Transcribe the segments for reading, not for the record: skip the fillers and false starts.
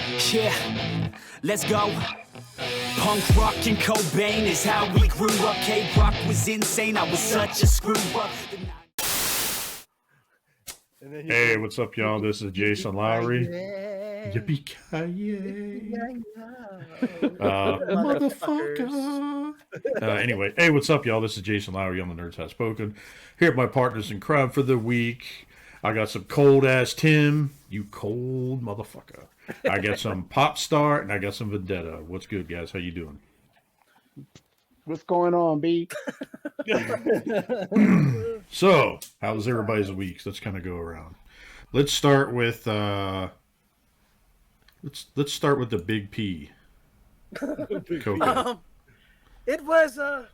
Yeah, let's go. Punk rock and Cobain is how we grew up. K-rock was insane, I was such a screw up. Hey, what's up, y'all? This is Jason Lowery. Yippee-ki-yay. Motherfucker. Anyway, hey, what's up, y'all? This is Jason Lowery. I'm the Nerds Has Spoken. Here with my partners in crime for the week. I got some cold-ass Tim. You cold motherfucker. I got some Pop Star, and I got some Vendetta. What's good, guys? How you doing? What's going on, B? So, how's everybody's week? Let's kind of go around. Let's start with let's start with the big P. Coco. It was now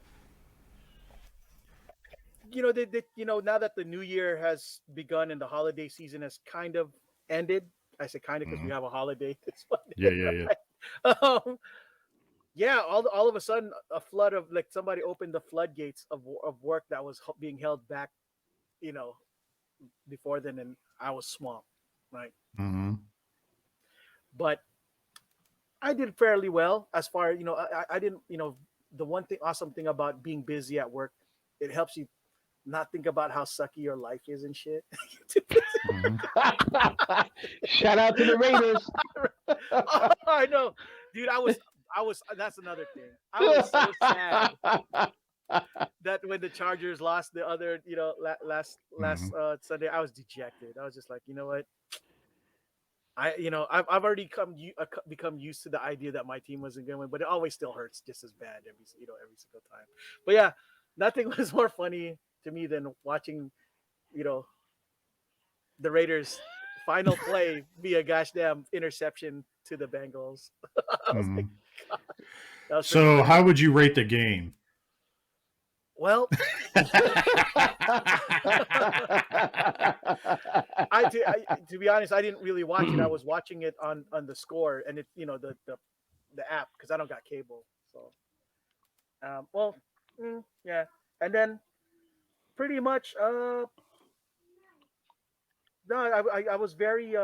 that the new year has begun and the holiday season has kind of ended. I say kind of because we have a holiday this Monday. Yeah. All of a sudden, a flood of somebody opened the floodgates of work that was being held back, before then, and I was swamped, right? Mm-hmm. But I did fairly well as far I didn't the one awesome thing about being busy at work, it helps you not think about how sucky your life is and shit. Shout out to the Raiders. Oh, I know, dude. I was. That's another thing. I was so sad that when the Chargers lost the other, last Sunday, I was dejected. I was just like, you know what? I've already become used to the idea that my team wasn't going to win, but it always still hurts just as bad every single time. But yeah, nothing was more funny to me than watching, the Raiders' final play be a gosh damn interception to the Bengals. I was like, God. So, how would you rate the game? Well, to be honest, I didn't really watch it. I was watching it on the score and it, the app, because I don't got cable. So, yeah, and then pretty much, no, I was very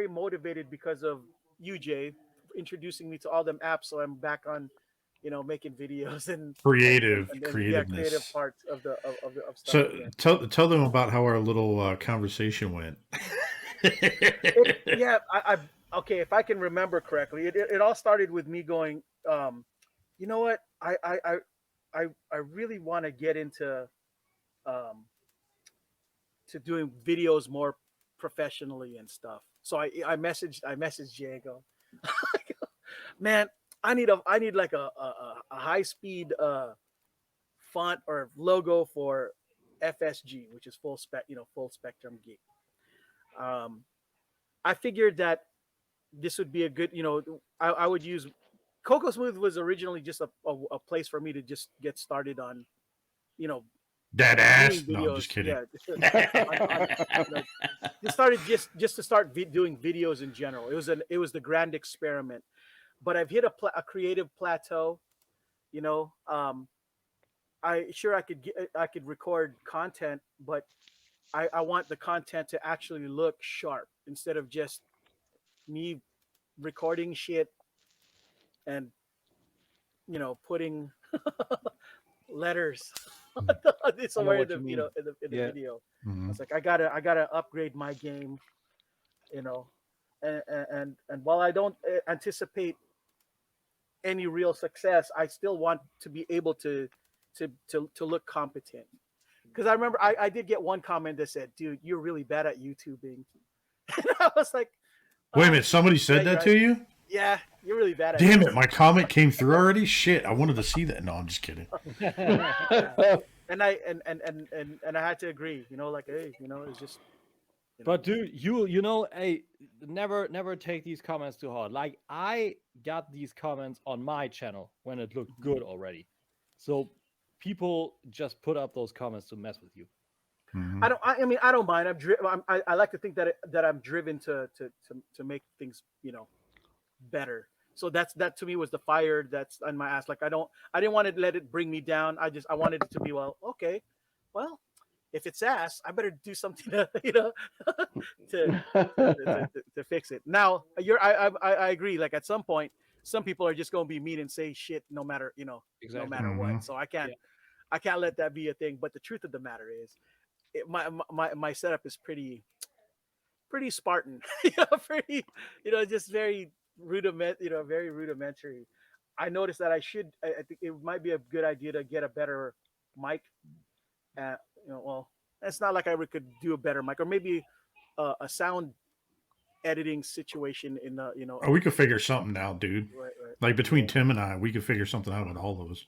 motivated because of you, Jay, introducing me to all them apps. So I'm back on, making videos and creative parts of stuff. So tell them about how our little conversation went. Okay. If I can remember correctly, it all started with me going, you know what, I really want to get into to doing videos more professionally and stuff. So I messaged Jay and go, man, I need like a high speed font or logo for FSG, which is full spectrum geek. I figured that this would be a good, I would use Cocoasmooth was originally just a place for me to just get started on, that ass. Videos. No, I'm just kidding. Yeah. It started just to start doing videos in general. It was the grand experiment, but I've hit a creative plateau. I could record content, but I want the content to actually look sharp instead of just me recording shit and putting letters somewhere in the video. Mm-hmm. I was like, I gotta upgrade my game, and while I don't anticipate any real success, I still want to be able to look competent. Because I remember I did get one comment that said, "Dude, you're really bad at YouTubing." And I was like, wait a minute, somebody said that to you? Yeah, you're really bad at Damn it, my comment came through already? Shit, I wanted to see that. No, I'm just kidding. And I had to agree, hey, it's just But dude, hey, never take these comments too hard. Like, I got these comments on my channel when it looked good already. So people just put up those comments to mess with you. Mm-hmm. I don't mind. I like to think that I'm driven to make things, better. So that to me was the fire that's on my ass. Like I didn't want to let it bring me down. I wanted it to be, well, okay, well, if it's ass, I better do something to, you know, to fix it. Now, I agree. Like at some point, some people are just going to be mean and say shit no matter, you know, no matter Mhm. what. So I can't let that be a thing. But the truth of the matter is, my setup is pretty Spartan. You know, pretty, you know, just very very rudimentary. I noticed that I think it might be a good idea to get a better mic. You know, well, it's not like I could do a better mic, or maybe a sound editing situation in the, you know. Oh, we could figure something out, dude. Right. Like between Tim and I, we could figure something out with all of us.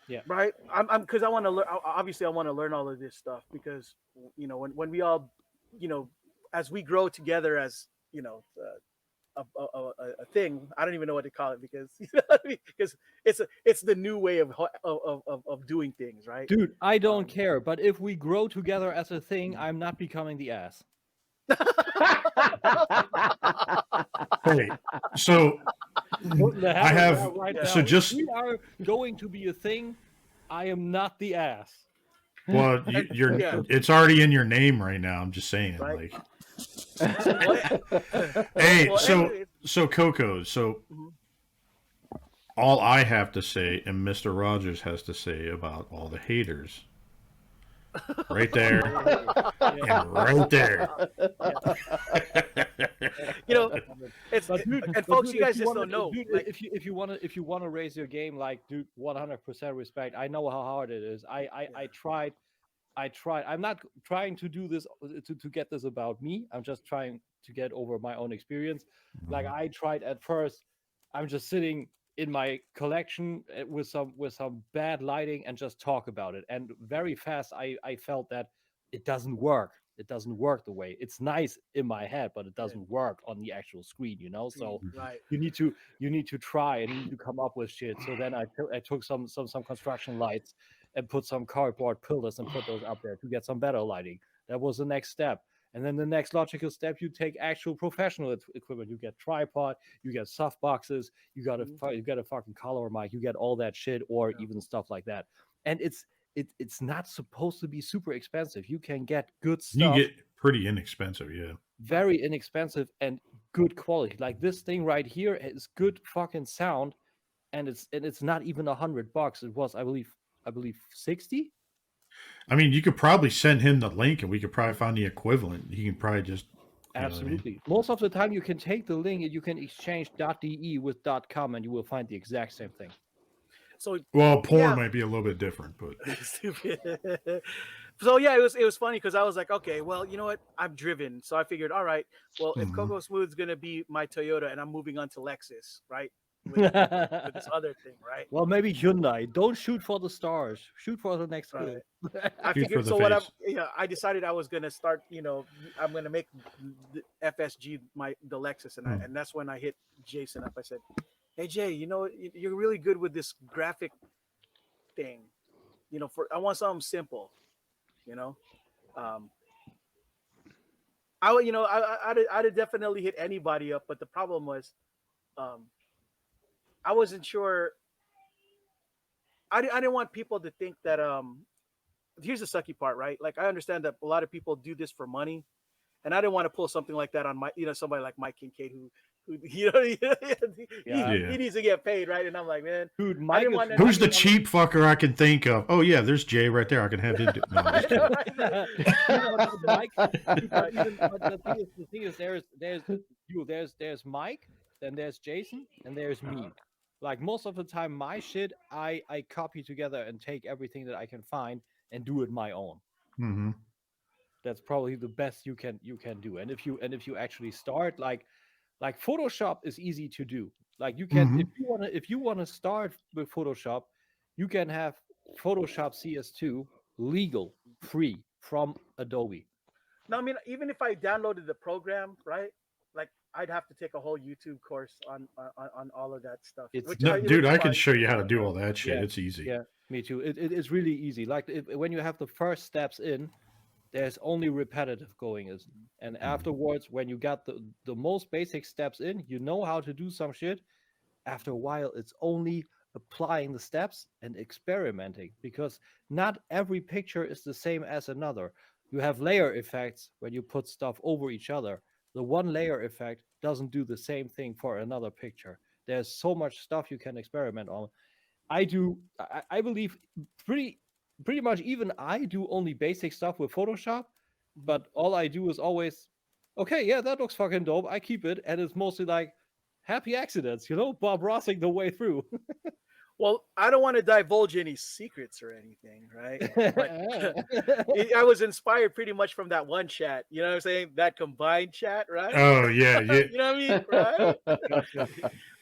Yeah. Right. I'm because I want to learn. Obviously, I want to learn all of this stuff because, you know, when we all, you know, as we grow together as, you know, a thing. I don't even know what to call it because, you know what I mean? Because it's the new way of doing things, right? Dude, I don't care. But if we grow together as a thing, I'm not becoming the ass. Hey, so I have so just we are going to be a thing. I am not the ass. well, you're it's already in your name right now. I'm just saying, right? like. Hey, so Coco, so all I have to say, and Mr. Rogers has to say about all the haters, right there, and right there. You know, and folks, you guys just don't know. Dude, like, if you want to raise your game, like, dude, 100% respect. I know how hard it is. I tried. I'm not trying to do this to get this about me. I'm just trying to get over my own experience. Like I tried at first. I'm just sitting in my collection with some bad lighting and just talk about it. And very fast, I felt that it doesn't work. It doesn't work the way it's nice in my head, but it doesn't work on the actual screen. You know, so you need to try and you need to come up with shit. So then I took some construction lights and put some cardboard pillars and put those up there to get some better lighting. That was the next step. And then the next logical step, you take actual professional equipment. You get tripod, you get soft boxes, you got a fucking color mic, you get all that shit, or even stuff like that. And it's not supposed to be super expensive. You can get good stuff. You get pretty inexpensive, yeah. Very inexpensive and good quality. Like this thing right here is good fucking sound, and it's not even $100. It was, I believe 60. I mean, you could probably send him the link, and we could probably find the equivalent. He can probably just absolutely. I mean? Most of the time, you can take the link and you can exchange .de with .com, and you will find the exact same thing. So porn might be a little bit different, but stupid. So yeah, it was funny because I was like, okay, well, you know what? I'm driven, so I figured, all right, well, if Cocoasmooth's gonna be my Toyota, and I'm moving on to Lexus, right? With this other thing, right? Well, maybe Hyundai. Don't shoot for the stars. Shoot for the next hill. I figured. So I decided I was gonna start. You know, I'm gonna make the FSG the Lexus, and that's when I hit Jason up. I said, "Hey Jay, you know, you're really good with this graphic thing. You know, I want something simple. You know, I'd definitely hit anybody up, but the problem was, I wasn't sure. I didn't want people to think that. Here's the sucky part, right? Like I understand that a lot of people do this for money, and I didn't want to pull something like that on somebody like Mike Kincaid who he needs to get paid, right? And I'm like, man, dude, Mike, who's the cheap fucker I can think of? Oh yeah, there's Jay right there. I can have him. No, Mike. The thing is, there's Mike, then there's Jason, and there's me. Like most of the time, my shit I copy together and take everything that I can find and do it my own. Mm-hmm. That's probably the best you can do. And if you actually start like Photoshop is easy to do. Like you can if you want to start with Photoshop, you can have Photoshop CS2 legal, free from Adobe. No, I mean, even if I downloaded the program, right? Like I'd have to take a whole YouTube course on all of that stuff. Dude, I can show you how to do all that shit. Yeah. It's easy. Yeah, me too. It's really easy. Like when you have the first steps in, there's only repetitive going, and afterwards, when you got the most basic steps in, you know how to do some shit. After a while, it's only applying the steps and experimenting, because not every picture is the same as another. You have layer effects when you put stuff over each other. The one layer effect doesn't do the same thing for another picture. There's so much stuff you can experiment on. I believe pretty much even I do only basic stuff with Photoshop, but all I do is always, okay, yeah, that looks fucking dope. I keep it, and it's mostly like happy accidents, Bob Rossing the way through. Well, I don't want to divulge any secrets or anything, right? But I was inspired pretty much from that one chat. You know what I'm saying? That combined chat, right? Oh yeah, yeah. You know what I mean, right?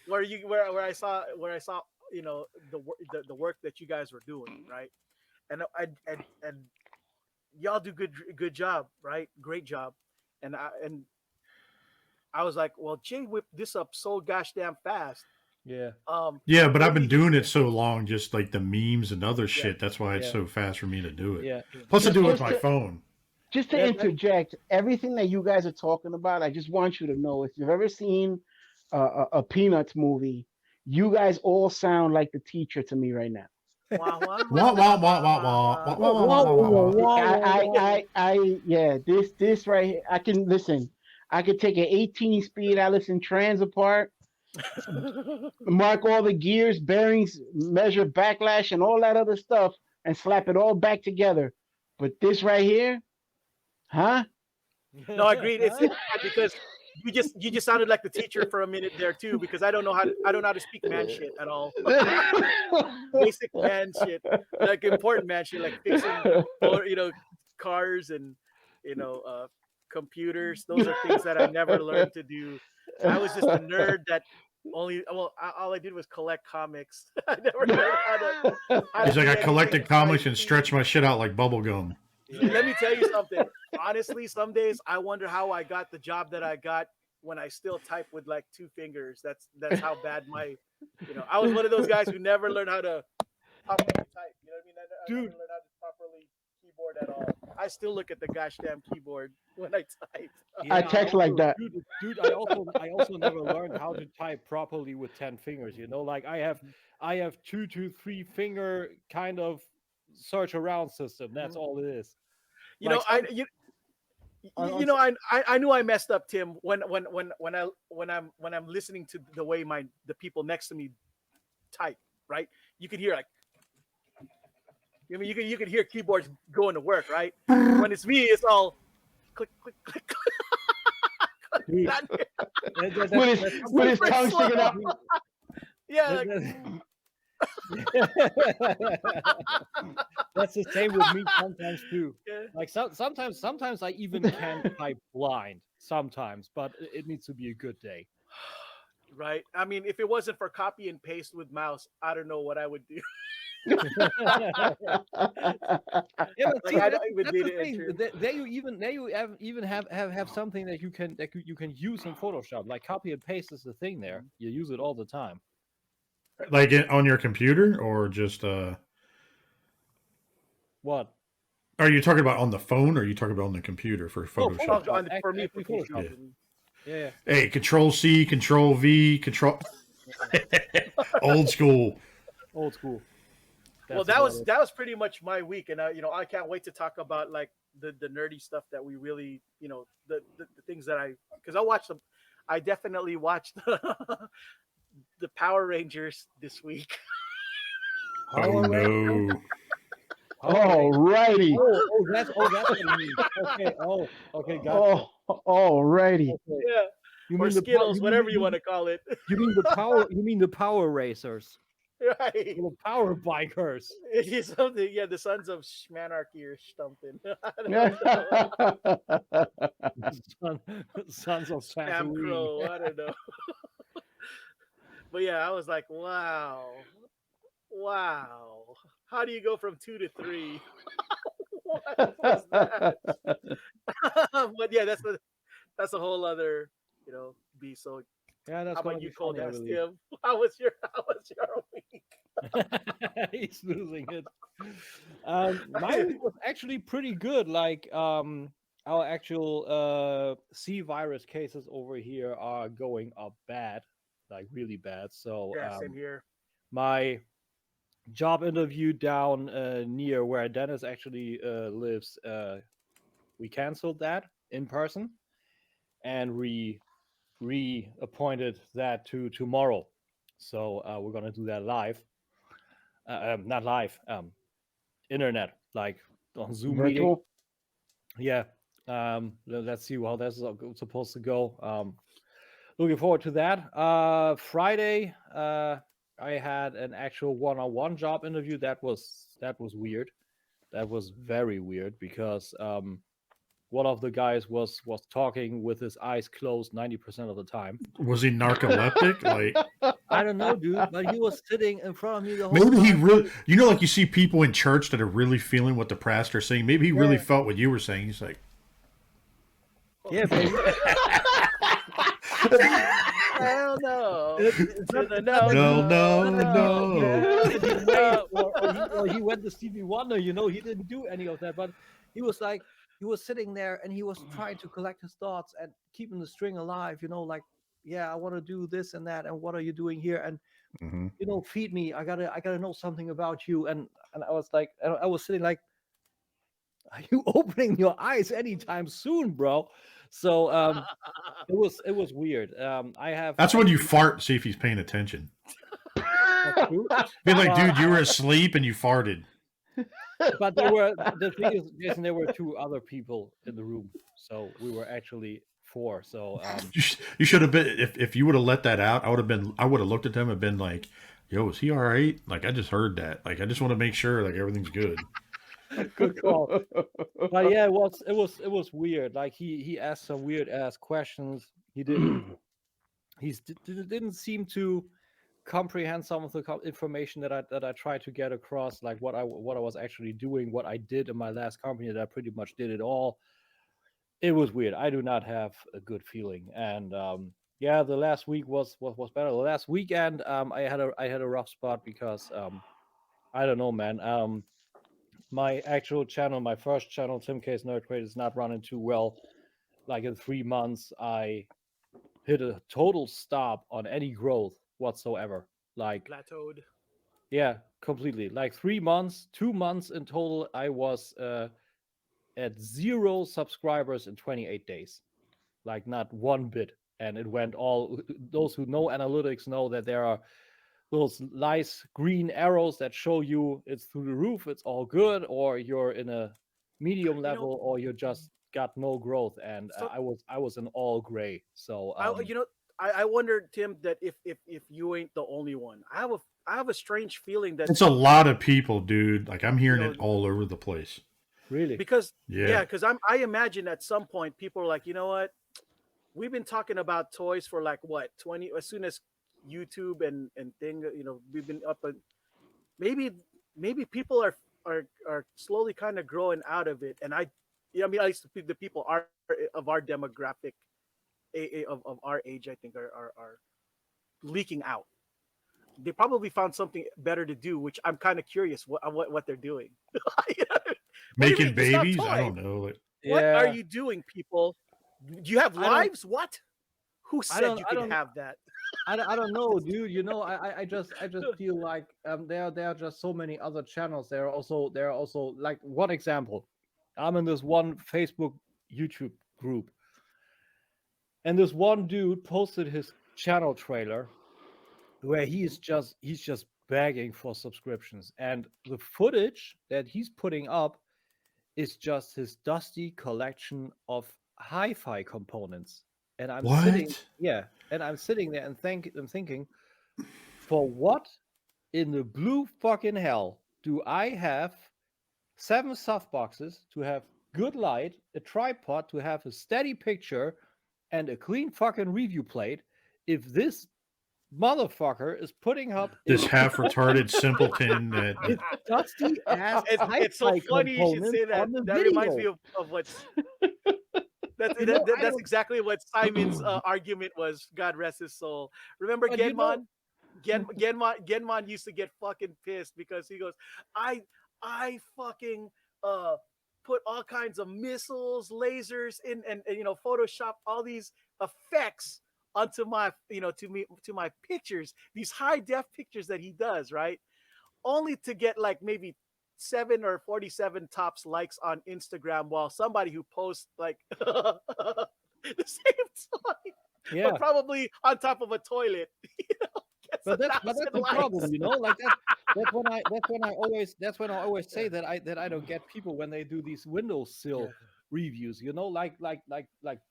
where I saw the work that you guys were doing, right? And y'all do good job, right? Great job. And I was like, well, Jay whipped this up so gosh damn fast. Yeah. Yeah, but I've been doing it so long, just like the memes and other shit. That's why it's Yeah. so fast for me to do it. Yeah. Plus, I do it with Just my to- phone. Just to interject, everything that you guys are talking about, I just want you to know if you've ever seen a Peanuts movie, you guys all sound like the teacher to me right now. Wah, wah, Wah, wah, wah, wah, wah, wah, wah, wah, wah. Yeah, this right here, I can listen. I could take an 18-speed Allison Trans apart, mark all the gears, bearings, measure backlash, and all that other stuff, and slap it all back together. But this right here, huh? No, I agreed. It's because you just sounded like the teacher for a minute there too, because I don't know how to speak man shit at all. Basic man shit, like important man shit, like fixing cars and computers. Those are things that I never learned to do. I was just a nerd that all I did was collect comics. I never learned how to He's like, do I collected anything. comics and stretched my shit out like bubble gum. Let me tell you something. Honestly, some days I wonder how I got the job that I got when I still type with like 2 fingers. That's how bad my, I was one of those guys who never learned how to properly type. You know what I mean? I never learned how to properly keyboard at all. I still look at the gosh damn keyboard when I type. I text like that. Dude, I also never learned how to type properly with 10 fingers. Like I have 2 to 3 finger kind of search around system. That's all it is. I knew I messed up, Tim, when I'm listening to the way the people next to me type, right? You can hear like, you can hear keyboards going to work, right? When it's me, it's all click click click. Dude, with his tongue sticking out. Yeah, like, that's the same with me sometimes too. Yeah. Like sometimes I even can't type blind sometimes, but it needs to be a good day. Right. I mean, if it wasn't for copy and paste with mouse, I don't know what I would do. Yeah, but Like, see, I that's don't even the need it thing. entered. There you even have something that you can use in Photoshop. Like copy and paste is the thing there. You use it all the time. Like on your computer or just What? Are you talking about on the phone or are you talking about on the computer for Photoshop? For me, for Actually, Photoshop. Yeah. Hey, Control C, Control V, Control old school. Old school. Well, that was pretty much my week, and I can't wait to talk about like the nerdy stuff that we really, the things that because I definitely watched the Power Rangers this week. Oh no. Alrighty. That's what I mean. Okay. Okay. Gotcha. Alrighty. Okay. Yeah. You Or mean Skittles, whatever you want to call it. You mean the power? You mean the Power Racers? Right. The Power Bikers. It's something, yeah, the Sons of Schmanarchy or something. Sons of Sam Tatooine. Crow, I don't know. But yeah, I was like, wow. How do you go from 2 to 3? What was that? But yeah, that's a whole other, beast. So Yeah, that's how about gonna you, be Cold funny, I Ass believe. Tim? How was your week? He's losing it. My week was actually pretty good. Like our actual C virus cases over here are going up bad, like really bad. So Yeah, same here. my job interview down near where Dennis actually lives we canceled that in person, and we reappointed that to tomorrow. So we're gonna do that live, not live, internet, like on Zoom meeting. Virtual. Yeah. Let's see how that's supposed to go. Looking forward to that. Friday, I had an actual one-on-one job interview. That was weird. That was very weird because one of the guys was talking with his eyes closed 90% of the time. Was he narcoleptic? Like, I don't know, dude, but he was sitting in front of me the whole maybe time. he really, like you see people in church that are really feeling what the pastor's saying. Maybe he really felt what you were saying. He's like, yeah, baby. Hell no. No. He went to Stevie Wonder, he didn't do any of that, but he was sitting there and he was trying to collect his thoughts and keeping the string alive, like, yeah, I want to do this and that, and what are you doing here? And feed me. I gotta know something about you. And I was like, I was sitting like, are you opening your eyes anytime soon, bro? So it was weird. that's when you fart, see if he's paying attention. Be like, dude, you were asleep and you farted. But the thing is, Jason, there were 2 other people in the room, so we were actually 4. So you should have been, if you would have let that out, I would have looked at them and been like, yo, is he all right? Like, I just heard that. Like, I just want to make sure like everything's good. Good call. But yeah, it was weird. Like he asked some weird ass questions. He didn't seem to comprehend some of the information that I tried to get across, like what I was actually doing, what I did in my last company, that I pretty much did it all. It was weird. I do not have a good feeling. And the last week was better. The last weekend, I had a rough spot because I don't know, man. My actual channel, my first channel, Tim K's Nerd Crate, is not running too well. Like in 3 months, I hit a total stop on any growth whatsoever. Like Plateaued. Yeah, completely. Like 3 months, 2 months in total, I was at 0 subscribers in 28 days. Like not one bit. And it went all, those who know analytics know that there are those nice green arrows that show you it's through the roof, it's all good, or you're in a medium level, or you just got no growth. And So- I was in all gray. So I wonder, Tim, that if you ain't the only one. I have a strange feeling that It's a lot of people, dude. Like, I'm hearing it all over the place. really, because Yeah. because I imagine at some point people are like, you know what, we've been talking about toys for like what 20, as soon as YouTube and thing, we've been up, and maybe people are slowly kind of growing out of it. And at least the people are of our demographic, of our age, I think are leaking out. They probably found something better to do, which I'm kind of curious what they're doing. Making It's not babies? I toys. don't know. Like, What Yeah. are you doing, people? Do you have I don't- lives? What? Who said don't- you I could don't- have that? I don't know, dude. I just feel like there are just so many other channels. There are also like, one example. I'm in this one Facebook YouTube group, and this one dude posted his channel trailer where he's just begging for subscriptions, and the footage that he's putting up is just his dusty collection of hi-fi components. And I'm sitting there and thinking, for what in the blue fucking hell do I have 7 softboxes to have good light, a tripod to have a steady picture, and a clean fucking review plate, if this motherfucker is putting up this half retarded simpleton that his dusty ass It's so hi-fi funny you should say components that. on the That reminds me video. of what's that's You know, I that's don't- exactly what Simon's argument was. God rest his soul. Remember But you know- Genmon used to get fucking pissed because he goes, I fucking put all kinds of missiles, lasers in, and Photoshop all these effects onto my to my pictures, these high def pictures that he does, right? Only to get like maybe 47 or 47 tops likes on Instagram, while somebody who posts like the same toy, Yeah. but probably on top of a toilet, gets But that's 1,000 the problem, likes. you know. Like that's when I always say that I don't get people when they do these windowsill reviews, you know, like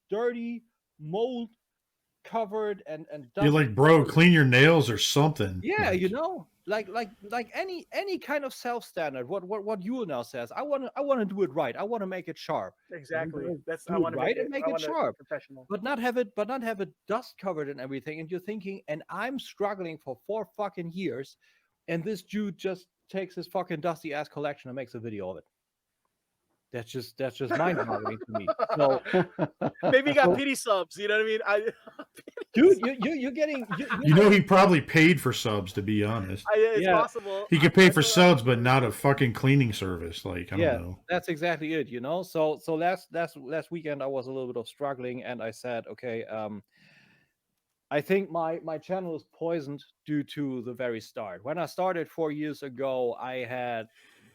dirty, mold covered and You're dust like, bro, covered. clean your nails or something. Yeah, Like, you know, like any kind of self standard. What you now says, I want to do it right. I want to make it sharp. Exactly. That's I Do it want to right and make it sharp, professional. but not have it dust covered and everything. And you're thinking, and I'm struggling for 4 fucking years, and this dude just takes his fucking dusty ass collection and makes a video of it. That's just mind-boggling to me. So Maybe you got pity subs. You know what I mean? dude, you're getting you know, he probably paid for subs, to be honest. It's Yeah. possible. He could pay for subs, but not a fucking cleaning service. Like, I don't know. That's exactly it, you know. So last weekend I was a little bit of struggling, and I said, okay, I think my channel is poisoned due to the very start. When I started 4 years ago, I had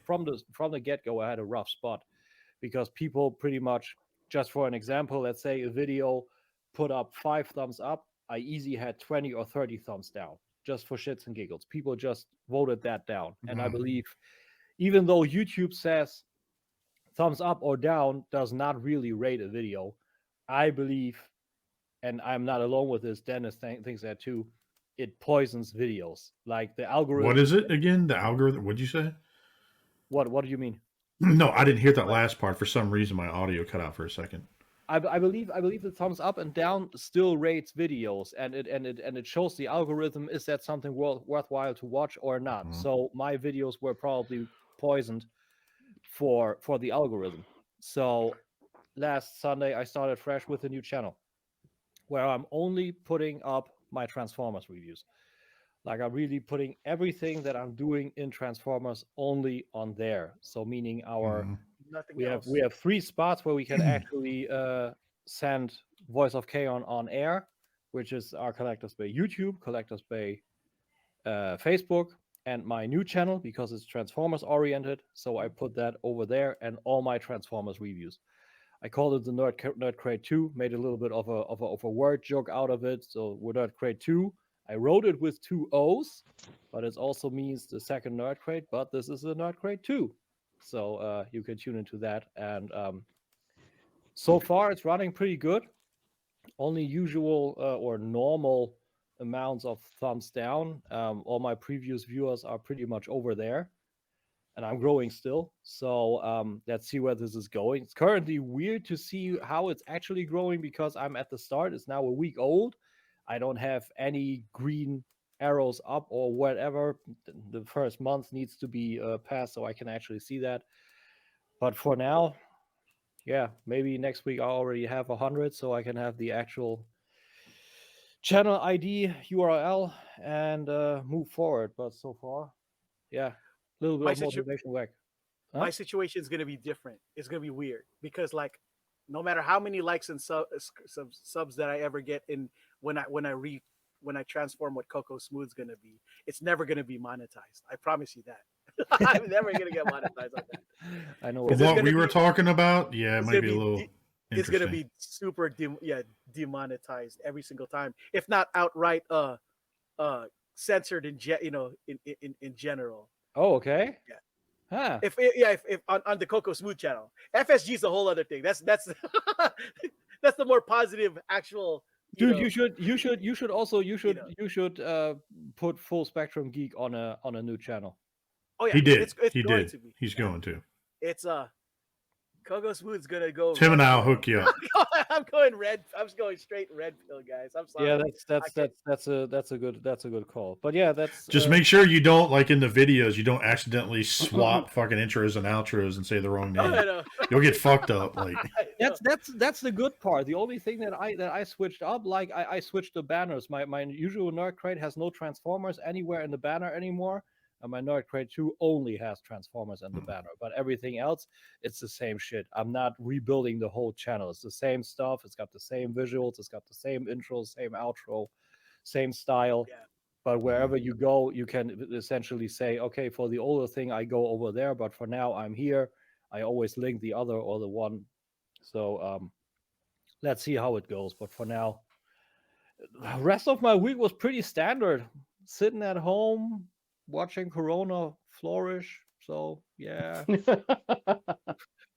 from the get-go I had a rough spot, because people pretty much, just for an example, let's say a video put up 5 thumbs up, I easily had 20 or 30 thumbs down, just for shits and giggles. People just voted that down. And I believe, even though YouTube says thumbs up or down does not really rate a video, I believe, and I'm not alone with this, Dennis thinks that too, it poisons videos. Like the algorithm. What is it again? The algorithm? What'd you say? What do you mean? No, I didn't hear that last part. For some reason, my audio cut out for a second. I believe the thumbs up and down still rates videos, and it shows the algorithm, is that something worthwhile to watch or not. So my videos were probably poisoned for the algorithm. So last Sunday I started fresh with a new channel where I'm only putting up my Transformers reviews. Like, I'm really putting everything that I'm doing in Transformers only on there. So meaning we have 3 spots where we can actually send Voice of K on air, which is our Collectors Bay YouTube, Collectors Bay Facebook, and my new channel, because it's Transformers oriented. So I put that over there, and all my Transformers reviews. I called it the Nerd Crate 2, made a little bit of a word joke out of it. So we're Nerd Crate 2. I wrote it with 2 O's, but it also means the second Nerd Crate, but this is the Nerd Crate 2. So you can tune into that. And so far it's running pretty good. Only usual or normal amounts of thumbs down. All my previous viewers are pretty much over there. And I'm growing still. So let's see where this is going. It's currently weird to see how it's actually growing, because I'm at the start. It's now a week old. I don't have any green arrows up or whatever. The first month needs to be passed so I can actually see that. But for now, yeah, maybe next week I'll already have 100, so I can have the actual channel ID, URL, and move forward. But so far, yeah, a little bit of motivation work. My situation is going to be different. It's going to be weird, because like, no matter how many likes and subs that I ever get in when I transform what Cocoasmooth's going to be, it's never going to be monetized. I promise you that. I'm never going to get monetized on that. I know what we were talking about. Yeah, it might be a little. It's going to be super demonetized every single time, if not outright censored in general. Oh, okay. Yeah. Huh. If on the Cocoasmooth channel, FSG is a whole other thing. That's that's the more positive actual. Dude, you should put Full Spectrum Geek on a new channel. Oh yeah, he did. It's he going did. to be. He's going to. It's Cocoasmooth's gonna go. Tim and I'll hook you up. I'm going red. I'm going straight red pill, guys. I'm sorry. Yeah, that's a good call. But yeah, that's just make sure you don't, like in the videos, you don't accidentally swap fucking intros and outros and say the wrong name. You'll get fucked up. Like that's the good part. The only thing that I switched up, like I switched the banners. My usual Nerd Crate has no Transformers anywhere in the banner anymore. And my Nerd Crate 2 only has Transformers in the banner, but everything else, it's the same shit. I'm not rebuilding the whole channel. It's the same stuff. It's got the same visuals. It's got the same intro, same outro, same style. Yeah. but wherever you go, you can essentially say, okay, for the older thing, I go over there, but for now, I'm here. I always link the other or the one. So let's see how it goes. But for now, the rest of my week was pretty standard. Sitting at home, watching Corona flourish. So yeah.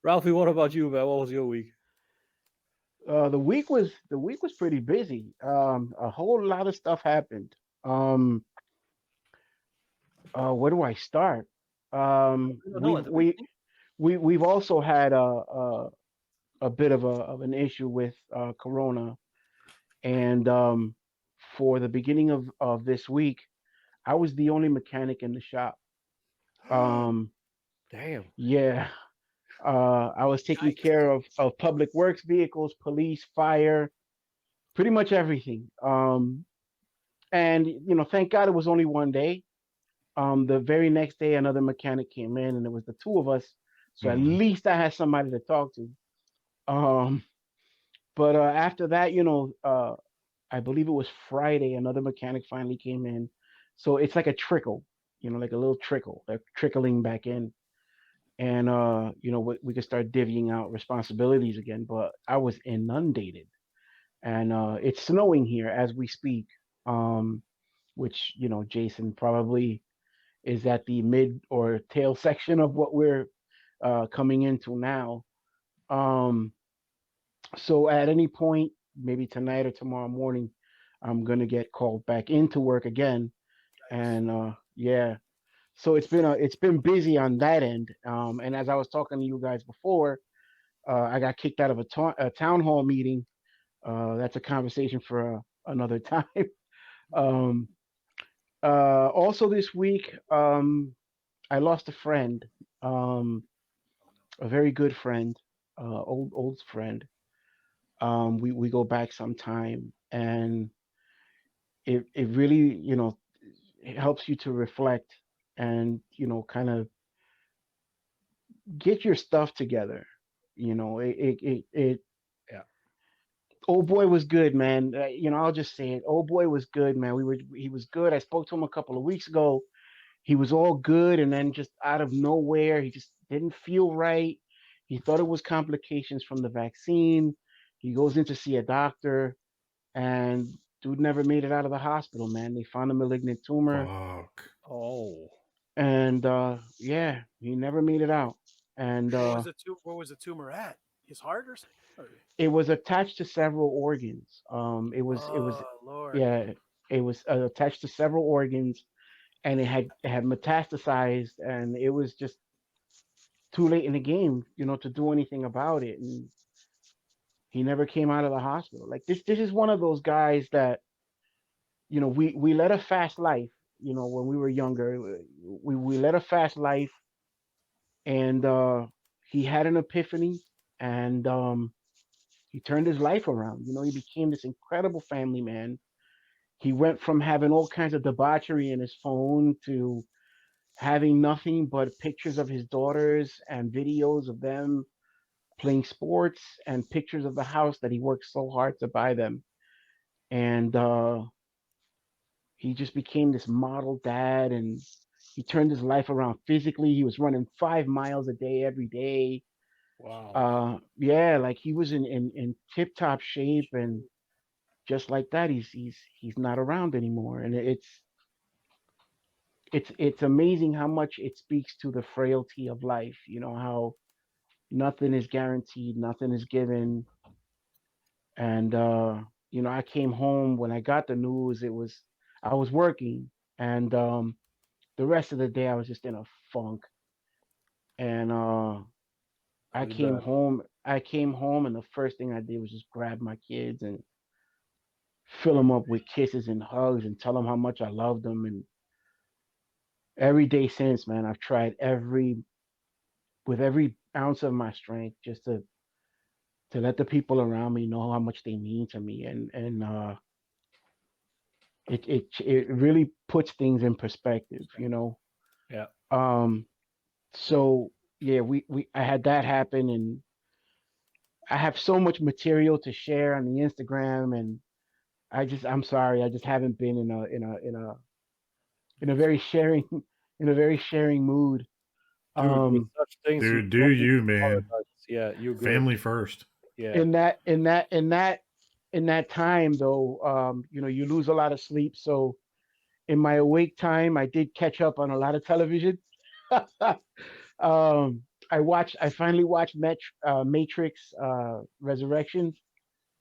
Ralphie, what about you, man? What was your week? The week was pretty busy. A whole lot of stuff happened. Um, where do I start? I don't know. At the beginning? We've also had a bit of an issue with Corona, and for the beginning of this week, I was the only mechanic in the shop. Um, Damn. yeah, I was taking care of public works vehicles, police, fire, pretty much everything. And thank God it was only one day. The very next day, another mechanic came in, and it was the two of us. So at Mhm. least I had somebody to talk to. Um, but after that, I believe it was Friday, another mechanic finally came in. So it's like a trickle, like a little trickle. They're trickling back in. And we could start divvying out responsibilities again. But I was inundated, and it's snowing here as we speak. Which Jason probably is at the mid or tail section of what we're coming into now. Um, so at any point, maybe tonight or tomorrow morning, I'm gonna get called back into work again, and yeah. So it's been busy on that end. And as I was talking to you guys before, I got kicked out of a town hall meeting. That's a conversation for another time. Um, also this week, I lost a friend, um, a very good friend, old friend. We go back some time, and it really it helps you to reflect and kind of get your stuff together. It Yeah. old boy was good, man. I'll just say it. Old boy was good, man. He was good. I spoke to him a couple of weeks ago. He was all good, and then just out of nowhere, he just didn't feel right. He thought it was complications from the vaccine. He goes in to see a doctor, and dude never made it out of the hospital, man. They found a malignant tumor, Fuck. Oh. and yeah, he never made it out. And Where was the tumor at? His heart or something? it was attached to several organs. It was Oh Lord. yeah, it was attached to several organs, and it had metastasized, and it was just too late in the game, to do anything about it. And he never came out of the hospital. Like this is one of those guys that, we led a fast life, when we were younger. We led a fast life, and he had an epiphany, and he turned his life around. He became this incredible family man. He went from having all kinds of debauchery in his phone to having nothing but pictures of his daughters and videos of them playing sports and pictures of the house that he worked so hard to buy them. And he just became this model dad, and he turned his life around physically. He was running 5 miles a day every day. Wow. Yeah, like he was in tip top shape, and just like that, he's not around anymore. And it's amazing how much it speaks to the frailty of life. How nothing is guaranteed, nothing is given. And I came home when I got the news. I was working, and the rest of the day I was just in a funk. And I Pretty came bad. home. I came home, and the first thing I did was just grab my kids and fill them up with kisses and hugs and tell them how much I loved them. And every day since, man, I've tried with every ounce of my strength just to let the people around me know how much they mean to me. And it really puts things in perspective. Yeah. Um, so yeah, we I had that happen, and I have so much material to share on the Instagram, and I'm sorry, I just haven't been in a in a very sharing mood. Dude, with such things, Dude, do don't need you, to man? apologize. Yeah, you good. Family first. Yeah. In that time though, you lose a lot of sleep. So in my awake time, I did catch up on a lot of television. I finally watched Matrix Resurrections,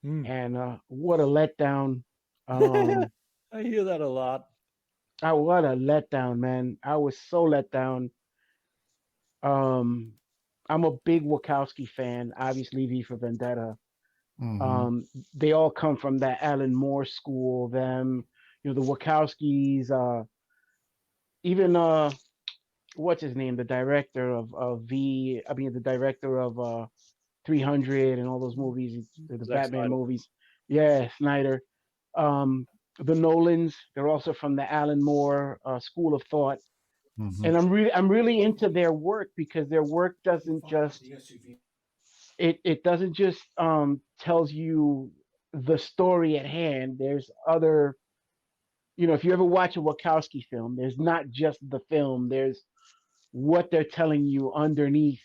and what a letdown. I hear that a lot. What a letdown, man. I was so let down. Um, I'm a big Wachowski fan, obviously V for Vendetta. They all come from that Alan Moore school. Them, the Wachowskis, even what's his name, the director of the director of 300 and all those movies, the Zack Batman Snyder. movies. Yeah, Snyder. The Nolans, they're also from the Alan Moore school of thought. And I'm really into their work because their work doesn't just it doesn't just tells you the story at hand. There's other, if you ever watch a Wachowski film, there's not just the film, there's what they're telling you underneath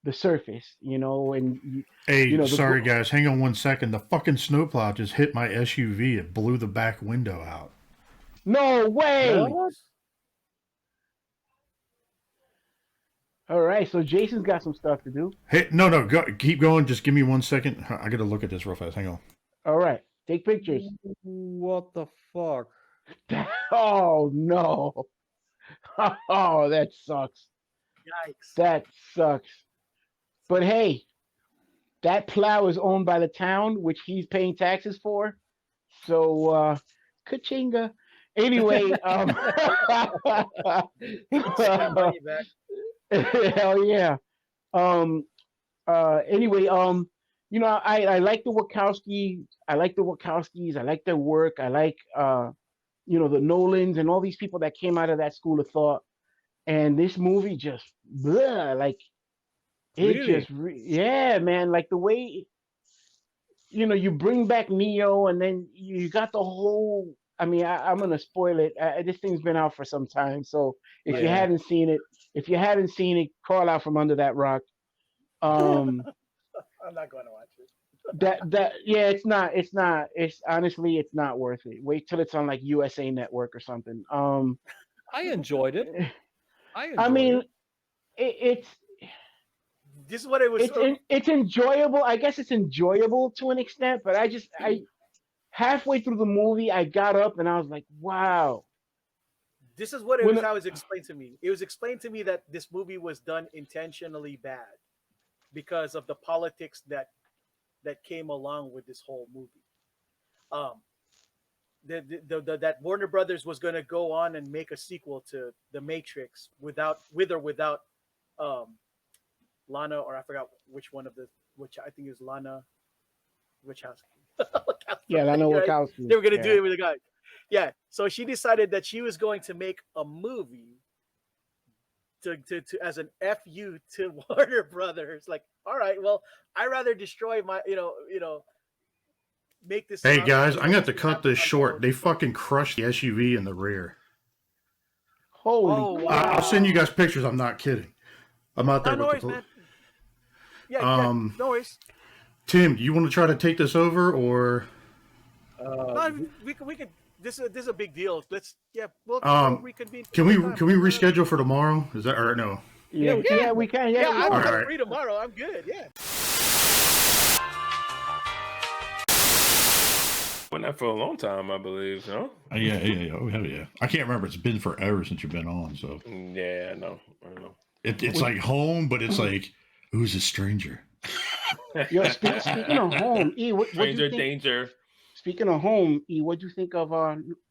the surface, and Hey, sorry guys, hang on 1 second. The fucking snowplow just hit my SUV. It blew the back window out. No way. What? All right, so Jason's got some stuff to do. Hey, no, keep going. Just give me 1 second. I gotta look at this real fast. Hang on. All right, take pictures. What the fuck? Oh no. Oh, that sucks. Yikes. That sucks. But hey, that plow is owned by the town, which he's paying taxes for. So, ka-chinga. Anyway, Money back. hell yeah. Anyway, I like the Wachowski. I like the Wachowskis. I like their work. I like, the Nolans and all these people that came out of that school of thought. And this movie just, bleh, like, it Really? just, yeah, man. Like the way, you bring back Neo, and then you got the whole. I mean, I'm gonna spoil it. This thing's been out for some time, so if you haven't seen it, crawl out from under that rock. I'm not going to watch it. It's honestly, it's not worth it. Wait till it's on like USA Network or something. I enjoyed it. I mean, it's This is what it was. it's enjoyable. I guess it's enjoyable to an extent, but I halfway through the movie, I got up and I was like, wow. This is what how it was explained to me. It was explained to me that this movie was done intentionally bad because of the politics that came along with this whole movie. That Warner Brothers was going to go on and make a sequel to The Matrix with or without Lana, or I forgot which I think is Lana Wachowski. Yeah, Lana Wachowski. They were going to do it with a guy. Yeah, so she decided that she was going to make a movie to as an FU to Warner Brothers. Like, all right, well, I rather destroy my, make this. Hey guys, I'm gonna have to cut this short. They fucking crushed the SUV in the rear. Holy! Wow. I'll send you guys pictures. I'm not kidding. I'm out there No with worries, the. man. Yeah, no worries. Tim, you want to try to take this over, or? No, we can. This is a big deal. We'll reconvene. Can we reschedule for tomorrow? Is that or no? Yeah, we can. Yeah, I'm right. free tomorrow. I'm good. Yeah. Been that for a long time, I believe. No. Yeah. Oh hell yeah! I can't remember. It's been forever since you've been on. So. Yeah, I know. It's like home, but it's like who's a stranger? Yo, speaking of home, E, what do you think? Danger. Speaking of home, E, what do you think of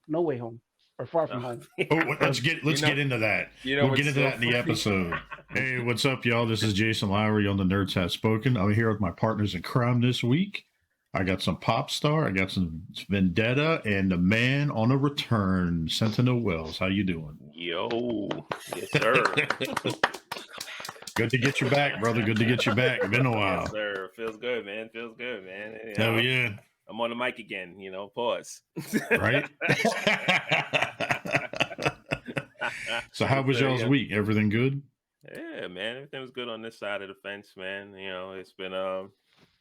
No Way Home or Far From Home? Oh, let's get into that. We'll get into that in the episode. Hey, what's up, y'all? This is Jason Lowery on the Nerds Have Spoken. I'm here with my partners in crime this week. I got some Pop Star, I got some Vendetta, and the man on a return, Sentinel Ewells. How you doing? Yo, yes sir. Good to get you back, brother. Good to get you back. Been a while. Yes, sir. Feels good, man. Hell yeah. I'm on the mic again, pause. Right? So how was y'all's week? Everything good? Yeah, man, everything was good on this side of the fence, man. You know, it's been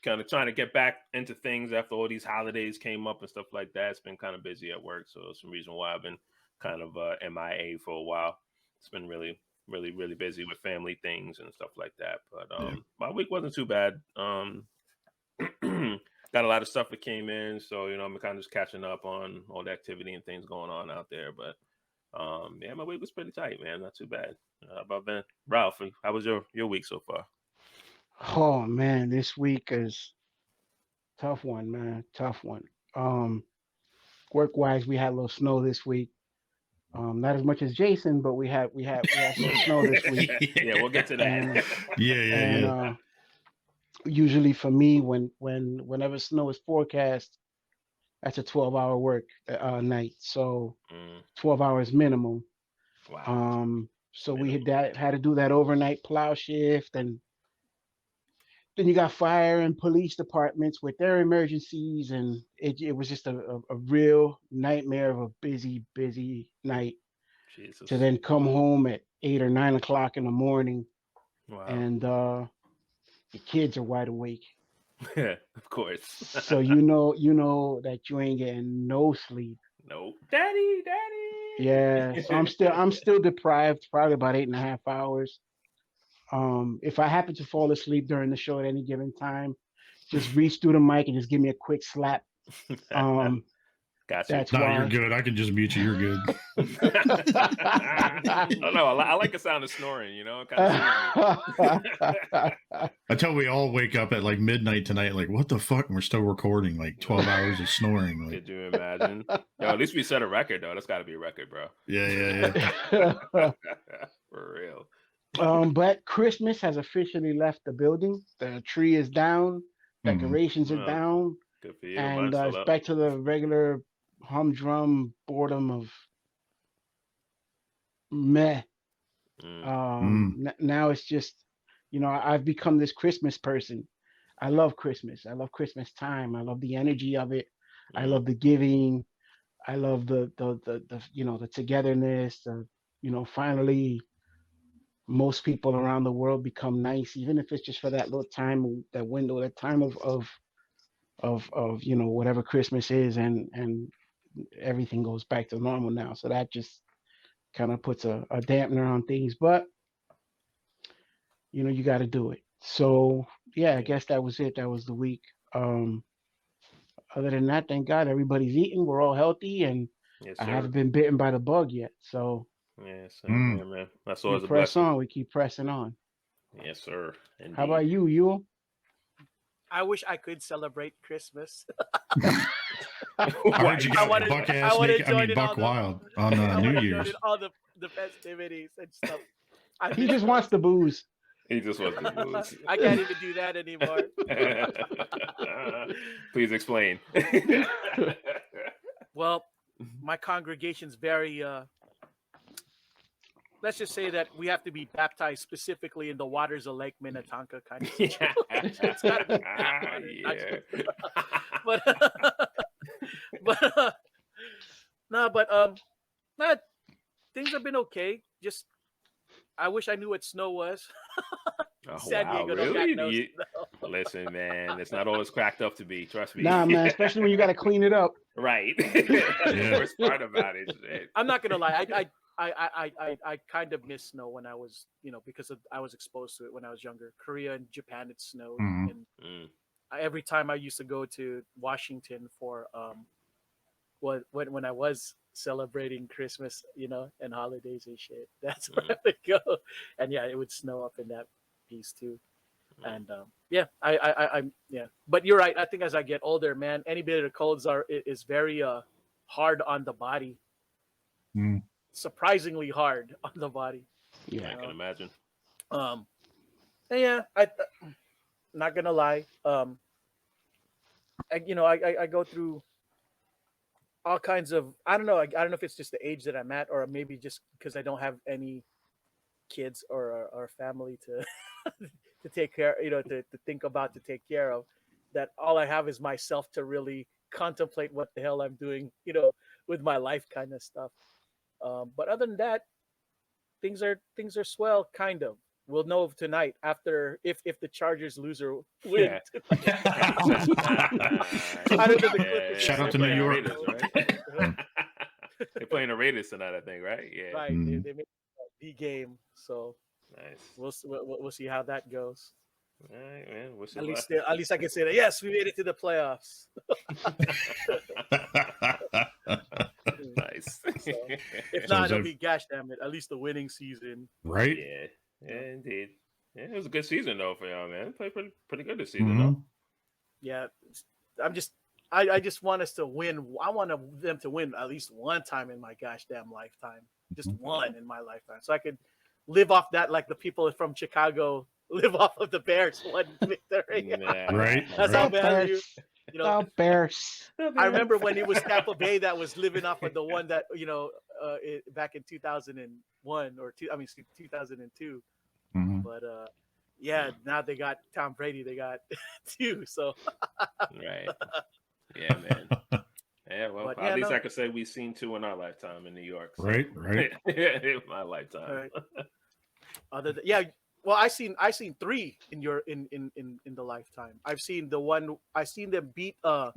kind of trying to get back into things after all these holidays came up and stuff like that. It's been kind of busy at work, so some reason why I've been kind of MIA for a while. It's been really busy with family things and stuff like that. But my week wasn't too bad. Got a lot of stuff that came in, so you know I'm kind of just catching up on all the activity and things going on out there. But yeah, my week was pretty tight, man. Not too bad. How about Ben? Ralph, how was your week so far? Oh man, this week is tough one, man. Tough one. Work wise, we had a little snow this week. Not as much as Jason, but we had some snow this week. Yeah, we'll get to that. Yeah. Usually for me, whenever snow is forecast, that's a 12-hour work night. So 12 hours minimum. Wow. So we had to do that overnight plow shift, and then you got fire and police departments with their emergencies, and it was just a real nightmare of a busy night. Jesus. To then come home at 8 or 9 o'clock in the morning, Wow. and the kids are wide awake. Yeah, of course. So you know that you ain't getting no sleep. Nope. Daddy. Yeah, so I'm still deprived, probably about 8.5 hours. If I happen to fall asleep during the show at any given time, just reach through the mic and just give me a quick slap. Gotcha. That's No, why. you're good. I can just mute you. You're good. Oh, no, I like the sound of snoring, you know? Until we all wake up at like midnight tonight, like, what the fuck? And we're still recording like 12 hours of snoring. Like, Could you imagine? Yo, at least we set a record, though. That's got to be a record, bro. yeah. For real. But Christmas has officially left the building. The tree is down, decorations are down, Good for you. and it's back to the regular humdrum boredom of meh. Now it's just, I've become this Christmas person. I love Christmas. I love Christmas time. I love the energy of it. I love the giving. I love the togetherness. Finally, most people around the world become nice, even if it's just for that little time, that window, that time of whatever Christmas is, and everything goes back to normal now. So that just kind of puts a dampener on things, but you got to do it. So yeah, I guess that was it. That was the week. Other than that, thank God everybody's eating. We're all healthy, and yes, I haven't been bitten by the bug yet. So yes, man. That's always we a press blessing. on. We keep pressing on. Yes, sir. Indeed. How about you, Ewell? I wish I could celebrate Christmas. I heard you got Buck Wild on New Year's. All the festivities and stuff. He just wants the booze. He just wants the booze. I can't even do that anymore. Please explain. Well, my congregation's very let's just say that we have to be baptized specifically in the waters of Lake Minnetonka kind of situation. It's gotta be but things have been okay. Just I wish I knew what snow was. San Diego don't got no snow. Listen, man, it's not always cracked up to be. Trust me. Nah, man, especially when you got to clean it up. Right. That's the worst part about it. I'm not gonna lie. I kind of miss snow when I was, because I was exposed to it when I was younger. Korea and Japan, it snowed, and every time I used to go to Washington for when I was celebrating Christmas, and holidays and shit. That's where I would go, and yeah, it would snow up in that piece too. And I'm But you're right. I think as I get older, man, any bit of the colds is very hard on the body. Surprisingly hard on the body. Yeah, I can imagine. Yeah, I'm not gonna lie. I go through all kinds of, I don't know if it's just the age that I'm at, or maybe just because I don't have any kids or family to to take care, to think about, to take care of, that all I have is myself to really contemplate what the hell I'm doing, with my life kind of stuff. But other than that, things are swell, kind of. We'll know tonight after if the Chargers lose or win. Yeah. I don't know the Clippers. Shout out to They're New playing York. the Raiders, right? They're playing the Raiders tonight, I think, right? Yeah. Right, Mm. they made the game, so Nice. we'll see how that goes. All right, man. Wish At you least luck. at least I can say that yes, we made it to the playoffs. Nice. So, if So not, is it'll that- be gosh damn it, at least the winning season. Right? Yeah, indeed. Yeah, it was a good season though for y'all, man. Played pretty good this season, Mhm. though. Yeah, I just want us to win. I want them to win at least one time in my gosh damn lifetime, just one in my lifetime, so I could live off that like the people from Chicago live off of the Bears one victory. Nah. Right? That's right. how bad you know. The Bears. I remember when it was Tampa Bay that was living off of the one that back in 2001 or 2002. Mhm. But yeah, now they got Tom Brady. They got two. So Right. Yeah, man. Yeah, well, But, at yeah, least no. I could say we've seen two in our lifetime in New York. So. Right, right. In my lifetime. Right. other than, yeah, well, I seen three in the lifetime. I've seen seen them beat the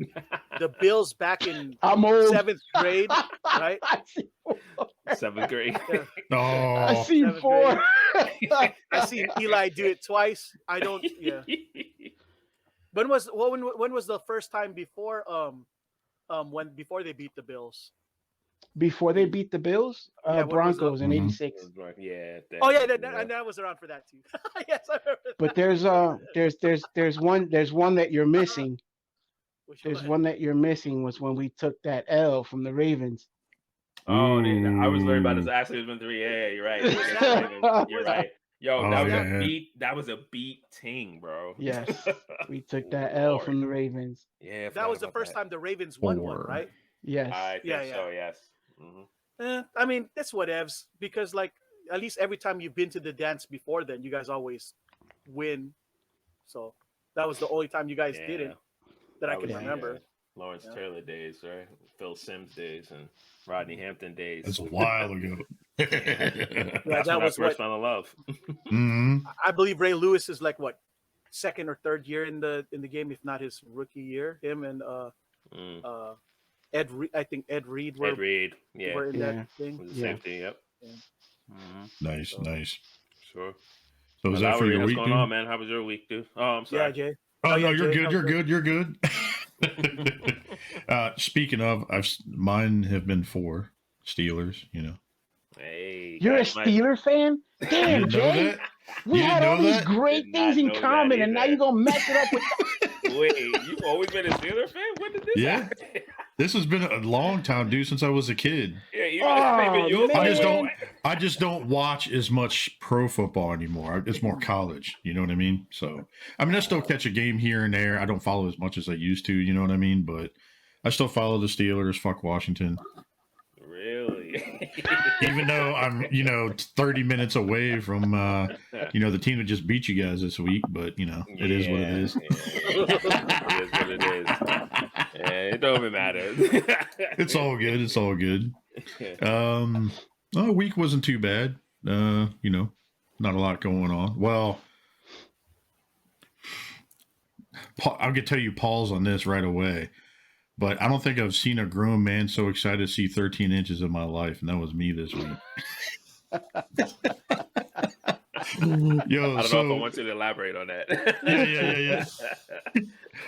Bills back in I'm old. 7th grade, right? Seventh grade. Yeah. I Oh, see 4. I seen Eli do it twice. I don't. Yeah. When was the first time before before they beat the Bills? Before they beat the Bills, Yeah, when was Broncos in Mhm. '86. Yeah. Oh yeah, that was around for that too. Yes, I remember. But there's one that you're missing. Which There's one? one that you're missing was when we took that L from the Ravens. Oh, I was worried about Ooh. his actually has been 3. Yeah, you're right. You're Was right. Yo, Oh, that was yeah. a beat. That was a beat ting, bro. Yes, we took that L from the Ravens. Yeah, That was the first time the Ravens won one, 4. right? Yes. I think Yeah, so. Yes. Mhm. I mean, that's whatevs because like at least every time you've been to the dance before then, you guys always win. So that was the only time you guys did it that I can was, remember. Lawrence Yeah. Taylor days, right? Phil Simms days and Rodney Hampton days. That's a while ago. That's that when was I first fell in love. Mhm. I believe Ray Lewis is like what 2nd or 3rd year in the game, if not his rookie year. Him and I think Ed Reed were Ed Reed, were in Yeah. that thing. was the Yeah. same thing. Yep. Yeah. Mhm. Nice, So- nice. Sure. So is that for Lowery, your what's week, going dude? on, man? How was your week, dude? Oh, I'm Yeah, sorry. Jay. Oh, Oh, no, yeah, you're Jay, good. how's You're it? good. You're good. Speaking of, mine have been 4 Steelers. You know, Hey, You're a guys, my- Steeler fan? you Damn, didn't know Jay. that? We You had didn't all know these that? great Did things not in know that common, and now either. you're gonna mess it up with. Wait, you've always been a Steeler fan? When did this Yeah. happen? This has been a long time, dude, since I was a kid. Yeah, you Oh, you'll man. I just don't watch as much pro football anymore. It's more college. You know what I mean? So, I mean, I still catch a game here and there. I don't follow as much as I used to. You know what I mean? But I still follow the Steelers. Fuck Washington. Really? Even though I'm, 30 minutes away from, the team that just beat you guys this week. But it is what it is. Yeah. It is what it is. Yeah, it don't even matter. It's all good. It's all good. Week wasn't too bad. Not a lot going on. Well, I'm gonna tell you pause on this right away, but I don't think I've seen a grown man so excited to see 13 inches in my life, and that was me this week. Yo, I don't know if I want you to elaborate on that.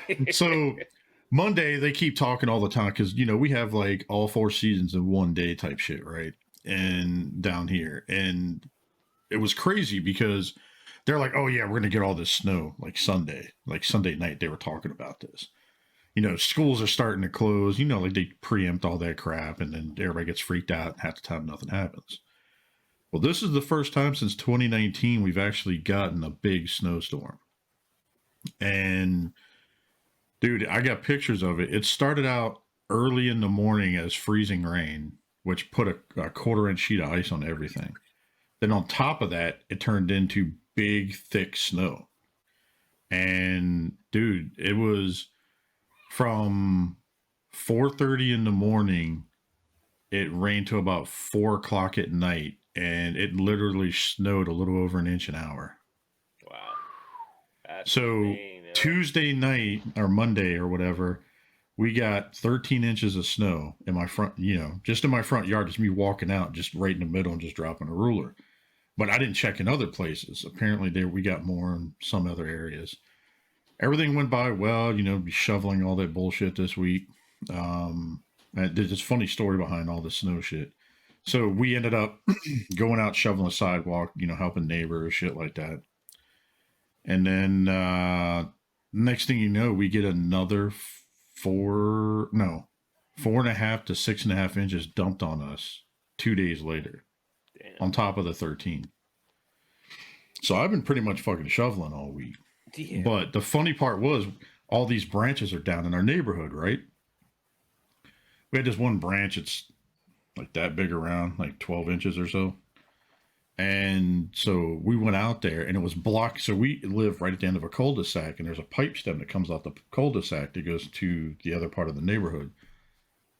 Yeah. So Monday they keep talking all the time because we have like all 4 seasons in one day type shit, right? And down here, and it was crazy because they're like, oh yeah, we're gonna get all this snow like Sunday night. They were talking about this. Schools are starting to close. Like they preempt all that crap, and then everybody gets freaked out. And half the time, nothing happens. Well, this is the first time since 2019 we've actually gotten a big snowstorm. And dude, I got pictures of it. It started out early in the morning as freezing rain, which put a 1/4-inch sheet of ice on everything. Then on top of that, it turned into big, thick snow. And dude, it was from 4:30 in the morning. It rained to about 4 o'clock at night. and it literally snowed a little over an inch an hour. Wow. That's So insane, yeah. Tuesday night or Monday or whatever, we got 13 inches of snow in my front, just in my front yard. Just me walking out, just right in the middle and just dropping a ruler. But I didn't check in other places. Apparently we got more in some other areas. Everything went by well, be shoveling all that bullshit this week. There's this funny story behind all the snow shit. So we ended up going out shoveling the sidewalk, helping neighbors, shit like that. And then next thing you know, we get another 4.5 to 6.5 inches dumped on us 2 days later. Damn. On top of the 13. So I've been pretty much fucking shoveling all week. Damn. But the funny part was all these branches are down in our neighborhood, right? We had this one branch, it's like that big around, like 12 inches or so. And so we went out there and it was blocked. So we live right at the end of a cul-de-sac and there's a pipe stem that comes out the cul-de-sac that goes to the other part of the neighborhood.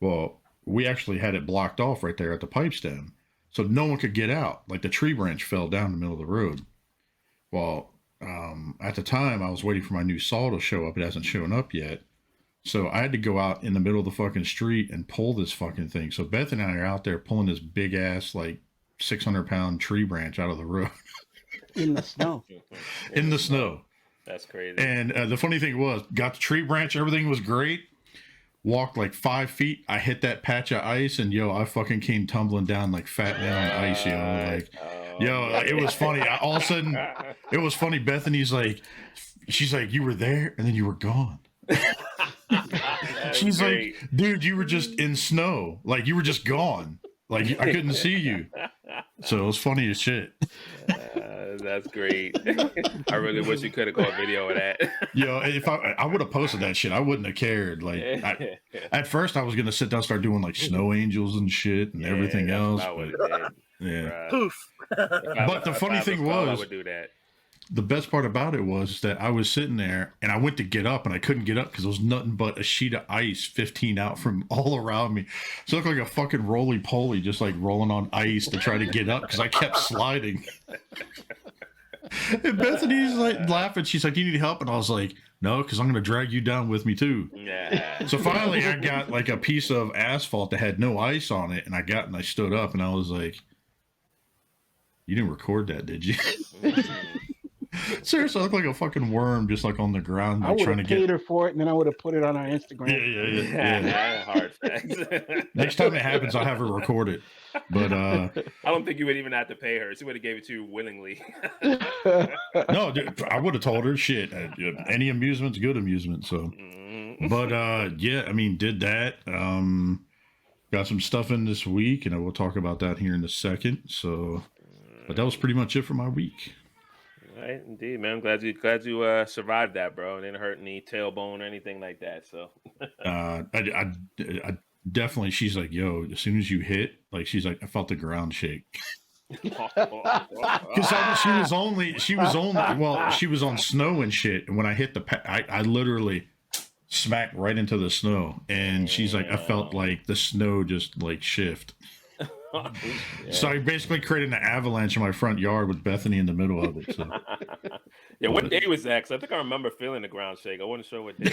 Well, we actually had it blocked off right there at the pipe stem. So no one could get out. Like the tree branch fell down the middle of the road. Well, at the time I was waiting for my new saw to show up. It hasn't shown up yet. So I had to go out in the middle of the fucking street and pull this fucking thing. So Beth and I are out there pulling this big ass, like 600-pound tree branch out of the road. In the snow. In the snow. That's crazy. And the funny thing was, got the tree branch, everything was great. Walked like 5 feet. I hit that patch of ice, and I fucking came tumbling down like fat man on ice. It was funny. All of a sudden, it was funny. Bethany's like, she's like, you were there, and then you were gone. She's great. like, dude, you were just in snow. Like you were just gone. Like I couldn't see you. So it was funny as shit. That's great. I really wish you could have got a video of that. If I would have posted that shit, I wouldn't have cared. Like at first I was gonna sit down and start doing like snow angels and shit and everything else. Yeah. Poof. But the funny thing was, I would do that. The best part about it was that I was sitting there and I went to get up and I couldn't get up because it was nothing but a sheet of ice 15 out from all around me. So it looked like a fucking roly-poly just like rolling on ice to try to get up because I kept sliding. And Bethany's like laughing. She's like, "You need help?" And I was like, "No, because I'm going to drag you down with me too." Yeah. So finally I got like a piece of asphalt that had no ice on it and I stood up and I was like, "You didn't record that, did you?" Seriously, I look like a fucking worm just like on the ground. Like, I would trying have to paid her for it, and then I would have put it on our Instagram. Yeah. Hard facts. Next time it happens, I'll have her record it. But I don't think you would even have to pay her. She would have gave it to you willingly. no, dude, I would have told her shit. Any amusement's good amusement. So, but yeah, I mean, did that. Got some stuff in this week, and we'll talk about that here in a second. So, but that was pretty much it for my week. Right, indeed, man. I'm glad you survived that, bro. It didn't hurt any tailbone or anything like that. So, I definitely. She's like, "Yo," as soon as you hit, like, she's like, "I felt the ground shake." Because she was on snow and shit, and when I hit I literally smacked right into the snow, and she's like, "I felt like the snow just like shift." So I basically created an avalanche in my front yard with Bethany in the middle of it. So. Yeah, what day was that? Because I think I remember feeling the ground shake. I wasn't sure what day.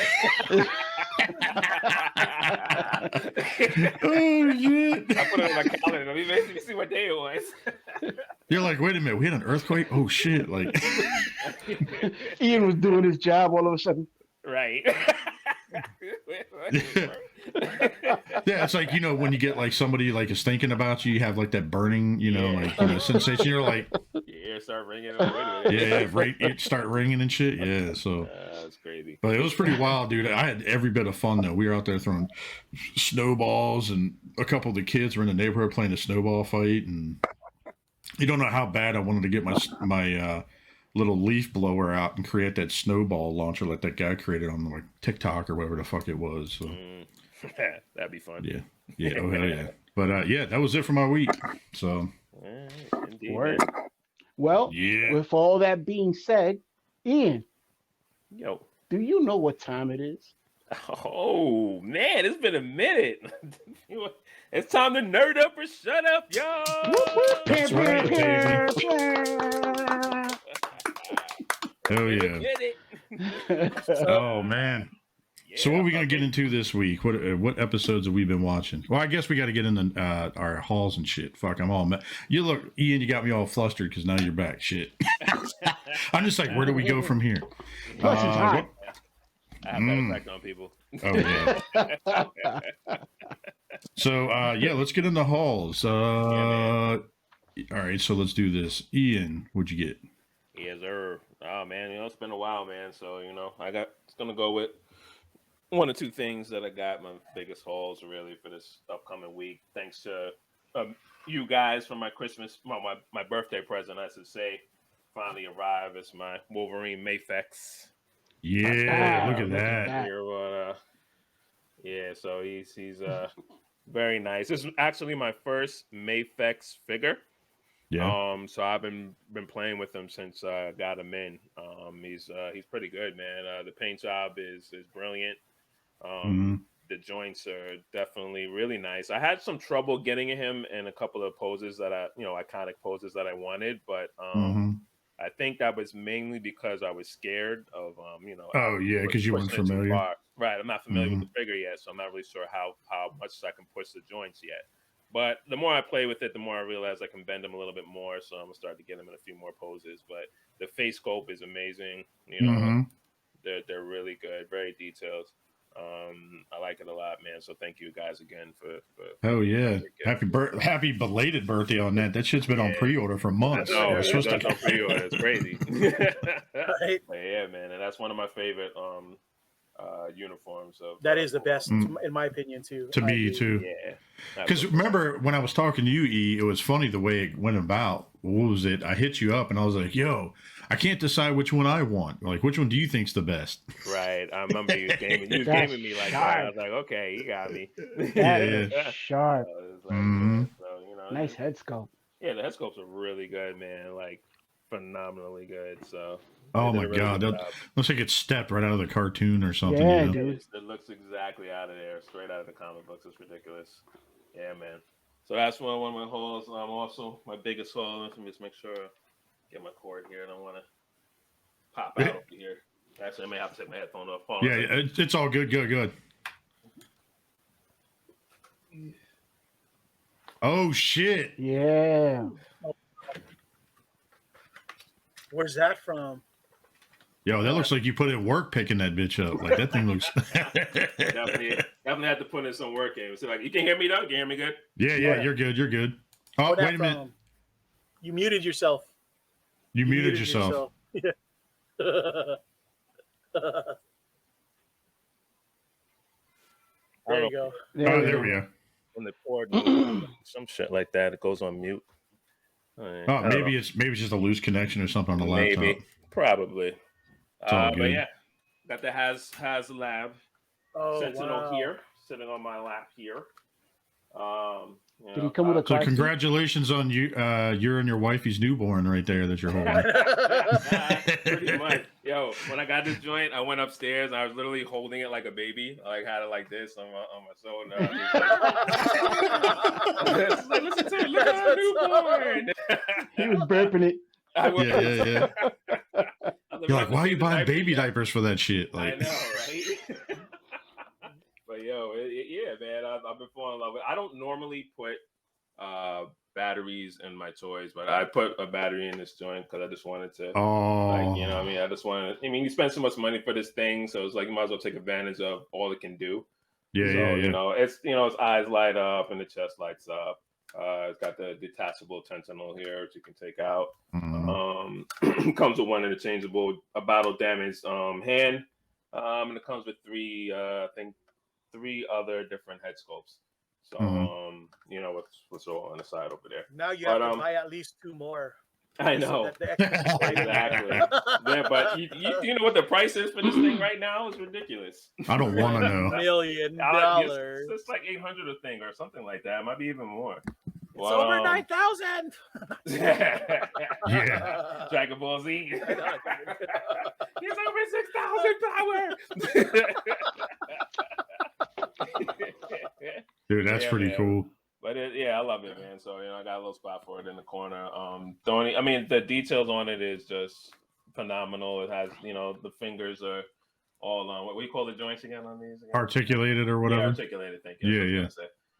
Oh shit! I put it on my calendar. Let me basically see what day it was. You're like, wait a minute, we had an earthquake? Oh shit! Like Ian was doing his job all of a sudden. Right. Yeah, it's like, when you get like somebody like is thinking about you, you have like that burning, sensation. You're like, yeah, start ringing. It start ringing and shit. Yeah, so that's crazy. But it was pretty wild, dude. I had every bit of fun though. We were out there throwing snowballs, and a couple of the kids were in the neighborhood playing a snowball fight, and you don't know how bad I wanted to get my little leaf blower out and create that snowball launcher like that guy created on like TikTok or whatever the fuck it was. So that'd be fun. Yeah. Oh hell yeah. But yeah, that was it for my week. So indeed, well, yeah. With all that being said, Ian, yo, do you know what time it is? Oh man, it's been a minute. It's time to nerd up or shut up, y'all. That's right, baby. Oh yeah. Oh man. So what are we gonna get into this week? What episodes have we been watching? Well, I guess we got to get into our hauls and shit. Fuck, I'm all you look, Ian. You got me all flustered because now you're back. Shit. I'm just like, where do we go from here? Plus it's hot. I have that effect on people. Oh yeah. So yeah, let's get into hauls. All right, so let's do this. Ian, what'd you get? Yes, sir. Oh man, it's been a while, man. So it's gonna go with one or two things that I got. My biggest hauls really for this upcoming week. Thanks to you guys for my Christmas, my birthday present, I should say, finally arrived. It's my Wolverine Mayfex. Yeah, look at that. Yeah, so he's very nice. This is actually my first Mayfex figure. Yeah. So I've been playing with him since I got him in. He's pretty good, man. The paint job is brilliant. The joints are definitely really nice. I had some trouble getting him in a couple of poses that iconic poses that I wanted, but I think that was mainly because I was scared of Oh yeah, because you weren't familiar. Right, I'm not familiar with the figure yet, so I'm not really sure how much I can push the joints yet. But the more I play with it, the more I realize I can bend them a little bit more. So I'm gonna start to get them in a few more poses. But the face sculpt is amazing. They're really good, very detailed. I like it a lot, man. So thank you guys again for oh yeah, happy belated birthday on that. That shit's been on pre-order for months. No, it's supposed on pre-order. It's crazy. Right? But yeah, man, and that's one of my favorite uniforms. That is the best, in my opinion, too. To me too. Yeah. Because remember when I was talking to you, E, it was funny the way it went about. What was it? I hit you up and I was like, "Yo, I can't decide which one I want. Like, which one do you think's the best?" Right. I remember you gaming me like that. I was like, "Okay, you got me." That is sharp. Nice head sculpt. Yeah, the head sculpts are really good, man. Like phenomenally good. So. Oh my god, that looks like it stepped right out of the cartoon or something. Yeah, dude. It looks exactly out of there, straight out of the comic books. It's ridiculous. Yeah, man. So that's one of my hauls. Also my biggest haul. Let me just make sure I get my cord here. I don't want to pop out over here. Actually, I may have to take my headphone off. Yeah, it's all good. Good. Oh shit! Yeah. Where's that from? Yo, that looks like you put in work picking that bitch up. Like that thing looks. definitely had to put in some work in. So like, you can hear me though? Can you hear me good? Yeah, you're good. Oh, wait a minute. You muted yourself. You muted yourself. Yeah. There you go. There we go. When they pour some shit like that, it goes on mute. Oh, maybe it's just a loose connection or something on the laptop. Maybe, probably. But yeah, got the has lab. Sentinel here, sitting on my lap here. Did he come with a car? So congratulations on you and your wifey's newborn right there that you're holding. Pretty much. Yo, when I got this joint, I went upstairs and I was literally holding it like a baby. I had it like this on my shoulder. Like, listen to it, look at our newborn. He was burping it. Yeah. You're like, why are you buying baby diapers for that shit? Like, I know, right? But yo, yeah, man, I've been falling in love with it. I don't normally put batteries in my toys, but I put a battery in this joint because I just wanted to, I just wanted. You spend so much money for this thing, so it's like you might as well take advantage of all it can do. Yeah. Its eyes light up and the chest lights up. It's got the detachable Sentinel here, which you can take out. Comes with one interchangeable battle damaged hand, and it comes with three other different head sculpts. So, what's all on the side over there. Now you have to buy at least two more. I know. Exactly. Yeah, but you know what the price is for this thing right now? It's ridiculous. I don't want to know. $1 million. It's like 800 a thing or something like that. It might be even more. It's over 9,000. Yeah. Dragon Ball Z. He's over 6,000 power. Dude, that's pretty cool. But I love it, man. So I got a little spot for it in the corner. The details on it is just phenomenal. It has, the fingers are all what do you call the joints again on these? Again? Articulated or whatever. Yeah, articulated. Thank you. Yeah.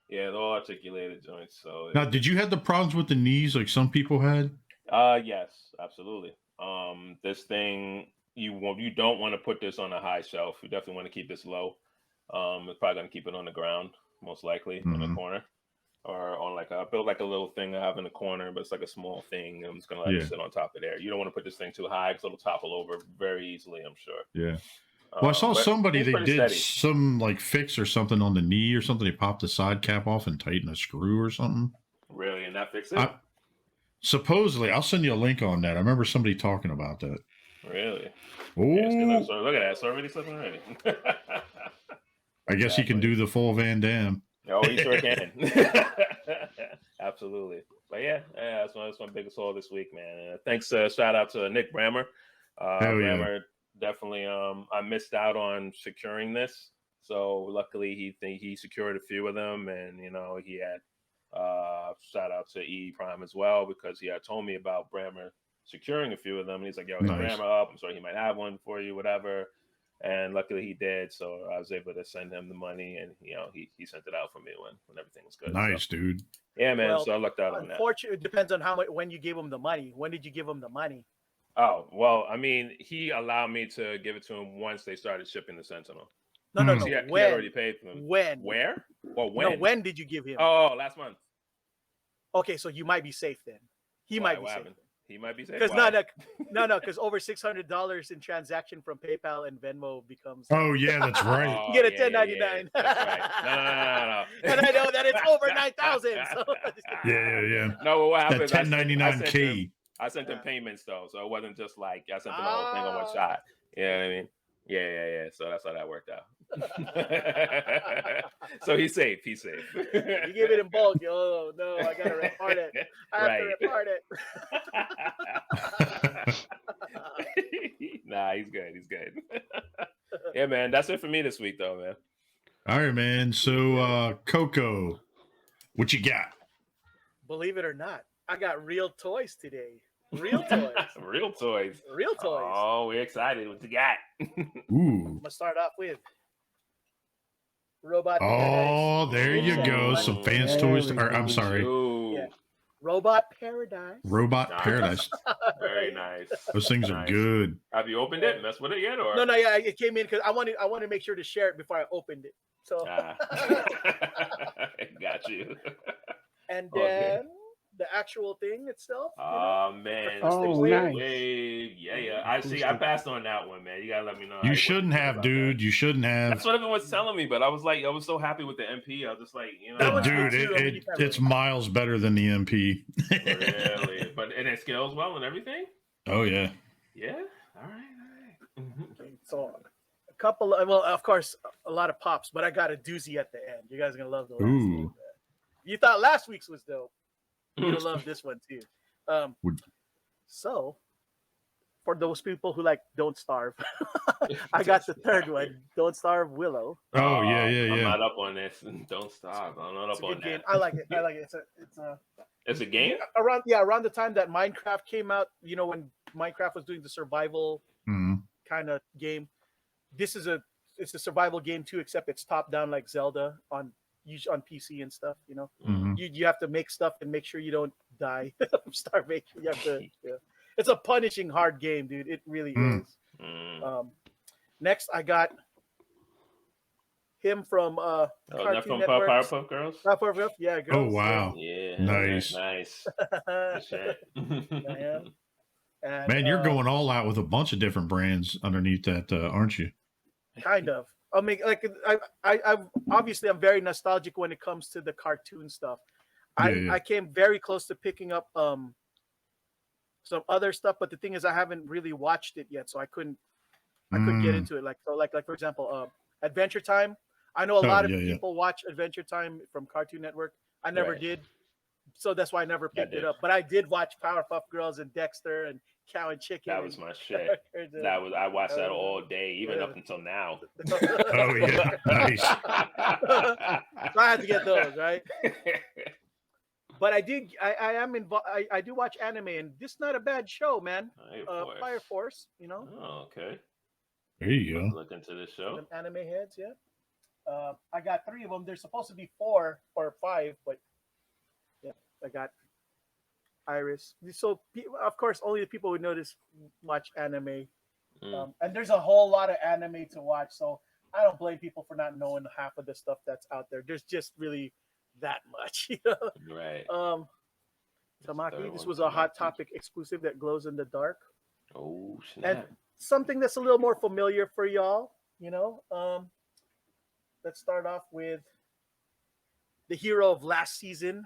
They're all articulated joints. So now, did you have the problems with the knees like some people had? Yes, absolutely. This thing you don't want to put this on a high shelf. You definitely want to keep this low. It's probably gonna keep it on the ground, most likely in the corner. Or on I built a little thing I have in the corner, but it's like a small thing. I'm just gonna let it sit on top of there. You don't want to put this thing too high because it'll topple over very easily, I'm sure. Yeah. Well, I saw somebody they did some fix or something on the knee or something. They popped the side cap off and tightened a screw or something. Really, and that fixed it? Supposedly, I'll send you a link on that. I remember somebody talking about that. Really? Oh, look at that! It's already slipping already. I guess he can do the full Van Damme. Oh, he sure can. Absolutely. But that's my biggest haul this week, man. Thanks, shout out to Nick Brammer. Brammer, definitely. I missed out on securing this, so luckily he secured a few of them, and he had shout out to E Prime as well because he had told me about Brammer securing a few of them. And he's like, "Yo, hit Brammer up. I'm sure he might have one for you, whatever." And luckily he did, so I was able to send him the money, and he sent it out for me when everything was good. Nice, dude. Yeah, man. So I lucked out on that. Unfortunately, it depends on when you gave him the money. When did you give him the money? Oh well, he allowed me to give it to him once they started shipping the Sentinel. No. He had already paid for them. When? Where? Well, when? No, when did you give him? Oh, last month. Okay, so you might be safe then. He might be safe. He might be safe. Because because over $600 in transaction from PayPal and Venmo becomes. Oh yeah, that's right. You get a 1099. That's right. No. And I know that it's over 9,000. So. Yeah. No, well, what happened? That 1099K. I sent him payments though, so it wasn't just I sent him the whole thing on one shot. You know what I mean? Yeah. So that's how that worked out. So he's safe. You give it in bulk. Oh no, I gotta report it. I have to report it. Nah, he's good. Yeah, man. That's it for me this week, though, man. All right, man. So, Coco, what you got? Believe it or not, I got real toys today. Real toys. Real toys. Oh, we're excited. What you got? Ooh. I'm gonna start off with Robot. Oh, there you go. Some fans toys. I'm sorry. Yeah. Robot Paradise. Robot Paradise. Very nice. Those things are good. Have you opened it? Messed with it yet, or no? Yeah, it came in because I wanted to make sure to share it before I opened it. So. Got you. And then the actual thing itself. Oh man. Oh, nice. Yeah. I passed on that one, man. You gotta let me know. You shouldn't have, dude. That. You shouldn't have. That's what everyone was telling me, but I was so happy with the MP. I was just like, dude, it's miles better than the MP. Really? And it scales well and everything? Oh yeah. Yeah? All right. Okay, so a couple of course, a lot of pops, but I got a doozy at the end. You guys are gonna love the last one. You thought last week's was dope. You're gonna love this one too. So for those people who Don't Starve, I got the third one, Don't Starve Willow. Oh yeah. I'm not up on this. Don't Starve. I'm not up on that. Game. I like it. It's a game? Around the time that Minecraft came out, when Minecraft was doing the survival kind of game. It's a survival game too, except it's top down like Zelda on PC and stuff. You have to make stuff and make sure you don't die from starvation. You have to. Yeah. It's a punishing hard game, dude. It really is. Next, I got him from Cartoon Network. Powerpuff Girls. Powerpuff, yeah. Girls, oh wow. Yeah. Nice. Yeah. And, man, you're going all out with a bunch of different brands underneath that, aren't you? Kind of. I mean, I'm obviously I'm very nostalgic when it comes to the cartoon stuff. I came very close to picking up some other stuff, but the thing is I haven't really watched it yet, so I couldn't get into it. Like for example, Adventure Time. I know a lot of people watch Adventure Time from Cartoon Network. I never did, so that's why I never picked it up. But I did watch Powerpuff Girls and Dexter and Cow and Chicken. That was my shit. I watched that all day, even up until now. Oh yeah, nice. So I had to get those, right? But I am involved. I do watch anime, and this is not a bad show, man. Fire Force, you know. Oh, okay. There you go. Look into this show. Some anime heads, yeah. I got 3 of them. There's supposed to be 4 or 5, but yeah, I got Iris. So of course, only the people who know this watch anime. And there's a whole lot of anime to watch, so I don't blame people for not knowing half of the stuff that's out there. There's just really that much, you know? Right. Tamaki, this was a Hot Topic exclusive that glows in the dark. Oh, snap. And something that's a little more familiar for y'all, you know. Let's start off with the hero of last season,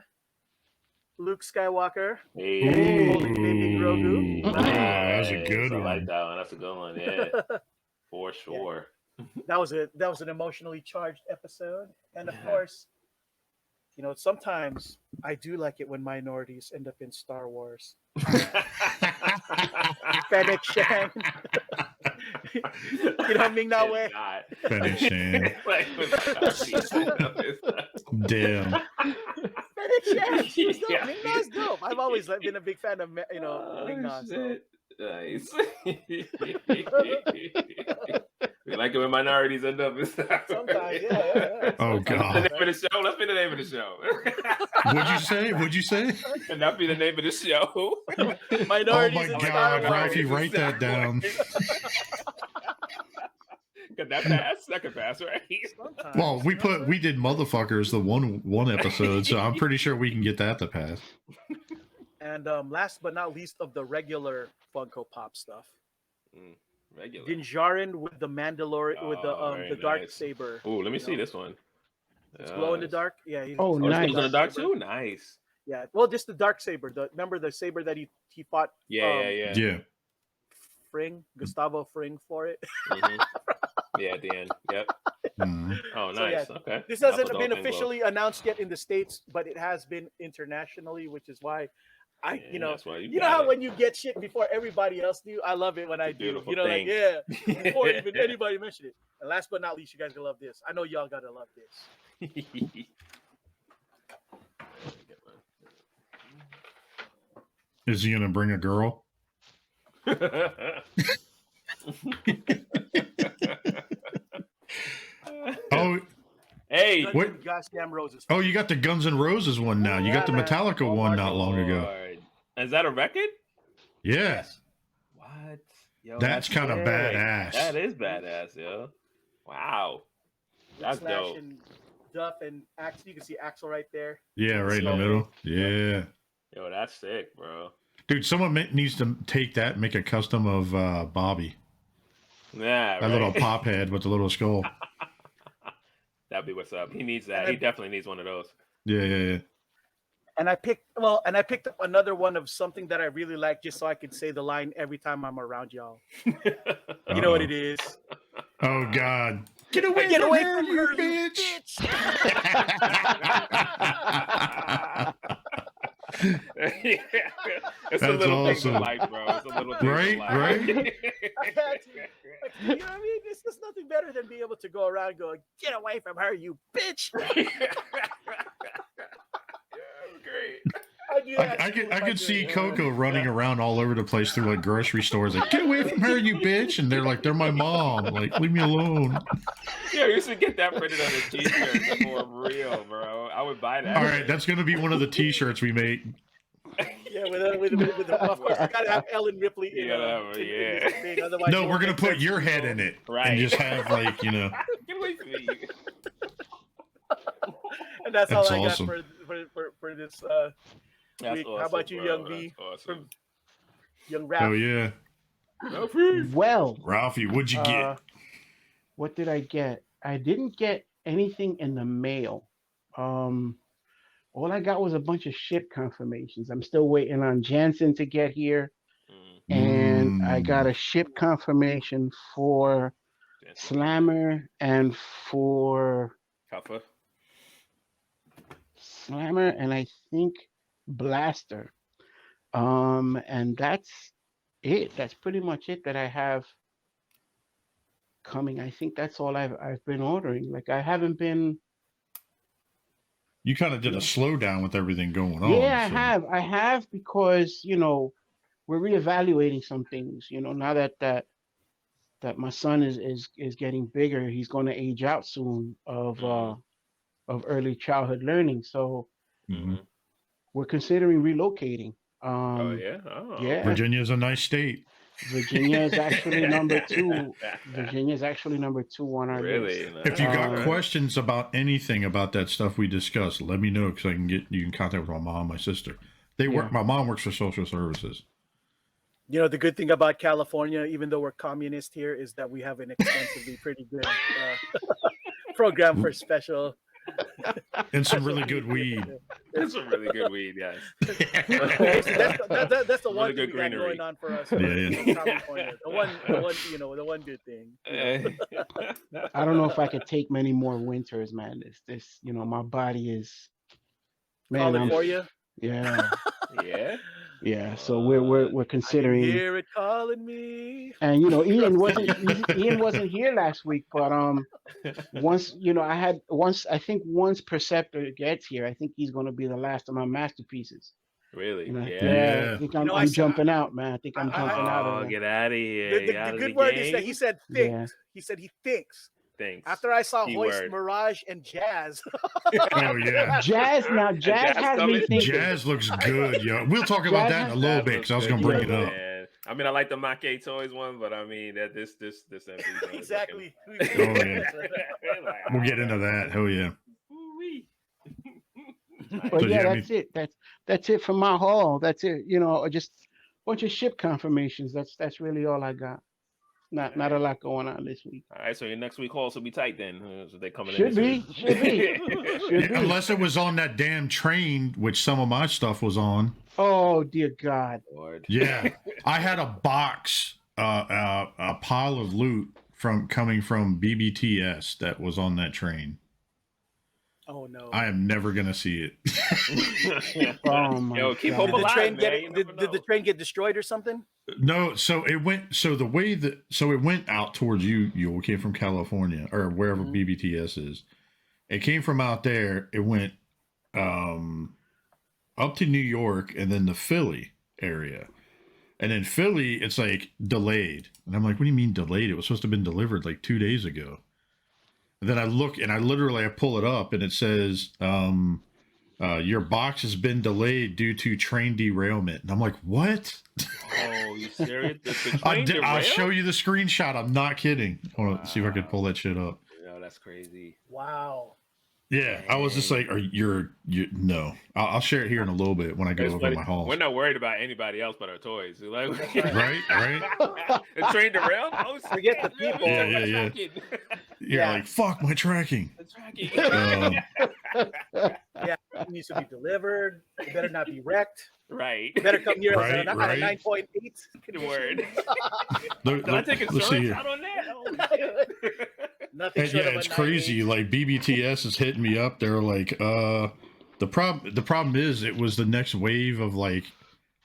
Luke Skywalker. Hey. Holding baby Grogu. That's a good I one. like that one. That's a good one. Yeah, for sure. That was an emotionally charged episode, and of course, you know, sometimes I do like it when minorities end up in Star Wars. Fennec Shand. You know, Ming Na Wei. Fennec Shand. Damn. Fennec Shand. She was dope. Ming Na's dope. I've always been a big fan of Ming Na. So. Nice. We like it when minorities end up in Star Wars. Sometimes, yeah. Oh God. The name of the show. Let's be the name of the show. What'd you say? And that be the name of the show. Minorities. Oh my God, Ralphie, write that down. Could that pass? That could pass, right? Sometimes. Well, we did motherfuckers the one episode, so I'm pretty sure we can get that to pass. And last but not least of the regular Funko Pop stuff. Regular. Din Djarin with the Mandalorian with the dark nice. saber. Oh, let me see this one. It's glow in the dark. Yeah. nice. It glows in the dark too. Nice. Yeah. Well, just the dark saber. Remember the saber that he fought? Yeah. Gustavo Fring for it. Mm-hmm. Yeah, at the end. Yep. Mm-hmm. Oh, nice. So, yeah, okay. This hasn't been officially announced yet in the States, but it has been internationally, which is why that's why you know how when you get shit before everybody else do, I love it when I do. You know, thing. Before even anybody mentioned it. And last but not least, you guys gonna love this. I know y'all gotta love this. Is he gonna bring a girl? Oh, hey, what? Goddamn Roses. Oh, you got the Guns N' Roses one now. You got the Metallica one not long ago. Is that a record? Yeah. What? Yo, that's kind of badass. That is badass, yo. Wow. That's dope. And Duff and Axel. You can see Axel right there. Yeah, right in the middle. Yeah. Yo, that's sick, bro. Dude, someone needs to take that and make a custom of Bobby. Yeah, that little pop head with the little skull. That'd be what's up. He needs that. He definitely needs one of those. Yeah. And I picked up another one of something that I really like, just so I could say the line every time I'm around y'all. You know what it is? Oh God! Get away from her, you bitch! It's a little awesome. Thing of life, bro. It's a little thing right. I had to. You know what I mean? There's nothing better than being able to go around going, "Get away from her, you bitch!" Great. I could see Coco running around all over the place through like grocery stores, like, "Get away from her, you bitch!" And they're like, "They're my mom. Like, leave me alone." Yeah, you should get that printed on a t-shirt for real, bro. I would buy that. All right, that's gonna be one of the t-shirts we make. Yeah, with of course, you gotta have Ellen Ripley. Otherwise, no, we're gonna put your head in it, right? And just have like, you know. Get away from me. And that's all I awesome. got for this week. Awesome, how about you, bro? Young V? Awesome. Young Ralph. Oh yeah. Well, Ralphie, what'd you get? What did I get? I didn't get anything in the mail. All I got was a bunch of ship confirmations. I'm still waiting on Jansen to get here. And I got a ship confirmation for Slammer and for Kappa. Slammer, and I think blaster. And that's it. That's pretty much it that I have coming. I think that's all I've been ordering. Like I haven't been. You kind of did a slowdown with everything going on. Yeah, so. I have because we're reevaluating some things. Now that my son is getting bigger, he's going to age out soon of early childhood learning. So Mhm. we're considering relocating. Oh yeah. Oh. Yeah. Virginia's a nice state. Virginia is actually number 2. Virginia is actually number 2 on our Really? list. If you got Alright. questions about anything about that stuff we discussed, let me know because I can get you in contact with my mom, my sister. They work. Yeah. My mom works for social services. The good thing about California, even though we're communist here, is that we have an extensively pretty good program for special. And some really good weed. That's some really good weed, guys. That's the one Really thing good we got greenery. going on for us. Yeah. in California. The one good thing. I don't know if I could take many more winters, man. This my body is Calling for you. Yeah. Yeah. Yeah. So we're I can considering. hear it calling me. And Ian wasn't here last week, but once I think once Perceptor gets here, I think he's gonna be the last of my masterpieces. Really? Yeah. I think I'm jumping out, man. I think I'm jumping out of Oh, there. get out of here. The good word is that he said thinks. Yeah. He said he thinks. Thanks. After I saw Keyword. Hoist, Mirage, and Jazz. Oh yeah. Jazz Jazz has me coming? thinking. Jazz looks good, yo. We'll talk about that in a little bit because I was gonna bring it up. Man. I mean, I like the Mackey Toys one, but I mean that this MP is Exactly. Oh yeah. We'll get into that. Hell yeah. But So, yeah, yeah, I that's it. That's it for my haul. That's it. Just a bunch of ship confirmations. That's really all I got. Not a lot going on this week. All right, so your next week also be tight then. So they coming Should in. be. Should be. Should be. Unless it was on that damn train, which some of my stuff was on. Oh dear God. Lord. Yeah, I had a box, a pile of loot coming from BBTS that was on that train. Oh no. I am never gonna see it. Oh my Yo, keep God. hope Did the alive, train man. You get never did the know. train get destroyed or something? No, so it went. So the way that it went out towards you came from California or wherever BBTS is. It came from out there. It went up to New York and then the Philly area. And in Philly, it's like delayed. And I'm like, what do you mean delayed? It was supposed to have been delivered like 2 days ago. And then I look and I pull it up and it says, your box has been delayed due to train derailment. And I'm like, what? Oh, you serious? The train I'll derailed? show you the screenshot. I'm not kidding. Hold on, see if I can pull that shit up. No, that's crazy. Wow. Yeah, I was just like, no. I'll share it here in a little bit when I go It's over funny. my hauls. We're not worried about anybody else but our toys. Like, Right? the train derailed? Oh, Forget the people. Yeah. You're like, fuck my tracking. The tracking. Yeah, it needs to be delivered. It better not be wrecked. Right. It better come here Right, on a right. 9.8. Good word. Look, Did I take let's see insurance here. out on that? Oh. Nothing And short yeah, of a it's crazy. 9.8. Like BBTS is hitting me up. They're like, the problem is it was the next wave of like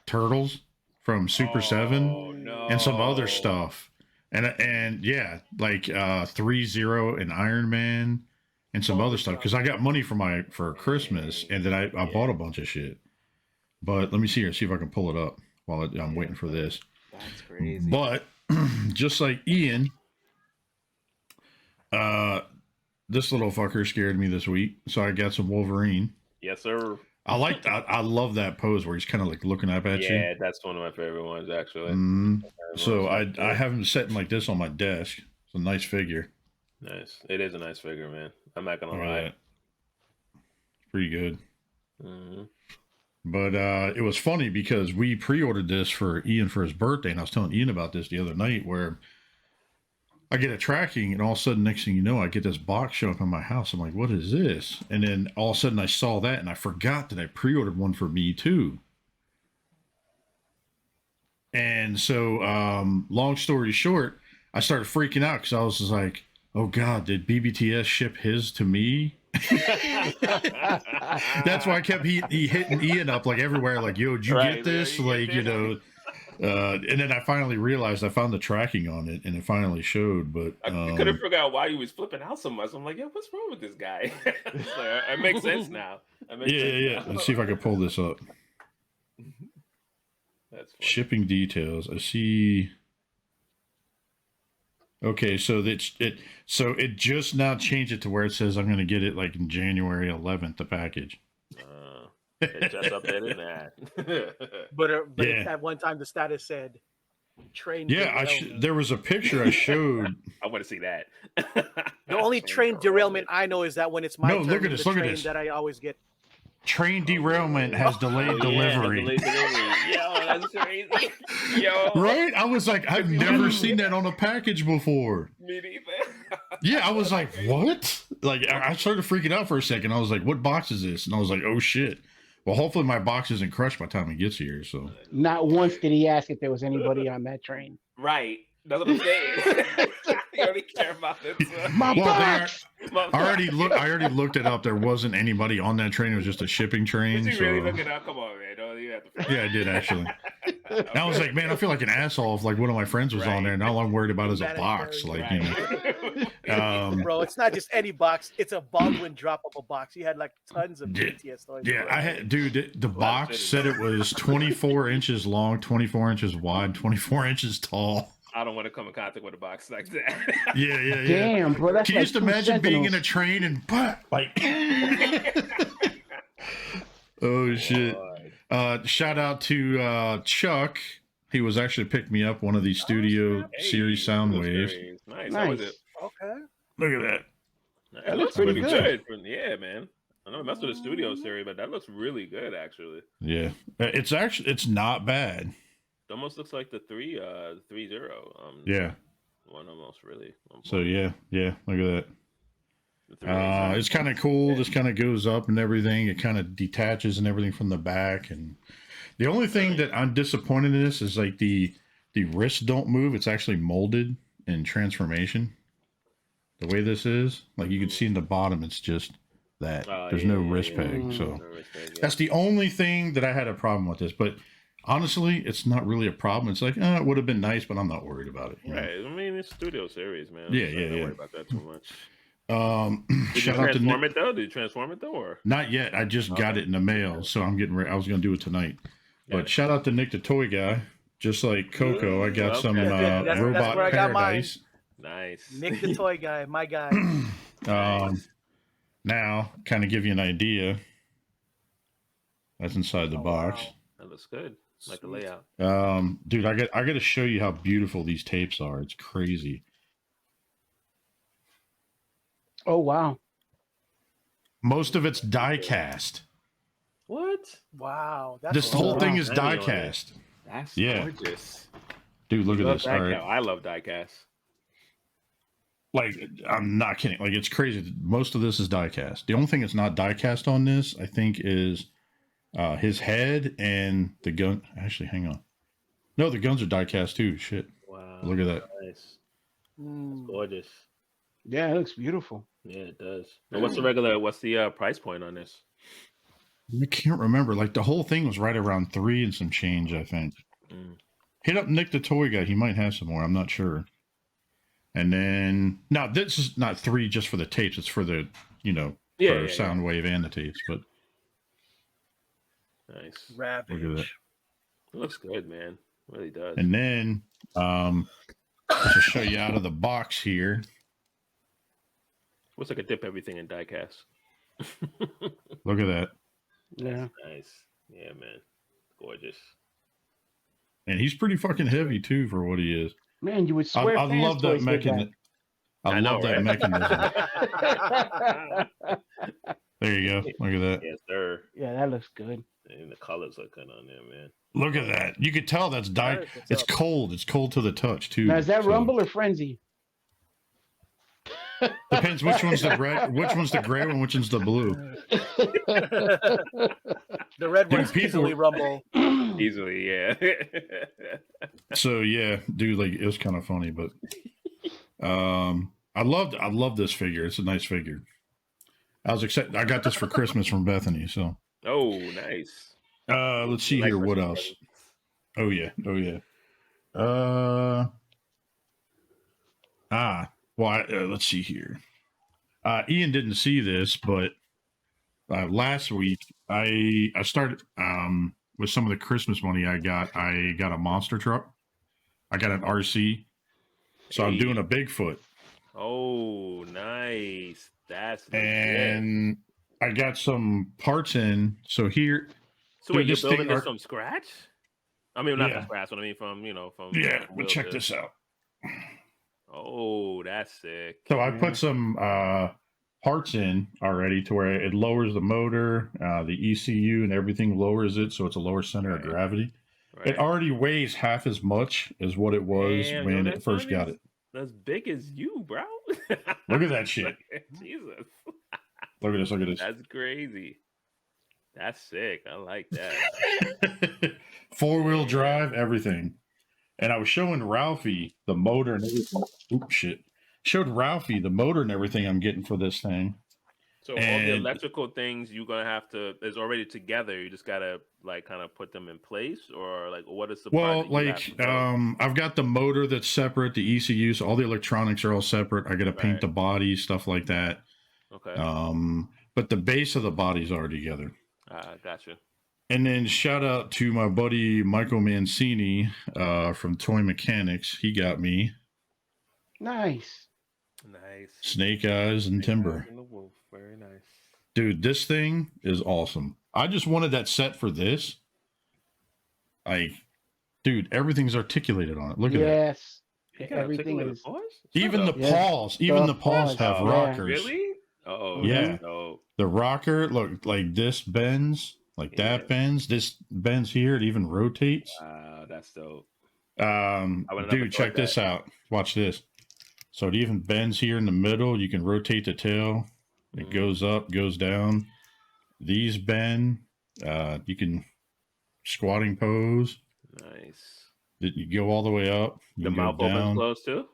turtles from Super 7 Oh, no. and some other stuff. And yeah, like 3-0 and Iron Man and some other stuff. Because I got money for Christmas and then I bought a bunch of shit. But let me see here, see if I can pull it up while I'm waiting for this. That's crazy. But just like Ian, this little fucker scared me this week, so I got some Wolverine. Yes, sir. I love that pose where he's kind of like looking up at you. Yeah, that's one of my favorite ones, actually. So I have him sitting like this on my desk. It's a nice figure. Nice. It is a nice figure, man. I'm not gonna Look at lie. that. Pretty good. Mhm. But it was funny because we pre-ordered this for Ian for his birthday, and I was telling Ian about this the other night where I get a tracking, and all of a sudden, next thing you know, I get this box show up in my house. I'm like, what is this? And then all of a sudden I saw that, and I forgot that I pre-ordered one for me too. And so, long story short, I started freaking out because I was just like, oh God, did BBTS ship his to me? That's why I kept he hitting Ian up like everywhere, like, yo, did you Right, get this? yeah, Like, you know, and then I finally realized I found the tracking on it and it finally showed. But I couldn't figure out why he was flipping out so much. I'm like, yo, what's wrong with this guy? It's like, it makes sense now. yeah. Let's see if I can pull this up. That's funny. Shipping details. I see. Okay, so it just now changed it to where it says I'm going to get it like in January 11th, the package. It just updated that. But Yeah. at one time the status said train. Yeah, derailment. there was a picture I showed. I want to see that. The only train derailment I know is that when it's my No, turn, look at the this, look at train this. that I always get. Train derailment has delayed delivery. Delayed delivery. Yo, that's crazy. Yo. Right? I was like, I've never seen that on a package before. Me neither. Yeah, I was like, what? Like, I started freaking out for a second. I was like, what box is this? And I was like, oh shit. Well, hopefully my box isn't crushed by the time it gets here. So Not once did he ask if there was anybody on that train. Right. That's what I'm saying. You only care about it. My box! I already looked it up. There wasn't anybody on that train. It was just a shipping train. Did you So really look it up? Come on, man. Don't you have to. yeah, I did actually. And I was like, man, I feel like an asshole if like one of my friends was on there, and all I'm worried about is a box. Like, you know. Bro, it's not just any box. It's a Baldwin droppable box. He had like tons of BTS toys. Yeah, I had, dude. The box said it was 24 inches long, 24 inches wide, 24 inches tall. I don't want to come in contact with a box like that. Yeah. Damn, bro, that's Can you like just two imagine being in a Sentinels. train and like? Oh shit! Shout out to Chuck. He was actually picked me up one of these Studio Series sound waves. Nice. How was Nice. it? Okay. Look at that. That looks pretty pretty good. good. Yeah, man. I know that's with the Studio Series, but that looks really good, actually. Yeah, it's not bad. It almost looks like the 3-0. Yeah. One almost really. So yeah. Look at that. The 3 It's kind of cool. This kind of goes up and everything. It kind of detaches and everything from the back. And the only thing that I'm disappointed in this is like the wrists don't move. It's actually molded in transformation. The way this is, like you can see in the bottom, it's just that. There's no wrist peg. So No wrist peg, yeah. that's the only thing that I had a problem with this. But honestly, it's not really a problem. It's like, it would have been nice, but I'm not worried about it. You know? Right. I mean, it's Studio Series, man. Yeah, Don't yeah. worry about that too much. Did you Shout out to transform Nick. it though? Did you transform it though, or? Not yet. I just got it in the mail, so I'm getting ready. I was going to do it tonight. But shout out to Nick the Toy Guy. Just like Coco, I got some That's Robot where I got mine. Paradise. Nice. Nick the toy guy, my guy. Now, kind of give you an idea. That's inside the box. Wow. That looks good. Like the layout. Dude, I got to show you how beautiful these tapes are. It's crazy. Oh wow. Most of it's die cast. What? Wow. This cool. whole thing is Wow. die cast. That's Yeah. gorgeous. Dude, look at Love this. All right. diecast. I love diecast. Like, I'm not kidding. Like, it's crazy. Most of this is die cast. The only thing that's not die cast on this, I think, is his head and the gun. Actually, hang on. No, the guns are die cast too. Shit. Wow. Look at that. Nice. Mm. Gorgeous. Yeah, it looks beautiful. Yeah, it does. And what's the price point on this? I can't remember. Like, the whole thing was right around 3 and some change, I think. Hit up Nick the Toy Guy. He might have some more. I'm not sure. And then, now this is not 3 just for the tapes. It's for the, for sound wave and the tapes. But Nice. Ravage. look at that. It looks good, man. It really does. And then, to show you out of the box here. Looks like a dip everything in diecast. Look at that. Yeah. Nice. Yeah, man. Gorgeous. And he's pretty fucking heavy too for what he is. Man, you would I swear. love that mechanism. I know, love that right? mechanism. There you go. Look at that. Yes, sir. Yeah, that looks good. And the colors look good on there, man. Look at that. You could tell that's die. Alright, what's It's up? cold. It's cold to the touch too. Now, is that So, Rumble or Frenzy? Depends which one's the red, which one's the gray one, which one's the blue. The red Dude, one's people- easily Rumble. Easily, yeah. So yeah, dude, like it was kind of funny, but I love this figure. It's a nice figure. I was excited. I got this for Christmas from Bethany. So, Oh, nice. let's see Like here. What Christmas else? presents. Oh yeah. Well, let's see here. Ian didn't see this, but last week I started with some of the Christmas money I got a monster truck. I got an RC. So I'm doing a Bigfoot. Oh, nice. That's legit. And I got some parts in. So here. So wait, you're this building thing this from scratch? I mean, not Yeah. from scratch, but I mean from Yeah, from but wheel check to- this out. Oh, that's sick. So I put some parts in already to where it lowers the motor, the ECU and everything lowers it, so it's a lower center of Right. gravity. Right. It already weighs half as much as what it was Damn, when yo, it first that got thing it. is as big as you, bro. Look at that shit. Jesus. Look at this. Look at this. That's crazy. That's sick. I like that. 4-wheel drive, everything. And I was showing Ralphie the motor and everything. Oops, shit. Showed Ralphie the motor and everything I'm getting for this thing. So all the And- electrical things you're gonna have to is already together. You just gotta like kind of put them in place, or like what is the part Well, that you have like to build? I've got the motor that's separate, the ECU, so all the electronics are all separate. I got to paint Right. the body, stuff like that. Okay, But the base of the body's already together. gotcha. And then shout out to my buddy Michael Mancini from Toy Mechanics. He got me Nice. Nice. Snake Eyes and Timber. And the wolf. Very nice. Dude, this thing is awesome. I just wanted that set for this. Like, dude, everything's articulated on it. Look at that. Yes. You got Everything articulated is. paws? Even the Shut up. Yeah. paws, even the paws have Yeah. rockers. Really? Oh, Yeah. that's dope. The rocker, look, like this bends, like Yeah. that bends, this bends here, it even rotates. Wow, that's dope. would've never Dude, check thought this out. Watch this. So it even bends here in the middle. You can rotate the tail. It Mhm. goes up, goes down. These bend. You can squatting pose. Nice. You go all the way up. You The can go mouth opens down. closed too?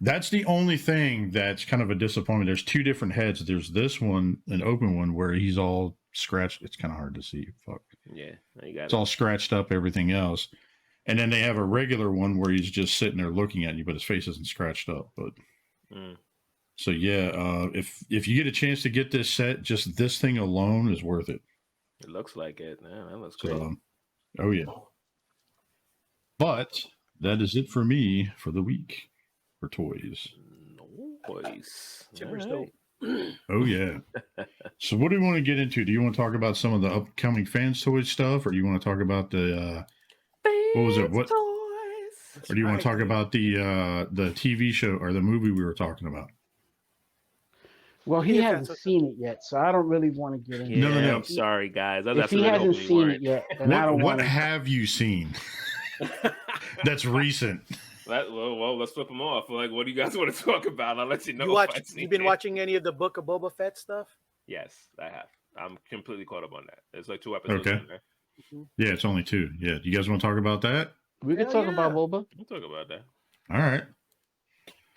That's the only thing that's kind of a disappointment. There's two different heads. There's this one, an open one, where he's all scratched. It's kind of hard to see. Fuck. Yeah. You got It's all scratched up, everything else. And then they have a regular one where he's just sitting there looking at you, but his face isn't scratched up. But so yeah, if you get a chance to get this set, just this thing alone is worth it. It looks like it. Yeah, that looks great. So, oh yeah. But that is it for me for the week for toys. Noise. Timber's Alright. Oh yeah. So what do you want to get into? Do you want to talk about some of the upcoming fans toy stuff, or do you want to talk about the what was it? What? Or do you want to talk about the TV show or the movie we were talking about? Well, he Yeah, hasn't that's seen it yet, so I don't really want to get into Yeah, No, no, no. I'm sorry, guys. I If that's he really hasn't hoping you seen weren't. it yet, then I don't What want to. have you seen? That's recent. Well, let's flip them off. Like, what do you guys want to talk about? I'll let you know. You if watch? I've seen You've been it. watching any of the Book of Boba Fett stuff? Yes, I have. I'm completely caught up on that. There's like 2 episodes Okay. in there. Yeah, it's only 2. Yeah, you guys want to talk about that? We can Hell talk yeah. about Boba. We'll talk about that. All right.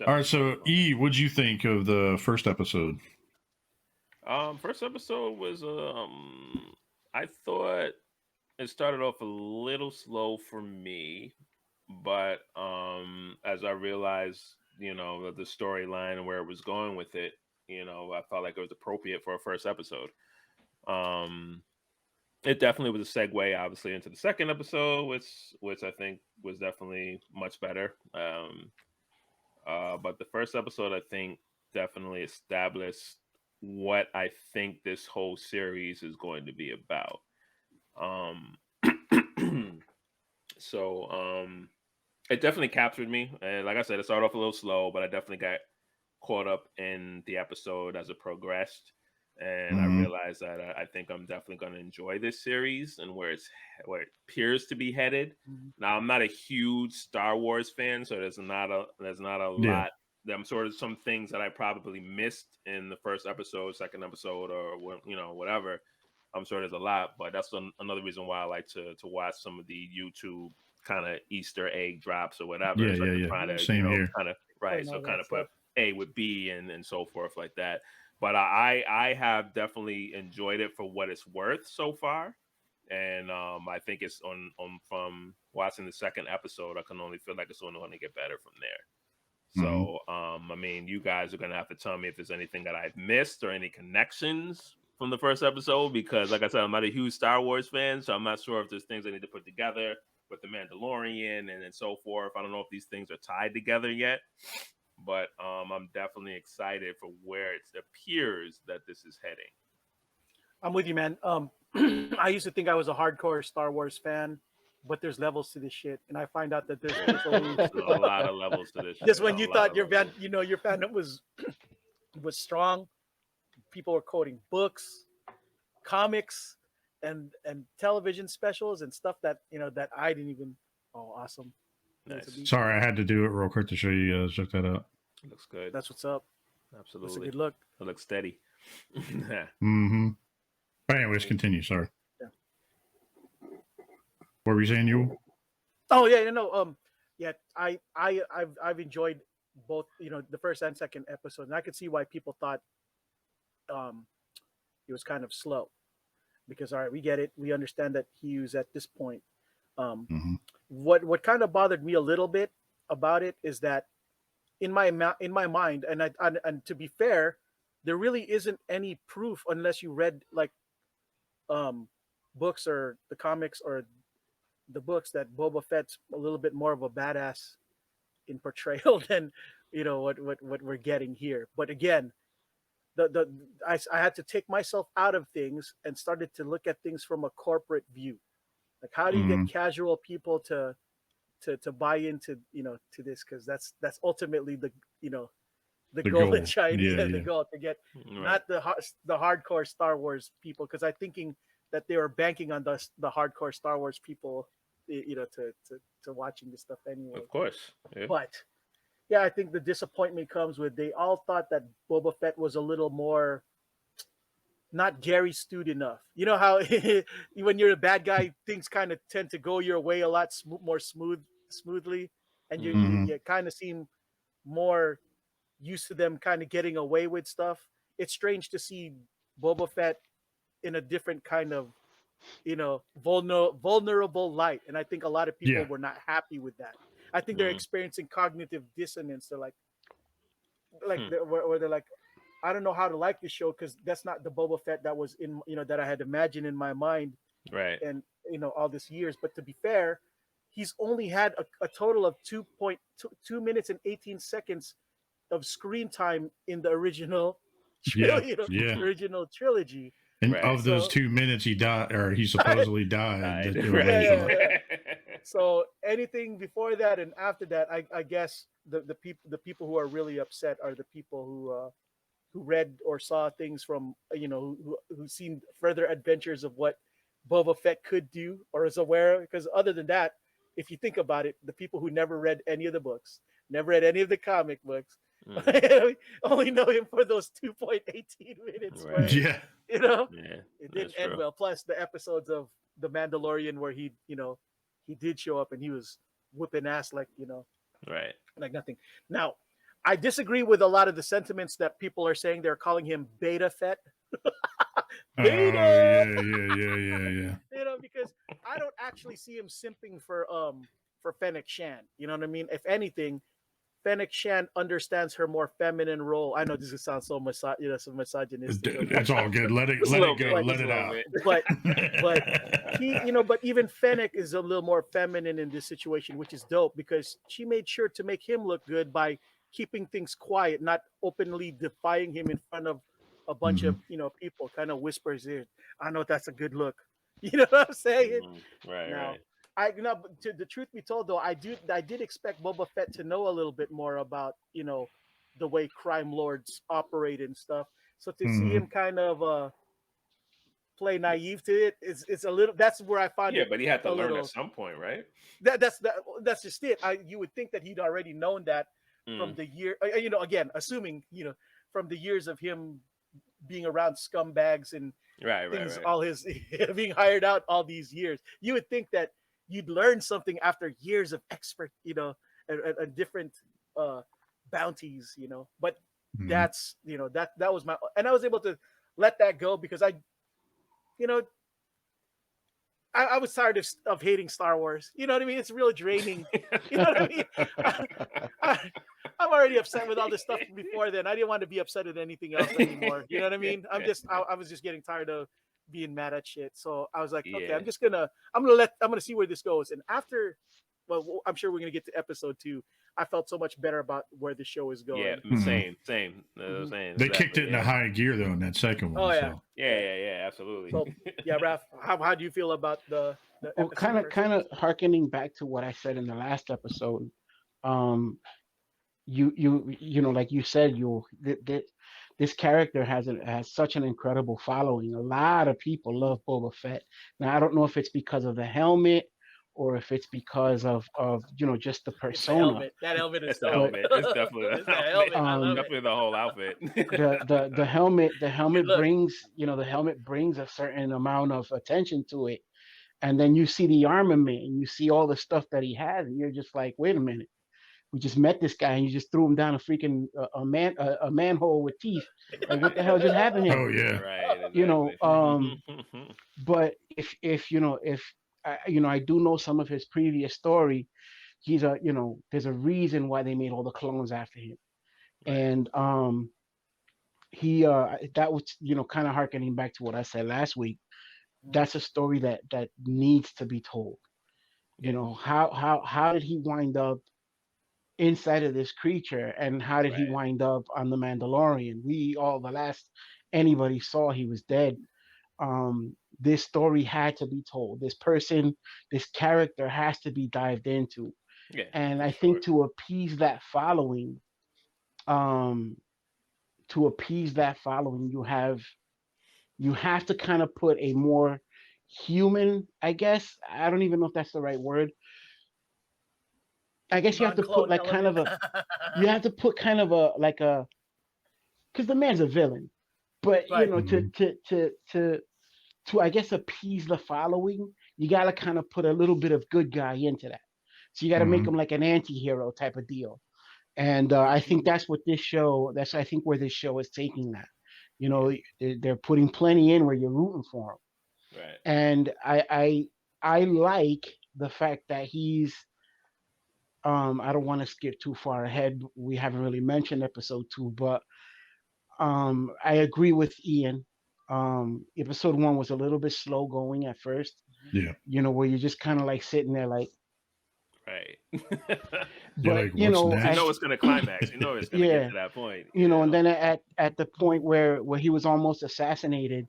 All right. So, Definitely. E, what'd you think of the first episode? First episode was I thought it started off a little slow for me, but as I realized, the storyline and where it was going with it, I felt like it was appropriate for a first episode. It definitely was a segue, obviously, into the second episode, which I think was definitely much better. But the first episode, I think, definitely established what I think this whole series is going to be about. So it definitely captured me. And like I said, it started off a little slow, but I definitely got caught up in the episode as it progressed. And I realized that I think I'm definitely going to enjoy this series and where it appears to be headed. Now, I'm not a huge Star Wars fan, so there's not a lot. I'm sort of some things that I probably missed in the first episode, second episode, or whatever. I'm sure there's a lot, but that's another reason why I like to watch some of the YouTube kind of Easter egg drops or whatever. Yeah. Try to, Same here. Kind of right. Putting So all kind that of put A with B and so forth like that. but I have definitely enjoyed it for what it's worth so far. And I think it's on from watching the second episode, I can only feel like it's only going to get better from there. So, I mean, you guys are going to have to tell me if there's anything that I've missed or any connections from the first episode, because like I said, I'm not a huge Star Wars fan, so I'm not sure if there's things I need to put together with the Mandalorian and so forth. I don't know if these things are tied together yet, but I'm definitely excited for where it appears that this is heading. I'm with you, man. I used to think I was a hardcore Star Wars fan, but there's levels to this shit, and I find out that there's a lot of levels to this shit. Just when you thought your your fandom was strong, people were quoting books, comics, and television specials and stuff that that I didn't even. Oh, awesome! Nice. Sorry, I had to do it real quick to show you guys. Check that out. Looks good. That's what's up. Absolutely. That's a good look. It looks steady. But anyways, continue. Sorry. Yeah. What were you saying, you? Oh yeah, yeah. I've enjoyed both, the first and second episode, and I could see why people thought it was kind of slow, because all right, we get it, we understand that he was at this point. What kind of bothered me a little bit about it is that in my mind, and to be fair, there really isn't any proof unless you read like books or the comics or the books that Boba Fett's a little bit more of a badass in portrayal than what we're getting here. But again, I had to take myself out of things and started to look at things from a corporate view. Like, how do you get casual people to buy into to this, because that's ultimately the goal in China, the goal to get not the hardcore Star Wars people, because I'm thinking that they were banking on the hardcore Star Wars people, to watching this stuff anyway. Of course, yeah. But yeah, I think the disappointment comes with they all thought that Boba Fett was a little more not Gary Stewed enough. You know how when you're a bad guy, things kind of tend to go your way a lot more smoothly, and you kind of seem more used to them kind of getting away with stuff. It's strange to see Boba Fett in a different kind of, vulnerable light, and I think a lot of people were not happy with that. I think they're experiencing cognitive dissonance. They're like, where they're like, I don't know how to like this show, because that's not the Boba Fett that was in, that I had imagined in my mind, right? And all these years. But to be fair, he's only had a total of 2 minutes and 18 seconds of screen time in the original, original trilogy. And of those 2 minutes, he died, or he supposedly died. So anything before that and after that, I guess the people who are really upset are the people who read or saw things from who seen further adventures of what Boba Fett could do or is aware. Because other than that, if you think about it, the people who never read any of the books, never read any of the comic books, only know him for those 2.18 minutes. Right. Where, it didn't end true. well. Plus the episodes of The Mandalorian where he did show up and he was whipping ass like like nothing. Now, I disagree with a lot of the sentiments that people are saying. They're calling him Beta Fett. Beta. Yeah. Because I don't actually see him simping for Fennec Shan. You know what I mean? If anything, Fennec Shan understands her more feminine role. I know this sounds so misogynistic. It's all good. Let it go. Let it out. But he, but even Fennec is a little more feminine in this situation, which is dope, because she made sure to make him look good by keeping things quiet, not openly defying him in front of a bunch of people. Kind of whispers here. I know that's a good look. You know what I'm saying? Right. But to the truth be told, though, I did expect Boba Fett to know a little bit more about the way crime lords operate and stuff. So to see him kind of play naive to it, it's a little. That's where I find it. Yeah, but he had to learn at some point, right? That's just it. You would think that he'd already known that from the year. Again, assuming from the years of him being around scumbags and things, all his being hired out all these years. You would think that you'd learn something after years of expert, and different bounties, but that's that was my, and I was able to let that go because you know I was tired of hating Star Wars. You know what I mean? It's real draining. You know what I mean? I'm already upset with all this stuff before then. I didn't want to be upset at anything else anymore. You know what I mean? I was just getting tired of being mad at shit. So I was like, okay, Yeah. I'm gonna see where this goes. And after, well, I'm sure we're gonna get to episode 2. I felt so much better about where the show is going. Yeah, same. Mhm. Saying They kicked it into high gear though in that second one. Oh, yeah. So. Yeah, absolutely. So yeah, Raph, how do you feel about the Well, episode kind of harkening back to what I said in the last episode. You know, like you said, this character has such an incredible following. A lot of people love Boba Fett. Now I don't know if it's because of the helmet or if it's because of just the It's the persona. helmet. That helmet is It's the so. helmet. It's definitely It's the the helmet. helmet. I love it. Definitely the whole outfit. The helmet look. brings a certain amount of attention to it, and then you see the armament and you see all the stuff that he has, and you're just like, wait a minute, we just met this guy and you just threw him down a freaking a manhole with teeth. Like, what the hell just happened here? Oh yeah. Right. Exactly. You know, but if I do know some of his previous story. There's a reason why they made all the clones after him. Right. And he that was kind of harkening back to what I said last week. That's a story that needs to be told. How did he wind up inside of this creature, and how did he Right. wind up on the Mandalorian? The last anybody saw, he was dead. This story had to be told. This character has to be dived into. Yeah. And I for think sure. to appease that following, you have to kind of put a more human, I guess. I don't even know if that's the right word. I guess you have to put like kind of a, you have to put kind of a like a, because the man's a villain, but Right. to I guess appease the following, you gotta kind of put a little bit of good guy into that. So you got to make him like an anti-hero type of deal. And I think that's what this show. That's I think where this show is taking that. They're putting plenty in where you're rooting for him. Right. And I like the fact that he's. I don't want to skip too far ahead. We haven't really mentioned episode 2, but I agree with Ian. Episode 1 was a little bit slow going at first. Yeah. Where you're just kind of like sitting there like. Right. Yeah, But like, what's next? You know it's gonna climax. You know it's gonna get to that point. And then at the point where he was almost assassinated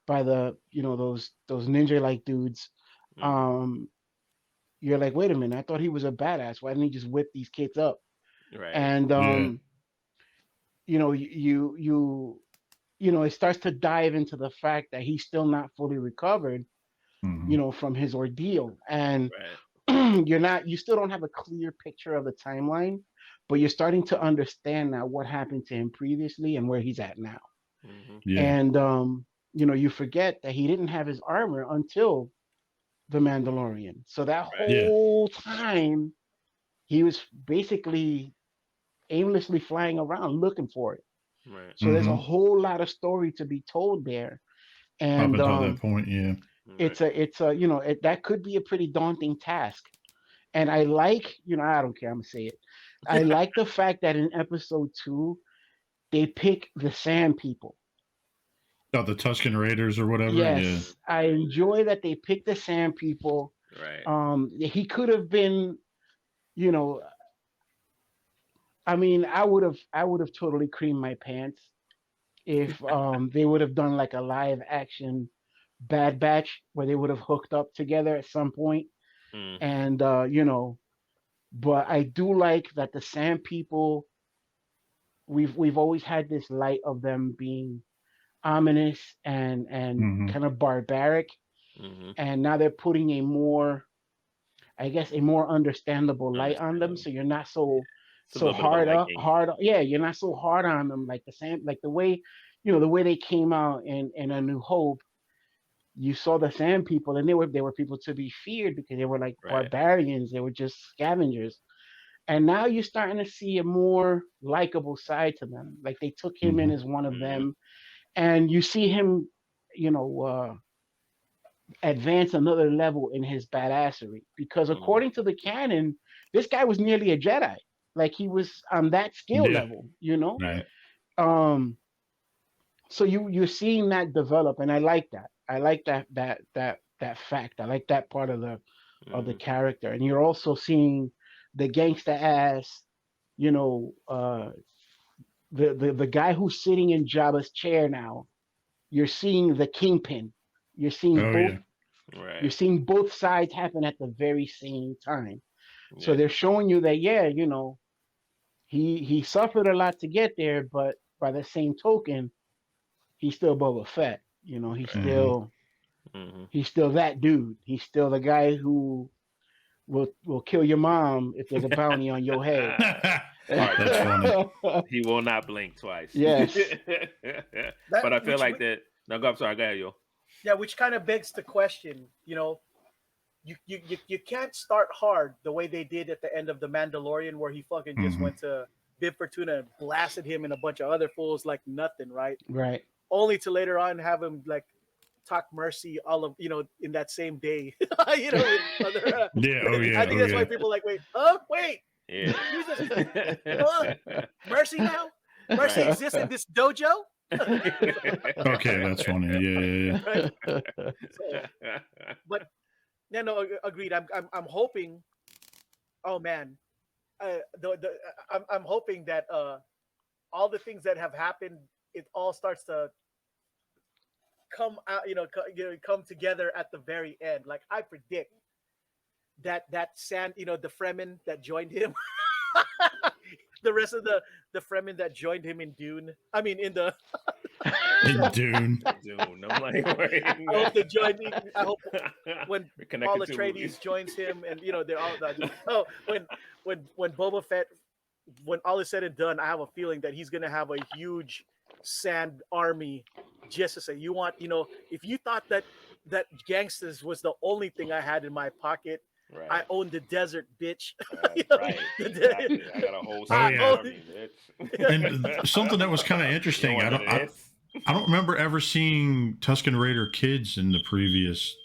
by the those ninja like dudes, you're like, wait a minute, I thought he was a badass. Why didn't he just whip these kids up? Right. And it starts to dive into the fact that he's still not fully recovered, from his ordeal, and you still don't have a clear picture of the timeline, but you're starting to understand now what happened to him previously and where he's at now. Yeah. And you forget that he didn't have his armor until the Mandalorian. So that whole time he was basically aimlessly flying around looking for it. Right. So there's a whole lot of story to be told there. And up until that point, yeah. It's a that could be a pretty daunting task. And I like, I don't care, I'm gonna say it. I like the fact that in episode 2 they pick the Sand People. Oh, the Tusken Raiders or whatever. Yes, I enjoy that they pick the Sand People. Right. He could have been, I mean, I would have totally creamed my pants if they would have done like a live action Bad Batch where they would have hooked up together at some point. And but I do like that the Sand People, we've always had this light of them being ominous and kind of barbaric, and now they're putting a more understandable light on them, so you're not so you're not so hard on them like the Sand, like the way they came out in A New Hope. You saw the Sand People, and they were people to be feared because they were like barbarians. They were just scavengers. And now you're starting to see a more likable side to them. Like they took him in Mhm. as one of Mhm. them, and you see him, you know, advance another level in his badassery. Because Mhm. according to the canon, this guy was nearly a Jedi. Like he was on that skill Yeah. level, you know. Right. Um, so you're seeing that develop, and I like that. I like that fact. I like that part of the Mhm. character, and you're also seeing the gangsta ass, you know, the guy who's sitting in Jabba's chair now. You're seeing the kingpin. You're seeing Oh both. yeah. You're Right. seeing both sides happen at the very same time. So Yeah. they're showing you that, yeah, you know, he suffered a lot to get there, but by the same token, he's still Boba Fett. You know, Right. Mhm. Mhm. he's still that dude. He's still the guy who will kill your mom if there's a bounty on your head. That's funny. He will not blink twice. Yes. But I feel which like that. No, go. I'm sorry. Go ahead, yo. Yeah, which kind of begs the question, you know, you can't start hard the way they did at the end of The Mandalorian, where he fucking just Mhm. went to Bib Fortuna and blasted him and a bunch of other fools like nothing, right? Right. Only to later on have him like talk mercy all of, you know, in that same day, you know. With other, Yeah. Oh yeah. I think Oh that's why yeah. people like, wait, Yeah. mercy now? Mercy Right. exists in this dojo? Okay, that's funny. Yeah. Right? So, but no, agreed. I'm hoping. Oh man, I'm hoping that all the things that have happened, it all starts to come out, come together at the very end. Like I predict that sand, the Fremen that joined him, the rest of the Fremen that joined him in Dune. I mean, in the In Dune. Dude, I'm like, wait. I hope they join. I hope when We're Paul connected to Atreides joins him, and they're all when Boba Fett, when all is said and done, I have a feeling that he's gonna have a huge sand army just to say, you want, if you thought that gangsters was the only thing I had in my pocket, Right. I own the desert, bitch. Right. Exactly. I got a whole Oh, yeah. army, bitch. And something that was kind of interesting. You know I don't remember ever seeing Tusken Raider kids in the previous.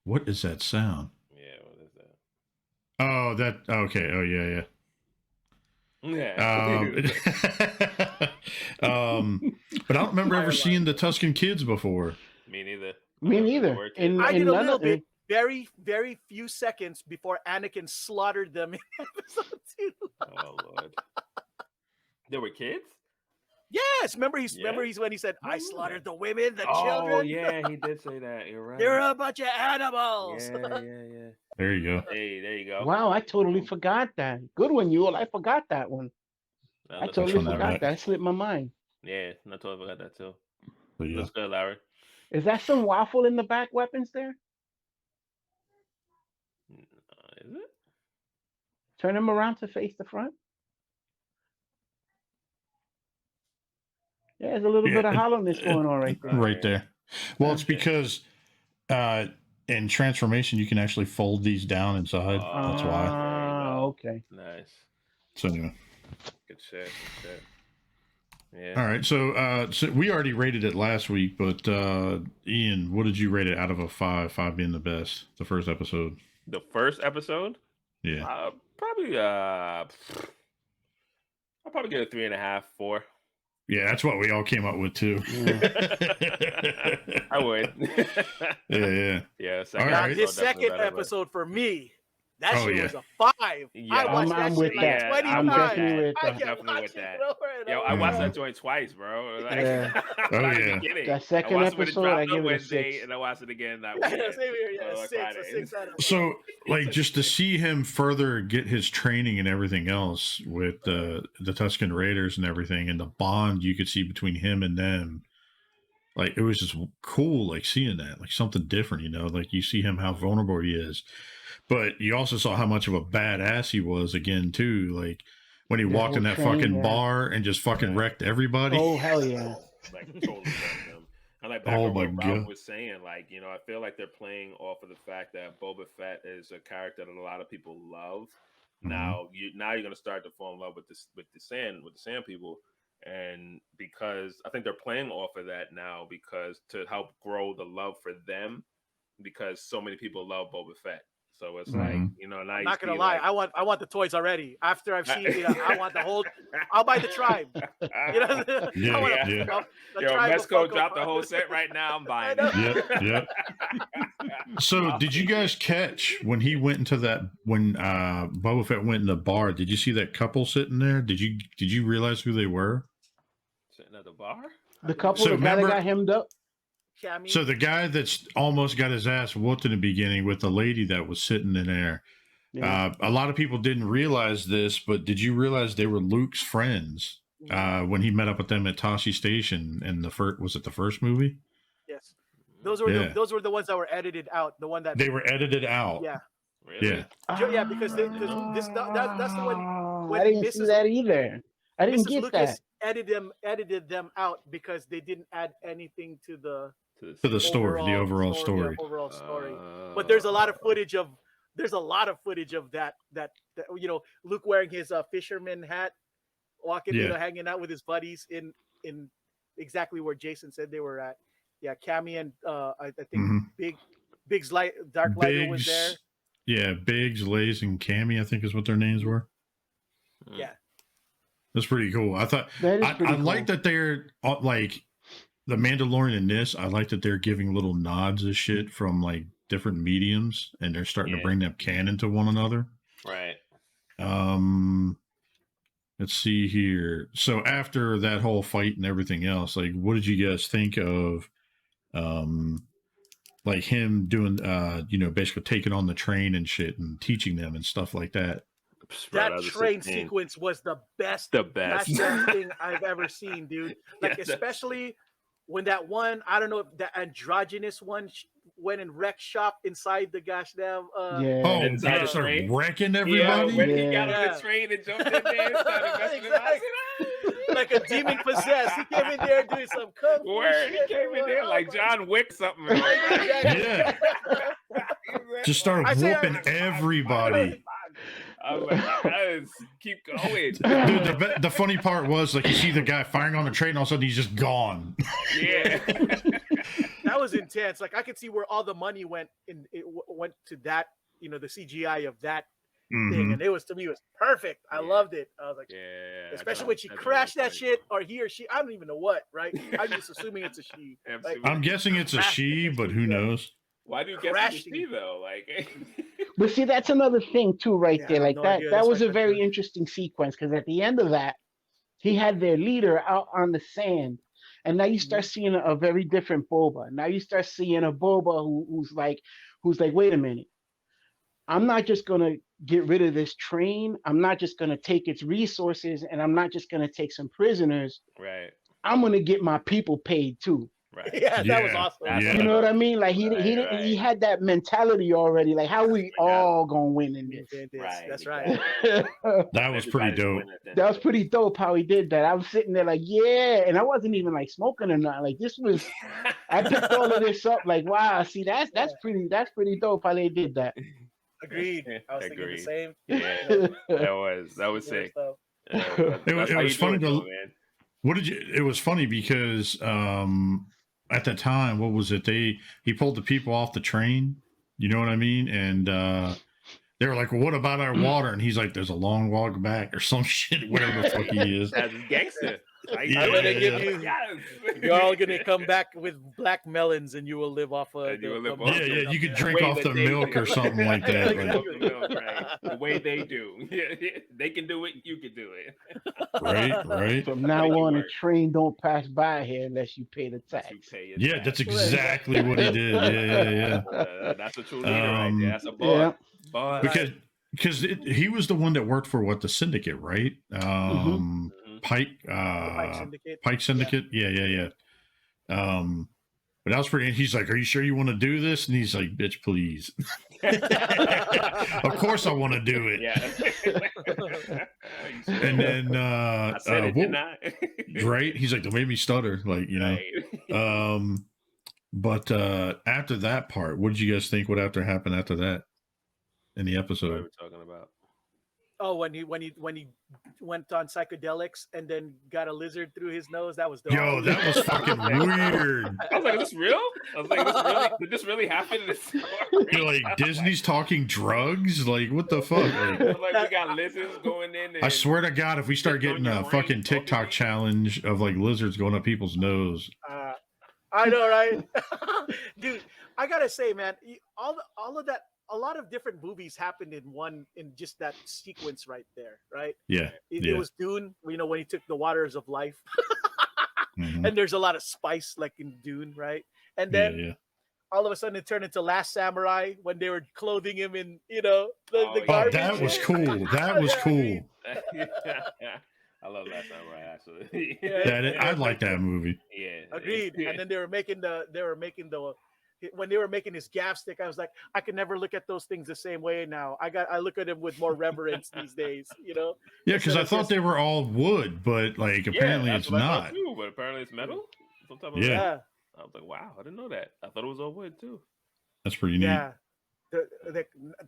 What is that sound? Yeah, what is that? Oh, that. Okay. Oh yeah. But I don't remember ever seeing the Tusken kids before. Me neither. Me neither. I did in a none little of- bit, very, very few seconds before Anakin slaughtered them in episode 2. Oh Lord. There were kids? Yes, remember Yeah? he's when he said, "I Remember slaughtered that. the women, the Oh children." yeah, he did say that. You're right. They're a bunch of animals. Yeah. There you go. Hey, there you go. Wow, I totally forgot that. Good one, Ewell. I forgot that one. No, I that's totally one, forgot right? that. It slipped my mind. Yeah, I totally forgot that too. But yeah. That's good, Larry. Is that some waffle in the back weapons there? Is it? Turn him around to face the front. Yeah, there's a little Yeah, bit of hollowness going on right there. Right there. Well, it's because in transformation you can actually fold these down inside. That's why. Ah, okay. Nice. So anyway. Good shit. Yeah. All right. So we already rated it last week, but Ian, what did you rate it out of a 5? 5 being the best. The first episode. The first episode? Yeah. Probably I'll probably give it 3.5, 4. Yeah, that's what we all came up with too. I would. Yeah. Yeah. All Now, right. this definitely second better, but- episode for me, that Oh, shit yeah. was a 5. Yeah, I watched I'm that with shit that. like 20 I'm times. definitely with I that. kept Definitely with watching that. it over and Yo, over. I watched Mhm. that joint twice, bro. Like, Yeah. Oh, not even yeah. kidding. That second I watched it when it episode, dropped I on give it a Wednesday, 6. and I watched it again that Yeah, weekend. same here. Yeah, on 6, Friday. a 6 out of 10. So, like, just to see him further get his training and everything else with the Tusken Raiders and everything, and the bond you could see between him and them, like, it was just cool, like, seeing that, like, something different, like, you see him, how vulnerable he is. But you also saw how much of a badass he was again, too, like, when he The walked in whole that train, fucking yeah. bar and just fucking wrecked everybody. Oh, hell yeah. Like totally fucked them. And like back Oh on my what Ralph God. was saying, like, I feel like they're playing off of the fact that Boba Fett is a character that a lot of people love. Now you're gonna start to fall in love with the sand people, and because I think they're playing off of that now, because to help grow the love for them, because so many people love Boba Fett. So it's like, now I'm you not gonna see, lie, like, I want the toys already. After I've seen, I want the whole. I'll buy the tribe. You know, Yeah, I want yeah. the Yo, tribe of Mesco Funko dropped the Pop. whole set right now. I'm buying I it. Yep. So did you guys catch when he went into when Boba Fett went in the bar? Did you see that couple sitting there? Did you realize who they were? Sitting at the bar? The couple, So the guy that remember- got hemmed up. Cammy. So the guy that's almost got his ass whooped in the beginning with the lady that was sitting in there. Yeah. A lot of people didn't realize this, but did you realize they were Luke's friends when he met up with them at Tashi Station in the first? Was it the first movie? Yes, those were the ones that were edited out. The one that They were edited out. Yeah. Really? Yeah. Yeah, because that's the one. When I didn't see Mrs. that either. I didn't Mrs. get Lucas that. edited them out because they didn't add anything to the To the story, the overall story. Yeah, overall story. But there's a lot of footage of that Luke wearing his fisherman hat, walking, hanging out with his buddies in exactly where Jason said they were at. Yeah, Cammy and I think Biggs Dark Lighter was there. Yeah, Biggs, Lays, and Cammy, I think is what their names were. Yeah. That's pretty cool. I thought I like that they're like the Mandalorian in this. I like that they're giving little nods of shit from like different mediums, and they're starting to bring them canon to one another. Right. Let's see here. So after that whole fight and everything else, like, what did you guys think of, like him doing, basically taking on the train and shit and teaching them and stuff like that? That train sequence was the best thing I've ever seen, dude. Like, especially when that one, I don't know if that androgynous one went and wrecked shop inside the gosh damn inside the train, wrecking everybody. Yeah, when he got on the train and jumped in there and started messing like a demon possessed. He came in there doing some kung fu shit. He came in there like John Wick something. Yeah. Just started whooping everybody. I was like, keep going. Dude, the funny part was, like, you see the guy firing on the train, all of a sudden he's just gone. Yeah. That was intense. Like, I could see where all the money went went to that, the CGI of that thing. And to me, it was perfect. I loved it. I was like, especially when she crashed that shit, or he or she, I don't even know what, right? I'm just assuming it's a she. Like, I'm guessing it's a she, but who knows? Why do you guess it's a she, though? Like, but see, that's another thing too, right there. Like that was a very interesting sequence, because at the end of that, he had their leader out on the sand, and now you start seeing a very different Boba. Now you start seeing a Boba who's like, wait a minute, I'm not just gonna get rid of this train. I'm not just gonna take its resources, and I'm not just gonna take some prisoners. Right. I'm gonna get my people paid too. Right. Yeah, that was awesome. Yeah. You know what I mean? Like he had that mentality already. Like, how we all gonna win in this? Right. That's right. That was pretty dope. That was pretty dope how he did that. I was sitting there like, yeah, and I wasn't even like smoking or nothing. Like, this was, I picked all of this up. Like, wow, see, that's pretty dope how they did that. Agreed. I was thinking the same. Yeah, that was sick. It was funny to. What did you? It was funny because at the time, what was it? He pulled the people off the train. You know what I mean? And they were like, "Well, what about our water?" And he's like, "There's a long walk back," or some shit. Whatever the fuck he is. That's gangster. I'm gonna give you. You're all gonna come back with black melons, and you will live off of. You could drink off the milk or something like that. The way they do. They can do it. You can do it. Right. From now on, a train don't pass by here unless you pay the tax. Yeah, that's exactly what he did. Yeah. That's a true leader right there. That's a boy. Yeah. Because he was the one that worked for the Syndicate, right? Pike Syndicate. Yeah. But that was pretty. He's like, "Are you sure you want to do this?" And he's like, "Bitch, please." Of course, I want to do it. Yeah. And then, I said it, didn't I? Right? He's like, "Don't make me stutter," like, Right. But after that part, what did you guys think? What happened after that in the episode? What are we talking about? Oh, when he went on psychedelics and then got a lizard through his nose, that was dope. Yo, that was fucking weird. I was like, is this real? I was like, did this really happen in this story? You're like, Disney's talking drugs? Like, what the fuck? Like, Like, we got lizards going in. I swear to God, if we start getting a fucking ring, TikTok challenge of like lizards going up people's nose. I know, right? Dude, I gotta say, man, all of that, a lot of different movies happened in just that sequence right there, right? Yeah. It was Dune, you know, when he took the waters of life. Mhm. And there's a lot of spice like in Dune, right? And then all of a sudden it turned into Last Samurai when they were clothing him in, you know, the garbage. that was cool. That was cool. I love Last Samurai actually. I like that movie. Yeah. Agreed. And then when they were making his gaff stick, I was like, I can never look at those things the same way now. I look at them with more reverence these days, you know? Yeah, because I thought they were all wood, but like apparently it's not. Too, but apparently it's metal. Some type of Yeah. I was like, wow, I didn't know that. I thought it was all wood too. That's pretty neat. Yeah.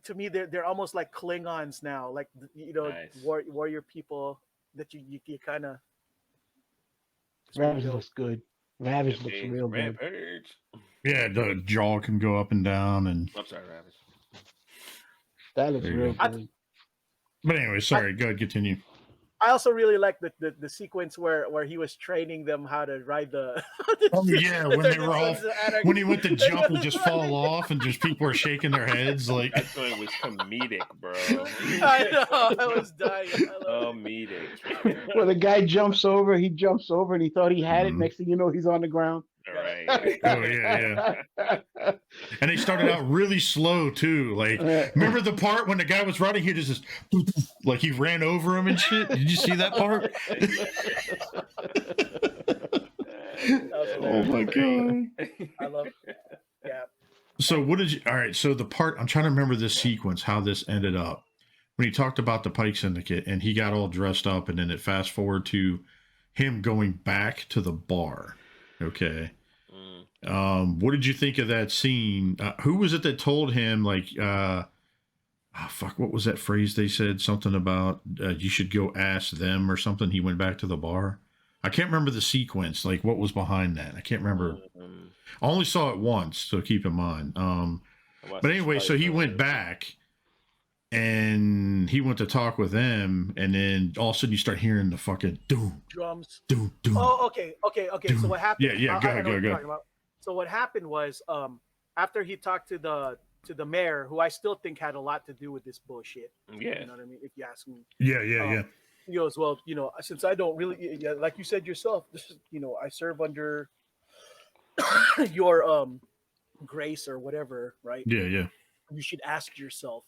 To me, they're almost like Klingons now, like, you know, Nice. warrior people that you kind of. Ravage looks good. Ravage looks real good. Rampage. Yeah, the jaw can go up and down, and I'm sorry, Ravage. That looks There you real go. good. but anyway, sorry. Go ahead, continue. I also really like the sequence where he was training them how to ride the. Oh yeah, when they were all Sons of Anarchy. when he went to jump and just fall off, and just people were shaking their heads like. That joint was comedic, bro. I know, I was dying. I love it. Comedic. Well, the guy jumps over, and he thought he had it. Mhm. Next thing you know, he's on the ground. Right. Oh yeah. And they started out really slow too. Like, remember the part when the guy was running? He just like he ran over him and shit. Did you see that part? Oh my god. I love it. Yeah. So what did you? All right. So the part I'm trying to remember this sequence, how this ended up when he talked about the Pike Syndicate and he got all dressed up, and then it fast forward to him going back to the bar. Okay. What did you think of that scene? Who was it that told him like, fuck, what was that phrase they said? Something about you should go ask them or something. He went back to the bar. I can't remember the sequence. Like what was behind that? I can't remember. I only saw it once, so keep in mind. But anyway, so he went back and he went to talk with them, and then all of a sudden you start hearing the fucking doom, Drums. doom, doom. Oh, okay. So what happened? Yeah, go I ahead, know what go. you're talking about. So what happened was, after he talked to the mayor, who I still think had a lot to do with this bullshit. Yeah. You know what I mean? If you ask me. Yeah. He goes, well, you know, since I don't really, like you said yourself, this is, you know, I serve under your grace or whatever, right? Yeah. You should ask yourself.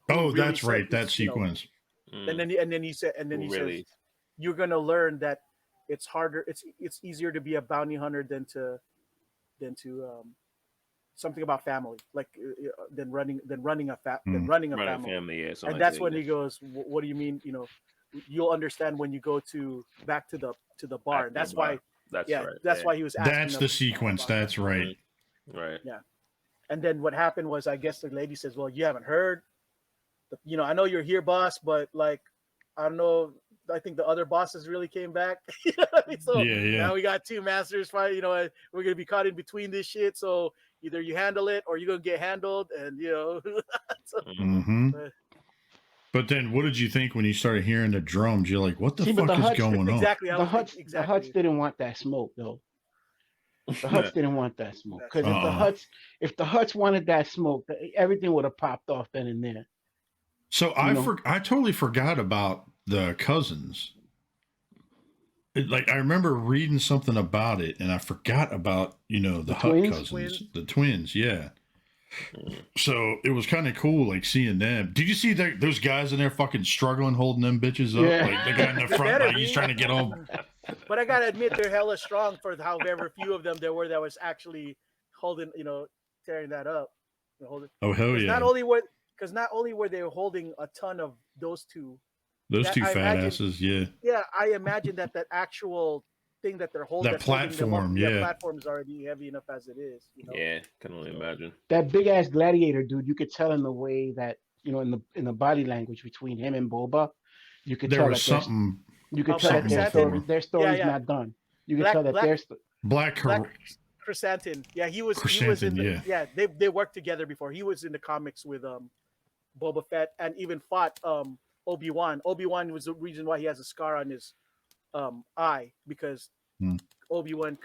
Oh, really that's right. said That this, you know. sequence. And then he said, Really? says, you're gonna learn that it's harder. It's easier to be a bounty hunter than to something about family, like than running a family. Yeah, And that's when he goes, what do you mean? You know, you'll understand when you go back to the bar. And that's why. That's yeah, right. that's why he was asking. That's them the sequence. about That's that. right. Right. Yeah. And then what happened was, I guess the lady says, well, you haven't heard. You know, I know you're here, boss, but like, I don't know. I think the other bosses really came back. You know what I mean? So Yeah. now we got two masters fight. You know, we're gonna be caught in between this shit. So either you handle it or you're gonna get handled. And you know, so, Mm-hmm. But then, what did you think when you started hearing the drums? You're like, "What the See, but fuck the is Huts- going on?" exactly. The Huts didn't want that smoke though. The Huts didn't want that smoke because if the Huts wanted that smoke, everything would have popped off then and there. So I totally forgot about the cousins. Like I remember reading something about it, and I forgot about the Hut twins? cousins, the twins. Yeah. So it was kind of cool, like seeing them. Did you see those guys in there fucking struggling, holding them bitches up? Yeah. Like the guy in the front, like he's trying to get home. But I gotta admit, they're hella strong for however few of them there were that was actually holding, tearing that up. Oh hell yeah! Because not only were they holding a ton of those two fat imagine, asses, yeah. Yeah, I imagine that actual thing that they're holding, That platform, the platform is already heavy enough as it is. Yeah, can only imagine. That big ass gladiator dude, you could tell in the way that in the body language between him and Boba, you could There tell was that something. you could Oh, tell that Black their Chrysanthemum? story's Yeah. not done. You could tell that Black Black Chrysanthemum. Yeah, he was in Chrysanthemum, the, yeah. they worked together before. He was in the comics with Boba Fett and even fought Obi-Wan. Obi-Wan was the reason why he has a scar on his eye because Obi-Wan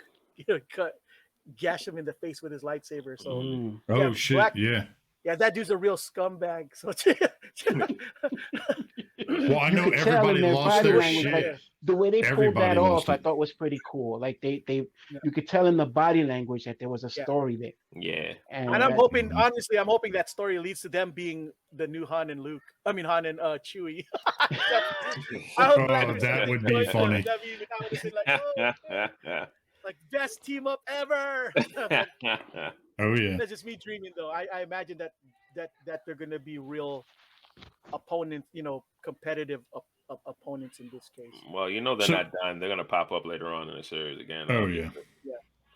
gashed him in the face with his lightsaber. So Oh shit! yeah, that dude's a real scumbag. So well, I know you could tell in everybody their lost body their language, shit. like the way they pulled Everybody that lost off, I it. thought was pretty cool. Like you could tell in the body language that there was a story there. Yeah. And I'm hoping, honestly, I'm hoping that story leads to them being the new Han and Luke. I mean, Han and Chewie. I hope that would be funny. Like best team up ever. Oh yeah. That's just me dreaming, though. I imagine that they're going to be real opponents, competitive opponents in this case. Well, they're not done. They're going to pop up later on in the series again. Oh yeah.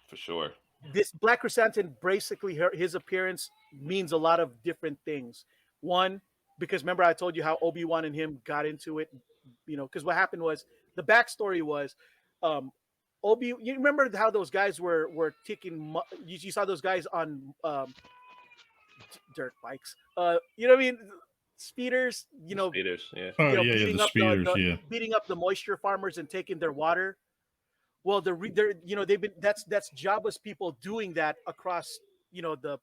For sure. This Black Chrysanthemum, basically his appearance means a lot of different things. One, because remember I told you how Obi-Wan and him got into it, because what happened was the backstory was you remember how those guys were taking you saw those guys on dirt bikes, you know what I mean, speeders, speeders, yeah. Oh yeah, the speeders, beating up the moisture farmers and taking their water. Well, they've been that's Jabba's people doing that across the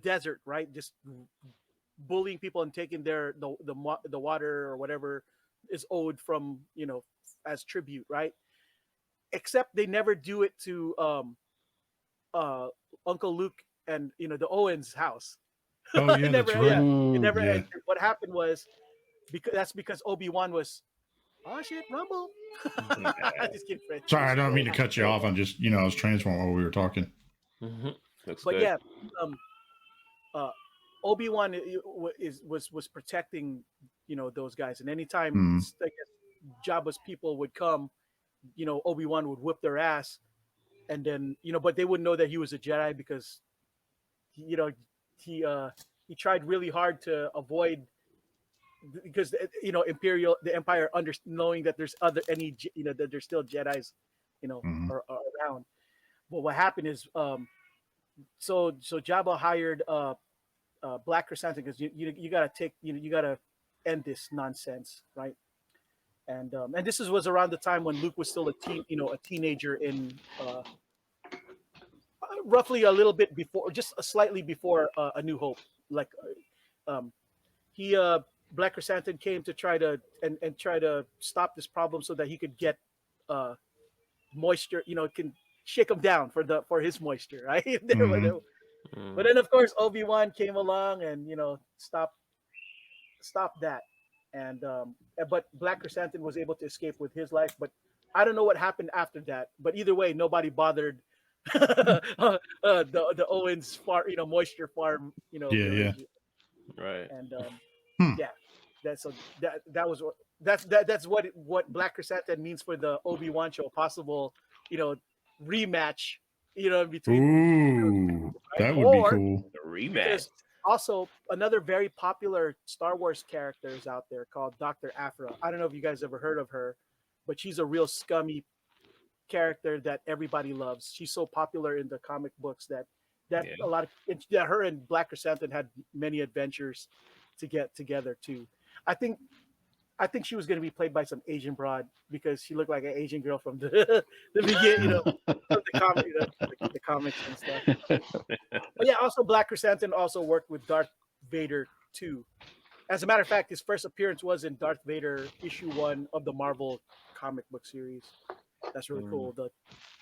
desert, right? Just bullying people and taking the water or whatever is owed from as tribute, right? Except they never do it to Uncle Luke and the Owens house. Oh yeah, that's right. It never entered. What happened was because Obi-Wan was, oh shit, Rumble. Just kidding, Fred. Sorry, I don't mean to cut you off. I'm just, I was transforming while we were talking. But good. Yeah, Obi-Wan was protecting, those guys, and anytime I guess Jabba's people would come, Obi-Wan would whip their ass, and then but they wouldn't know that he was a Jedi because, he tried really hard to avoid. Because the Empire knowing that there's that there's still Jedis, are around. But what happened is, so Jabba hired Black Chrysanthemum because you gotta end this nonsense, right? And this was around the time when Luke was still a teenager in roughly a little bit before, just slightly before A New Hope, like Black Chrysanthemum came to try to stop this problem so that he could get moisture, can shake him down for his moisture, right? But then of course Obi-Wan came along and stopped that, and but Black Chrysanthemum was able to escape with his life. But I don't know what happened after that. But either way, nobody bothered the Owens farm, moisture farm, right, and that's what Black Chrysanthemum means for the Obi-Wan show, possible rematch, between. Ooh, that would be cool. The rematch. Also, another very popular Star Wars character is out there called Dr. Aphra. I don't know if you guys ever heard of her, but she's a real scummy character that everybody loves. She's so popular in the comic books that a lot of her and Black Chrysanthemum had many adventures to get together too. I think she was going to be played by some Asian broad because she looked like an Asian girl from the beginning, the comics and stuff. But yeah, also Black Chrysanthemum also worked with Darth Vader too. As a matter of fact, his first appearance was in Darth Vader issue 1 of the Marvel comic book series. That's really cool. The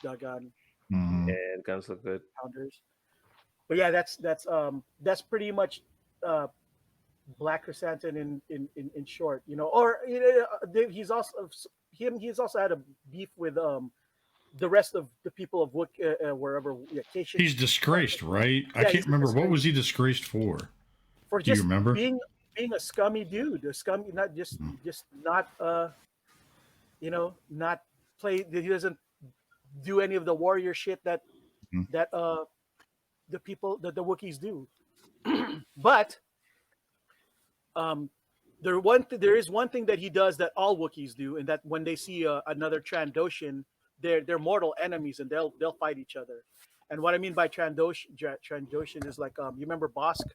doggone and guns look good. Founders. But yeah, that's pretty much Black Chrysanthemum in short, or he's also had a beef with the rest of the people of wherever. He's disgraced, right? I can't remember what was he disgraced for. For Do just you remember? being a scummy dude, not not not play. He doesn't do any of the warrior shit that the people that the Wookiees do. But there is one thing that he does that all Wookiees do, and that when they see another Trandoshan, they're mortal enemies, and they'll fight each other. And what I mean by Trandoshan is like you remember Bosk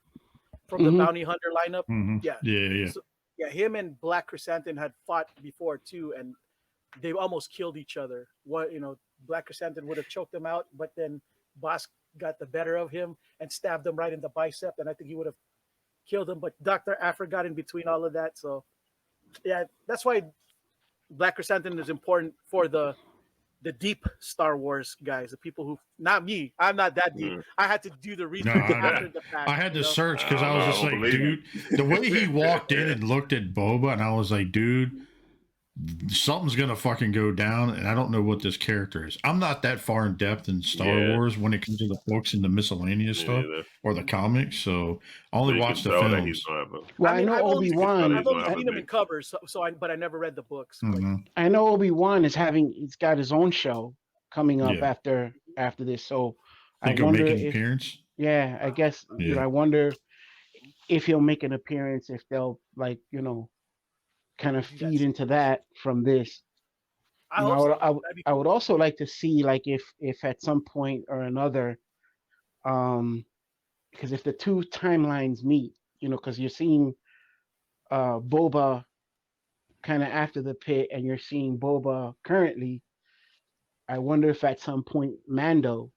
from the Bounty Hunter lineup? Yeah. So, yeah, him and Black Chrysanthemum had fought before too, and they almost killed each other. Black Chrysanthemum would have choked him out, but then Bosk got the better of him and stabbed him right in the bicep, and I think he would have killed him. But Dr. Aphra got in between all of that. So yeah, that's why Black Chrysanthemum is important for the deep Star Wars guys, the people who, not me, I'm not that deep. I had to do the research after the fact. I had to search because I was just like, dude, the way he walked in and looked at Boba, and I was like, dude, something's gonna fucking go down, and I don't know what this character is. I'm not that far in depth in Star Wars when it comes to the books and the miscellaneous stuff or the comics, so I only watched the films. Well, I know Obi-Wan. I've only seen him in covers, but I never read the books. I know Obi-Wan he's got his own show coming up after this, so I wonder if appearance. Yeah, I guess I wonder if he'll make an appearance, if they'll kind of feed into that from this. I would also like to see, like, if at some point or another, because if the two timelines meet, because you're seeing Boba kind of after the pit, and you're seeing Boba currently. I wonder if at some point Mando,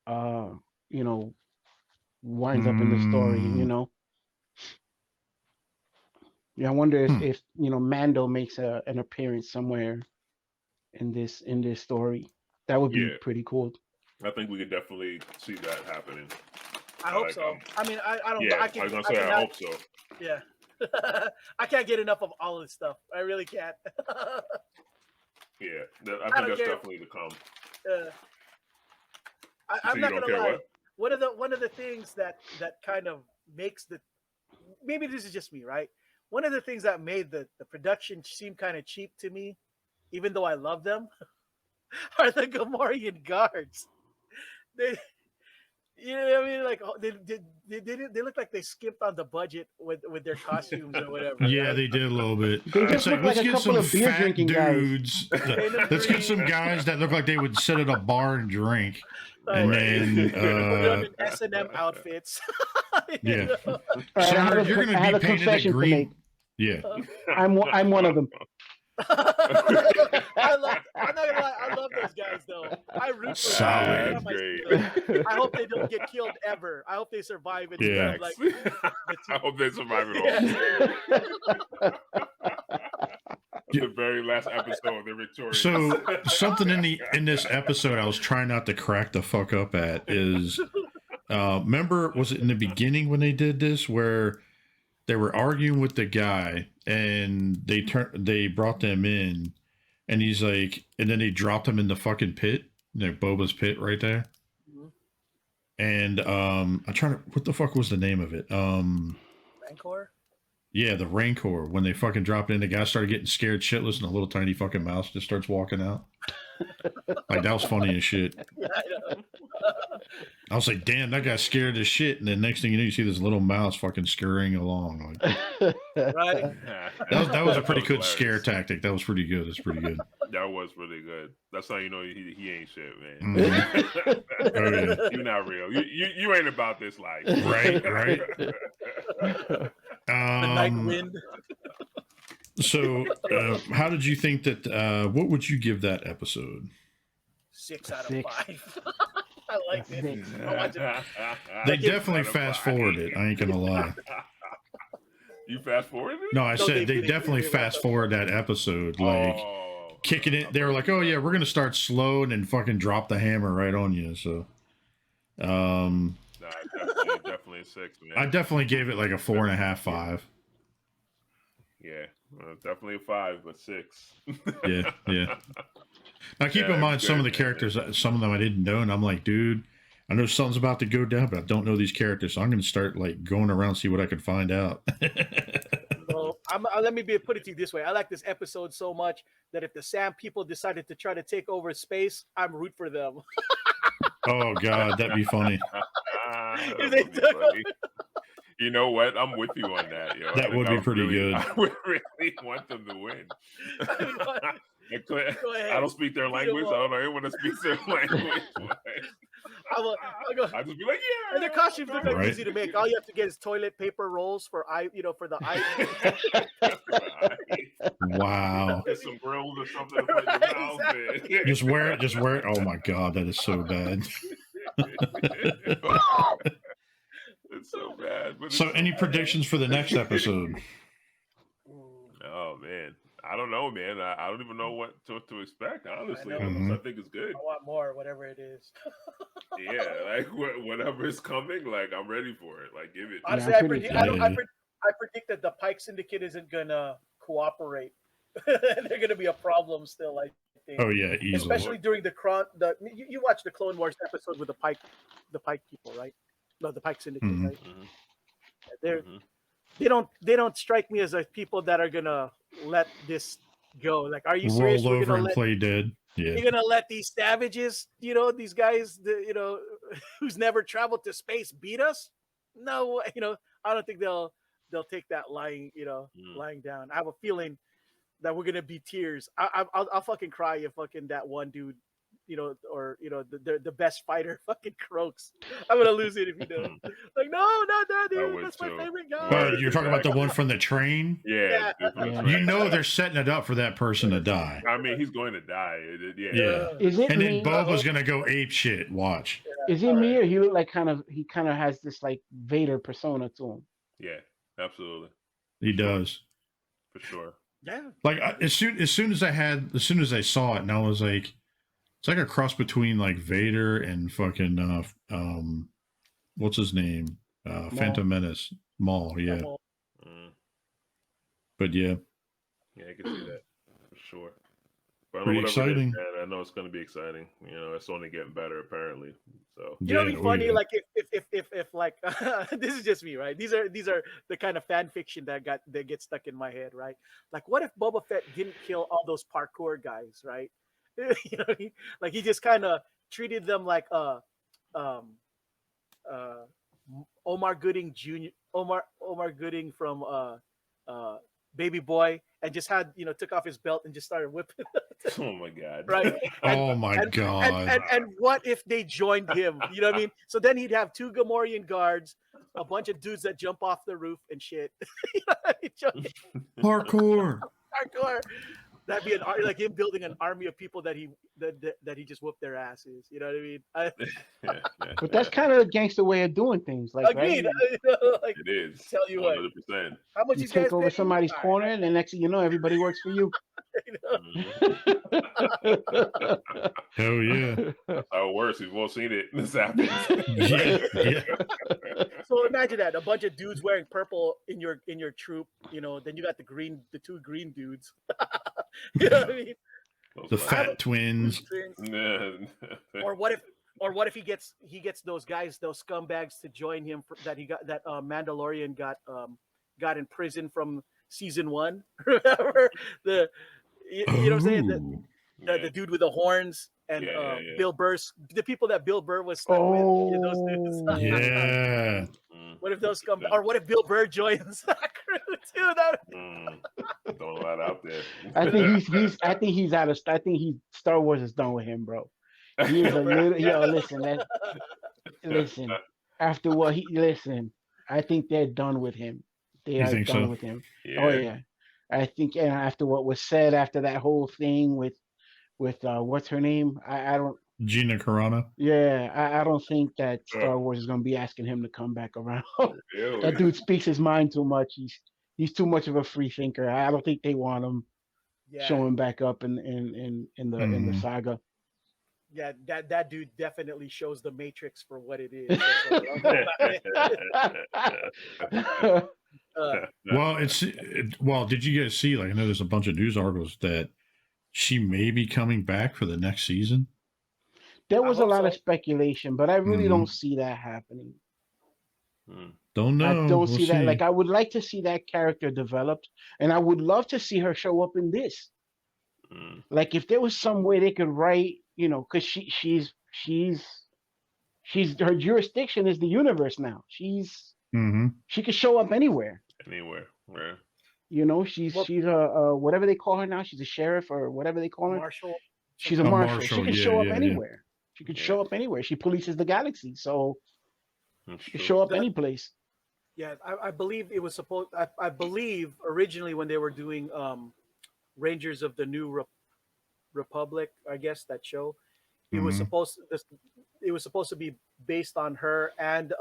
winds up in the story. Yeah, I wonder if Mando makes an appearance somewhere in this story. That would be pretty cool. I think we could definitely see that happening. I hope so. I mean, I don't. Yeah, I was gonna say I hope so. Yeah, I can't get enough of all of this stuff. I really can't. Yeah, I think that's definitely to come. I'm not gonna lie. One of the things that kind of makes maybe this is just me, right? One of the things that made the production seem kind of cheap to me, even though I love them, are the Gomorian Guards. They, what I mean? Like they look like they skipped on the budget with their costumes or whatever. Yeah, right? They did a little bit. They just look like a couple of beer drinking dudes. Let's get some guys that look like they would sit at a bar and drink. And then in S&M outfits. Yeah. Sir, you're going to be painted in green. Yeah. I'm one of them. I'm not gonna lie, I love those guys though. I root for them. Great. I hope they don't get killed ever. I hope they survive it. Yeah. I hope they survive it all. The very last episode, they're victorious. So something in this episode I was trying not to crack the fuck up at is remember, was it in the beginning when they did this where they were arguing with the guy and they brought them in and he's like, and then they dropped him in the fucking pit, Boba's pit right there. Mm-hmm. And I'm trying to, what the fuck was the name of it? Rancor? Yeah, the Rancor. When they fucking dropped in, the guy started getting scared shitless and a little tiny fucking mouse just starts walking out. Like, that was funny as shit. Yeah, I know. I was like, damn, that guy's scared as shit. And then next thing you know, you see this little mouse fucking scurrying along. Like, right. That was a pretty good scare tactic. That was pretty good. That's pretty good. That was really good. That's how you know he ain't shit, man. Mm-hmm. Oh, yeah. You're not real. You ain't about this life. Right. The night wind. So, how did you think that? What would you give that episode? 6 out of 5. I like it. They definitely fast forwarded. I ain't gonna lie. You fast forwarded? No, I said they definitely fast forward that episide, like kicking it. They were like, "Oh yeah, we're gonna start slow and then fucking drop the hammer right on you." So, definitely a 6, man. I definitely gave it like a 4.5, 5. Yeah, definitely a 5, but 6. Yeah. Now keep in mind some of the characters, some of them I didn't know, and I'm like, dude, I know something's about to go down, but I don't know these characters, so I'm going to start like going around see what I can find out. Well, let me put it to you this way: I like this episode so much that if the Sam people decided to try to take over space, I'm root for them. Oh God, that'd be funny. You know what? I'm with you on that, yo. That would be pretty good. I would really want them to win. Go ahead. I don't speak their language. I don't know anyone that speaks their language. I'll go. I just be like, yeah. And the costumes look like Right. easy to make. All you have to get is toilet paper rolls for for the eye. Wow. Get some grills or something to put in your mouth. Exactly. Just wear it. Just wear it. Oh my god, that is so bad. It's so bad. But So, it's any so predictions for the next episode? bad. Oh man, I don't know, man. I don't even know what to expect. Honestly, I know. Mhm. I think it's good. I want more, whatever it is. Yeah, like whatever is coming, like I'm ready for it. Like give it. Honestly, I'm I pretty predict, I predict that the Pike Syndicate isn't gonna cooperate. They're gonna be a problem still. I think. Oh yeah, easily. Especially during you watch the Clone Wars episode with the Pike people, right? No, the Pike Syndicate, Mhm. right? Mhm. They're Mhm. they don't strike me as like people that are gonna let this go. Like, are you serious? Roll We're over gonna and let play dead. Yeah. you're gonna let these savages, these guys, who's never traveled to space, beat us? No, I don't think they'll take that lying down. I have a feeling that we're gonna be tears. I'll fucking cry if fucking that one dude, or the best fighter fucking croaks. I'm gonna lose it if he does. Like, no, not that I dude. would That's my too. favorite guy. But you're talking about the one from the train. Yeah. Yeah. You know they're setting it up for that person to die. I mean, he's going to die. Yeah. Yeah. Is it And me? then Boba's gonna go ape shit. Watch. Is it me, or he look like he kind of has this like Vader persona to him? Yeah. Absolutely. He does. For sure. Yeah. Like as soon as I saw it, and I was like, it's like a cross between like Vader and fucking what's his name? Phantom Menace. Maul. Yeah. Mm. But yeah. Yeah, I can see that for sure. But Pretty exciting. I know it's going to be exciting. It's only getting better apparently. So You know, it'd be funny, yeah. like if like this is just me, right? These are the kind of fan fiction that gets stuck in my head, right? Like, what if Boba Fett didn't kill all those parkour guys, right? You know what I mean? Like, he just kind of treated them like Omar Gooding Jr. Omar Gooding from Baby Boy, and just had took off his belt and just started whipping. oh my god. Right. Oh my god. And what if they joined him? You know what I mean? So then he'd have 2 Gomorian guards, a bunch of dudes that jump off the roof and shit. Parkour. Hardcore. That'd be like him building an army of people that he just whooped their asses. You know what I mean? Yeah. But that's kind of a gangster way of doing things. Like, Agreed. right? Like, It is. tell you what. 100%. How much You these guys take over pay? somebody's All right. corner, and the next thing you know, everybody works for you. Hell yeah. That's how it works. We've all seen it. This happens. Yeah. So imagine that, a bunch of dudes wearing purple in your troop. Then you got the 2 green dudes. You know what I mean? The fat twins. Or what if he gets those guys, those scumbags, to join him that Mandalorian got in prison from season 1? Remember you know what I'm saying? The dude with the horns and Bill Burr's, the people that Bill Burr was stuck with. Those dudes. Yeah. What if those come? Or what if Bill Burr joins that crew too? Throwing a lot out there. I think Star Wars is done with him, bro. He is a little listen. After what I think they're done with him. They are done with him. Yeah. Oh yeah. I think, and after what was said after that whole thing with what's her name? I don't. Gina Carano. Yeah, I don't think that Star Wars is gonna be asking him to come back around. Really? That dude speaks his mind too much. He's too much of a free thinker. I don't think they want him showing back up in the saga. Yeah, that dude definitely shows the Matrix for what it is. Well, did you guys see? Like, I know there's a bunch of news articles that she may be coming back for the next season. There was a lot of speculation, but I really don't see that happening. Don't know. I don't see that. Like, I would like to see that character developed, and I would love to see her show up in this. Like, if there was some way they could write, because she's her jurisdiction is the universe now. She's Mm-hmm. She could show up anywhere. Anywhere. Where? You know, she's a whatever they call her now. She's a sheriff or whatever they call her. Marshall. She's a A marshal. marshal, She can yeah, show up yeah, yeah. anywhere. She could show up anywhere. She polices the galaxy, so That's she can true. show up any place. Yeah, I believe it was supposed. I believe originally when they were doing Rangers of the New Republic, I guess that show, it was supposed to be based on her and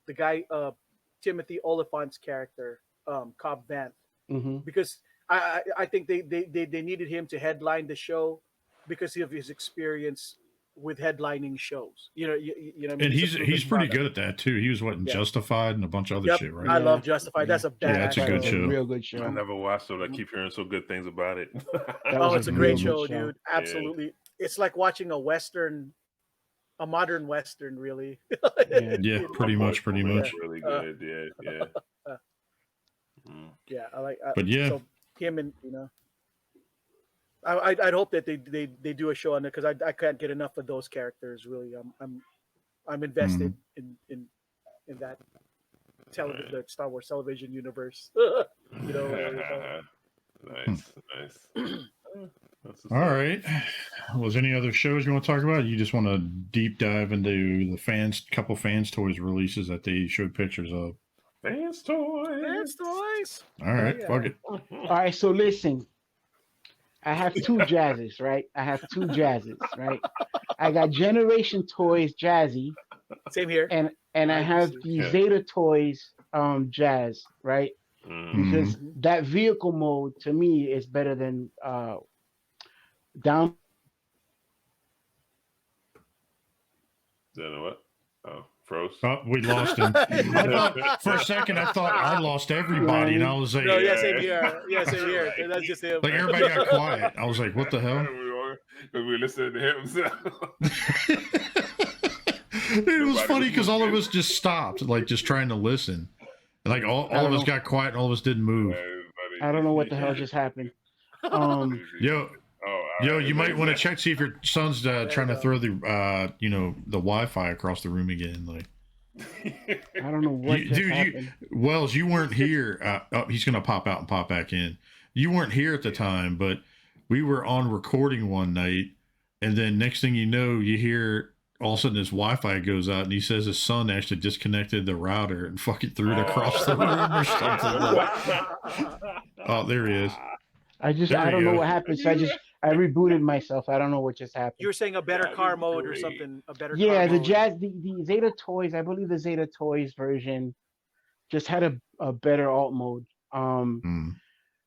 the guy Timothy Oliphant's character, Cobb Vanth, because I think they needed him to headline the show because of his experience with headlining shows. You know what I mean? And he's pretty good at that too. He was in Justified and a bunch of other shit, right? I love Justified. That's a bad. Yeah, that's a good show. Real good show. I never watched it. I keep hearing so good things about it. Oh, it's a great show, show. dude. Absolutely. It's like watching a modern Western, really. Yeah, pretty much. Really good. Yeah. Yeah, I like. But yeah. So him and I'd hope that they do a show on it because I can't get enough of those characters. Really, I'm invested in that the Star Wars television universe. You know. Nice. All right. Was any other shows you want to talk about? You just want to deep dive into the couple fans toys releases that they showed pictures of? Fans toys. All right, fuck it. All right, so listen. I have two jazzes, right? I got Generation Toys Jazzy. Same here. And I have the Zeta Toys Jazz, right? Because that vehicle mode to me is better than down. Then what? Oh, froze. Oh, we lost him. For a second, I thought I lost everybody, and I was like, no, same here. Same here. That's just him. Like everybody got quiet. I was like, what the hell? Because we listened to him. So. It was funny because all of us just stopped, like just trying to listen. Like all of us got quiet and all of us didn't move. I don't know what the hell just happened. Yo, you might want to check, see if your son's trying to throw the the Wi-Fi across the room again. Like, I don't know what happened. Wells, you weren't here. He's gonna pop out and pop back in. You weren't here at the time, but we were on recording one night, and then next thing you know, you hear all of a sudden his Wi-Fi goes out, and he says his son actually disconnected the router and fucking threw it across the room or something. Oh, there he is. I don't know what happened. So I rebooted myself. I don't know what just happened. You were saying a better car mode or something. Yeah, the Jazz, the Zeta Toys. I believe the Zeta Toys version just had a better alt mode.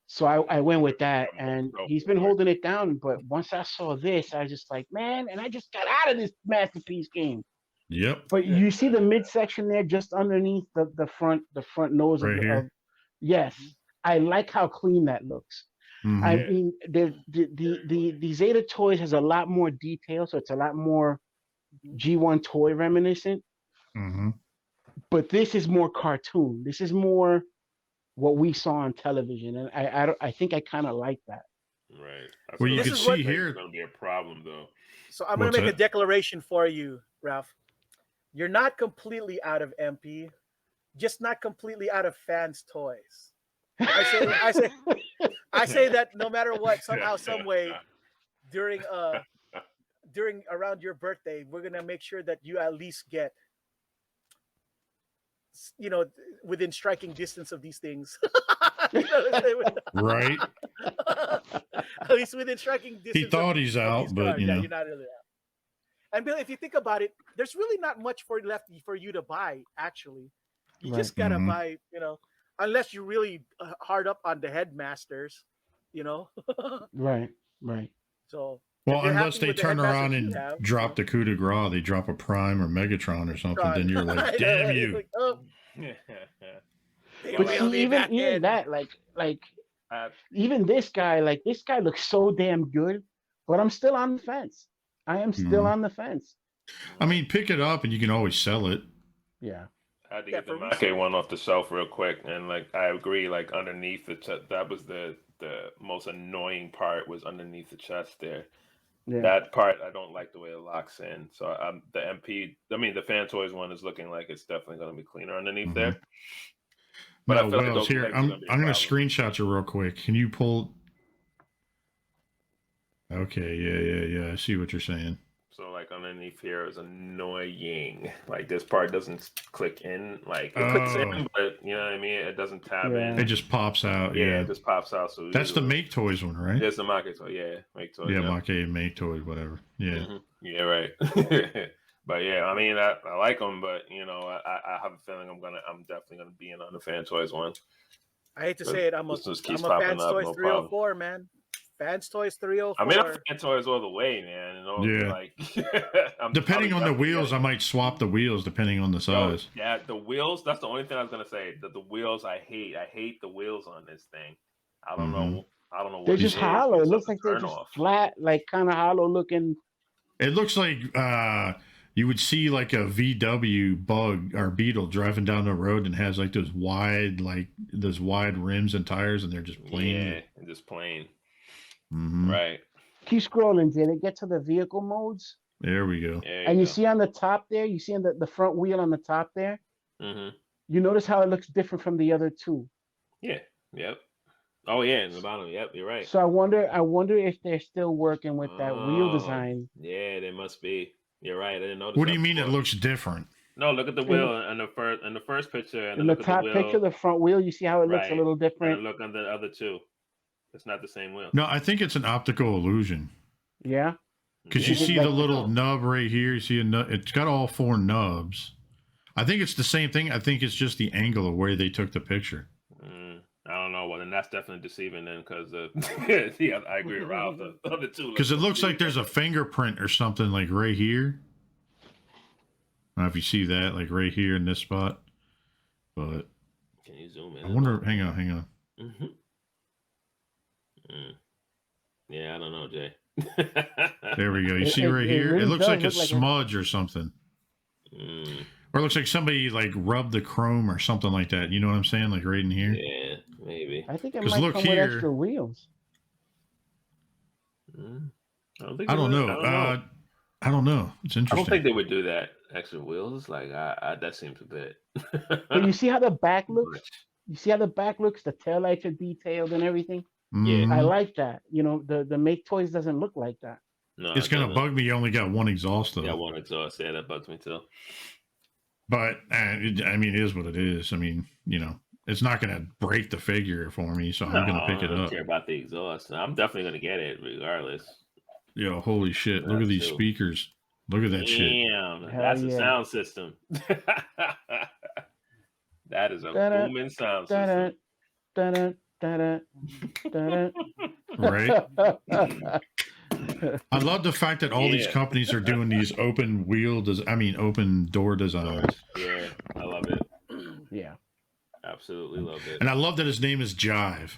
So I went with that, and he's been holding it down. But once I saw this, I just like, man, and I just got out of this masterpiece game. Yep. But you see the midsection there, just underneath the front nose right here. Yes, I like how clean that looks. I mean, the Zeta Toys has a lot more detail, so it's a lot more G1 toy reminiscent. But this is more cartoon. This is more what we saw on television, and I think I kind of like that. Right. Well, you can see here it's gonna be a problem though. So I'm gonna make a declaration for you, Ralph. You're not completely out of MP, just not completely out of fans' toys. I say that no matter what, somehow, some way, during around your birthday, we're gonna make sure that you at least get, within striking distance of these things. right. At least within striking distance. He thought he's out, but you're not really out. And Bill, if you think about it, there's really not much left for you to buy. Actually, you just gotta buy, unless you're really hard up on the headmasters, Right. So. Well, unless they turn around and drop the coup de grace, they drop a Prime or Megatron or something, then you're like, damn you. Like, oh. But see, even that, even this guy looks so damn good, but I'm still on the fence. I am still on the fence. I mean, pick it up and you can always sell it. Yeah. I had to get the Mackey one off the shelf real quick, and I agree. Underneath the chest, that was the most annoying part, was underneath the chest there. Yeah. That part I don't like the way it locks in. So the Fan Toys one is looking like it's definitely going to be cleaner underneath there. But Now, I feel like Wells, those here, legs are I'm gonna be a going to problem. screenshot you real quick. Can you pull? Okay, yeah. I see what you're saying. So like underneath here is annoying. Like this part doesn't click in. Like it clicks in, but you know what I mean. It doesn't tab in. It just pops out. Yeah, Yeah, it just pops out. So that's the Make Toys one, right? There's the Make Toy. Yeah, Make Toys. Yeah, Make Toys, whatever. Yeah. Mm-hmm. Yeah, right. But yeah, I mean, I like them, but you know, I have a feeling I'm definitely gonna be in on the Fan Toys one. I hate to say it, I'm a Fans Toys 304, man. Fans Toys 304. I mean, I'm Fan Toys all the way, man. You know, Yeah. like depending on the wheels, I might swap the wheels depending on the size. Yeah, the wheels. That's the only thing I was gonna say. That the wheels I hate. I hate the wheels on this thing. I don't know. I don't know what they're just hollow. It looks like they're just flat, like kind of hollow looking. It looks like you would see like a VW bug or Beetle driving down the road and has like those wide rims and tires, and they're just plain. Yeah, just plain. Mm-hmm. Right. Keep scrolling, did it get to the vehicle modes? There we go. And you see on the top there, you see on the front wheel on the top there. Mm-hmm. You notice how it looks different from the other two. Yeah. Yep. Oh yeah, in the bottom. Yep, you're right. So I wonder if they're still working with that wheel design. Yeah, they must be. You're right. I didn't notice. What do you mean it looks different? No, look at the wheel in the first picture, and in the top picture, the front wheel. You see how it looks a little different. And look on the other two. It's not the same wheel. No, I think it's an optical illusion. Yeah. Because you see the little nub right here. You see a nub. It's got all 4 nubs. I think it's the same thing. I think it's just the angle of where they took the picture. I don't know. Well, then that's definitely deceiving then, because yeah, I agree with Ralph. The other two. Because it looks like there's a fingerprint or something like right here. I don't know if you see that, like right here in this spot. But can you zoom in? I wonder. Hang on. Mm-hmm. Yeah, I don't know, Jay. There we go. You see right here? Really, it looks like a smudge or something. Or it looks like somebody like rubbed the chrome or something like that. You know what I'm saying? Like right in here. Yeah, maybe. I think it might come with extra wheels. I don't know. I don't know. It's interesting. I don't think they would do that. Extra wheels, like that seems a bit. But you see how the back looks? You see how the back looks? The taillights are detailed and everything. Yeah, I like that. You know, the Make Toys doesn't look like that. No, it's gonna bug me. You only got one exhaust though. Yeah, one exhaust. Yeah, that bugs me too. But I mean, it is what it is. I mean, you know, it's not gonna break the figure for me, so I'm gonna pick it up. I don't care about the exhaust. I'm definitely gonna get it regardless. Yo, holy shit! Look at these speakers. Look at that shit. Damn, that's a sound system. That is a booming sound system. Right. I love the fact that all these companies are doing these open door designs. Yeah, I love it. Yeah, absolutely love it. And I love that his name is Jive.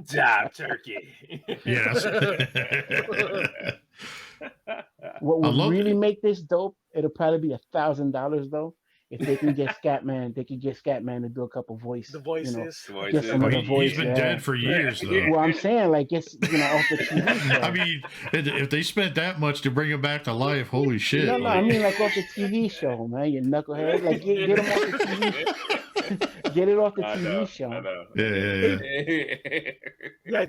Jive turkey. Yes. What would really make this dope? It'll probably be $1,000 though. If they can get Scatman, they can get Scatman to do a couple voices. The voices. You know, get some of the voices. He's been dead for years, though. Well, I'm saying, like, it's off the TV show. I mean, if they spent that much to bring him back to life, holy shit! No, I mean like off the TV show, man. You knucklehead, like get him off the TV. Get it off the TV show. I know. Yeah. Yeah.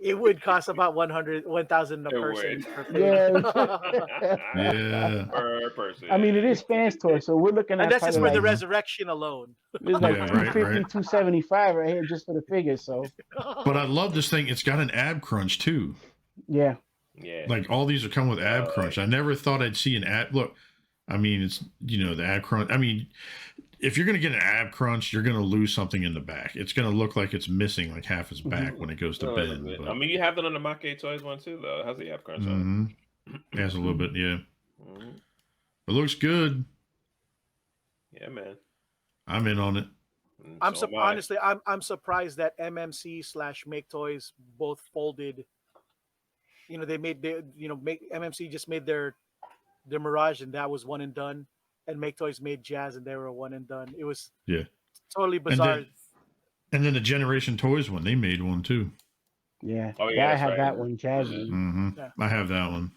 It would cost about $1,000 a person. Yeah. Per person. I mean, it is Fans Toy, so we're looking at. And that's just for the resurrection alone. It's like $250, $275 right here just for the figure. So. But I love this thing. It's got an ab crunch too. Yeah. Yeah. Like all these are come with ab crunch. I never thought I'd see an ab. Look, I mean, it's the ab crunch. I mean, if you're gonna get an ab crunch, you're gonna lose something in the back. It's gonna look like it's missing like half his back when it goes to bend. I mean, you have it on the Make Toys one too, though. How's the ab crunch on it? It has a little bit, yeah. It looks good. Yeah, man. I'm in on it. Honestly, I'm surprised that MMC/Make Toys both folded. You know, MMC just made their Mirage, and that was one and done. And Make Toys made Jazz, and they were one and done. It was totally bizarre. And then the Generation Toys one, they made one too. Yeah. Oh, Yeah, I that's have right. that one, Jasmine. Mm-hmm. Yeah. I have that one.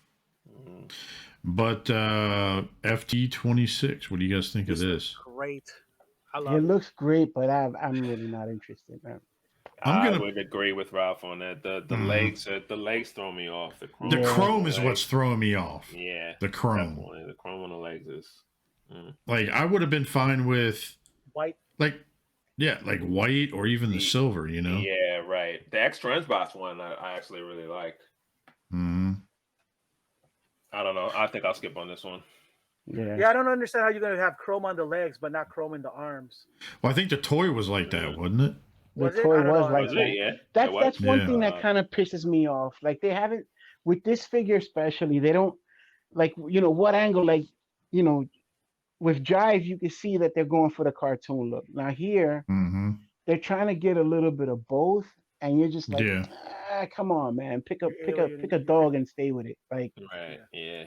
Mhm. But FT26, what do you guys think of this? Great. I It love it. looks great, but I'm really not interested, man. I'm I gonna- would agree with Ralph on that. The legs throw me off. The chrome, The Yeah. chrome is legs. what's throwing me off. Yeah, The chrome. definitely. The chrome on the legs is. Like I would have been fine with White. like white or even the silver, you know? Yeah, right. The X Transbots one I actually really like. Mm-hmm. I don't know. I think I'll skip on this one. Yeah. Yeah, I don't understand how you're gonna have chrome on the legs but not chrome in the arms. Well, I think the toy was like that, wasn't it? The Was it? toy I don't was know. like Was that. it? Yeah. That's one Yeah. thing that kind of pisses me off. Like they haven't with this figure especially, they don't like what angle, like with Jive you can see that they're going for the cartoon look. Now here Mm-hmm. they're trying to get a little bit of both, and you're just like, Yeah. come on, man, pick a Alien. dog and stay with it. Like Right. Yeah.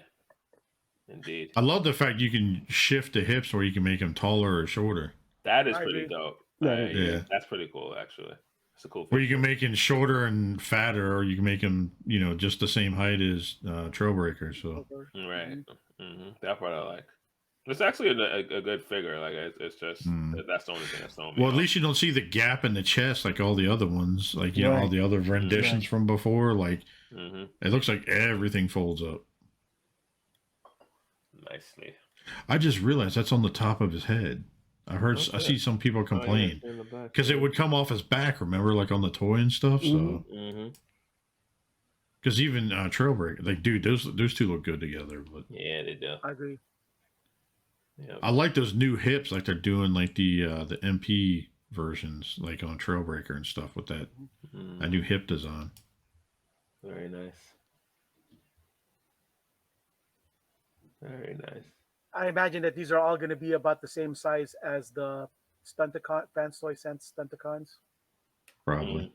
Indeed. I love the fact you can shift the hips where you can make them taller or shorter. That is I pretty agree. dope. Yeah. Yeah. That's pretty cool, actually. It's a cool Where thing. you can make them shorter and fatter, or you can make them, just the same height as Trailbreaker. So Right. That part I like. It's actually a good figure. Like it's just that's the only thing that's throwing me well, at off. least you don't see the gap in the chest like all the other ones, like all Right. the other renditions from before. Like Mhm. it looks like everything folds up. Nicely. I just realized that's on the top of his head. I see some people complain because it would come off his back. Remember, like on the toy and stuff. So because even Trailbreaker, like dude, those two look good together. But Yeah, they do. I agree. Yeah. I like those new hips, like they're doing like the MP versions, like on Trailbreaker and stuff with that new hip design. Very nice. Very nice. I imagine that these are all going to be about the same size as the Stunticon Fans Toy Sense Stunticons. Probably.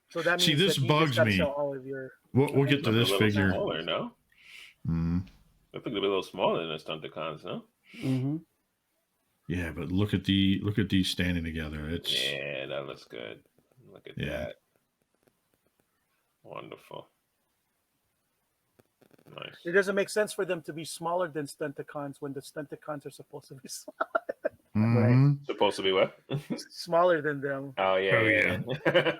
So that means See, this that you bugs just gotta me. sell all of your. We'll get to Look this a little figure. Smaller, no? Mm. I think they'll be a little smaller than the Stunticons, no? Yeah, but look at these standing together. It's Yeah, that looks good. Look at that. Wonderful. Nice. It doesn't make sense for them to be smaller than Stunticons when the Stunticons are supposed to be Mhm. Supposed to be what? smaller than them. Oh yeah. Oh, yeah.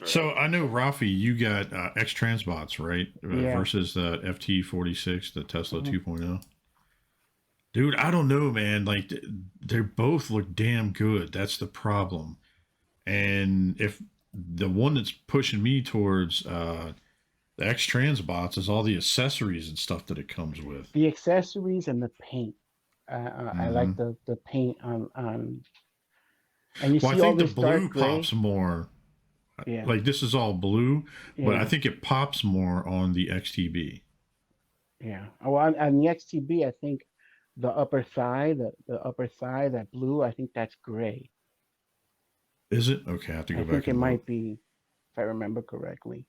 So I know Ralphie, you got X Transbots, right? Yeah. Versus the FT46, the Tesla 2.0. Dude, I don't know, man. Like they both look damn good. That's the problem. And if the one that's pushing me towards the X Transbots is all the accessories and stuff that it comes with. the accessories and the paint. I like the paint on and you Well, I see all think the this dark blue gray. pops more. Yeah. Like this is all blue, but Yeah. I think it pops more on the XTB. Yeah. Oh, on the XTB, I think the upper thigh, that blue, I think that's gray. Is it? Okay, I have to go I back think it and might look. be, if I remember correctly.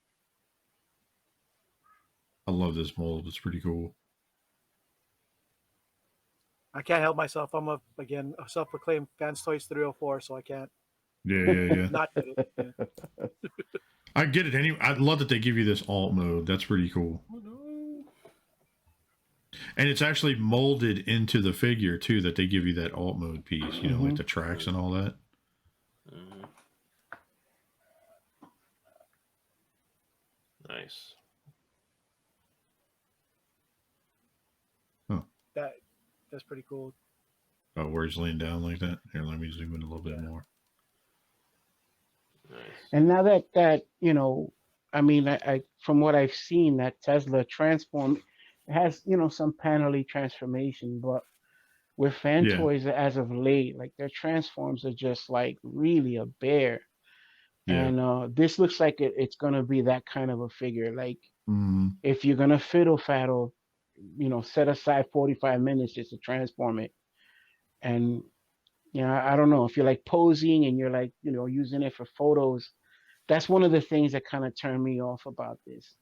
I love this mold. It's pretty cool. I can't help myself. I'm a self-proclaimed Fans Toys 304, so I can't Yeah. not get it. Yeah. I get it. I love that they give you this alt mode. That's pretty cool. And it's actually molded into the figure too. That they give you that alt mode piece. You know, like the tracks and all that. Nice. That's pretty cool. Oh, where he's laying down like that. Here, let me zoom in a little bit more. Nice. And now that I mean, I from what I've seen, that Tesla transform has some panelly transformation, but with fan Yeah. toys as of late, like their transforms are just like really a bear. Yeah. And this looks like it's gonna be that kind of a figure. Like Mm. if you're gonna fiddle faddle, set aside 45 minutes just to transform it. And I don't know if you're like posing and you're like using it for photos. That's one of the things that kind of turned me off about this.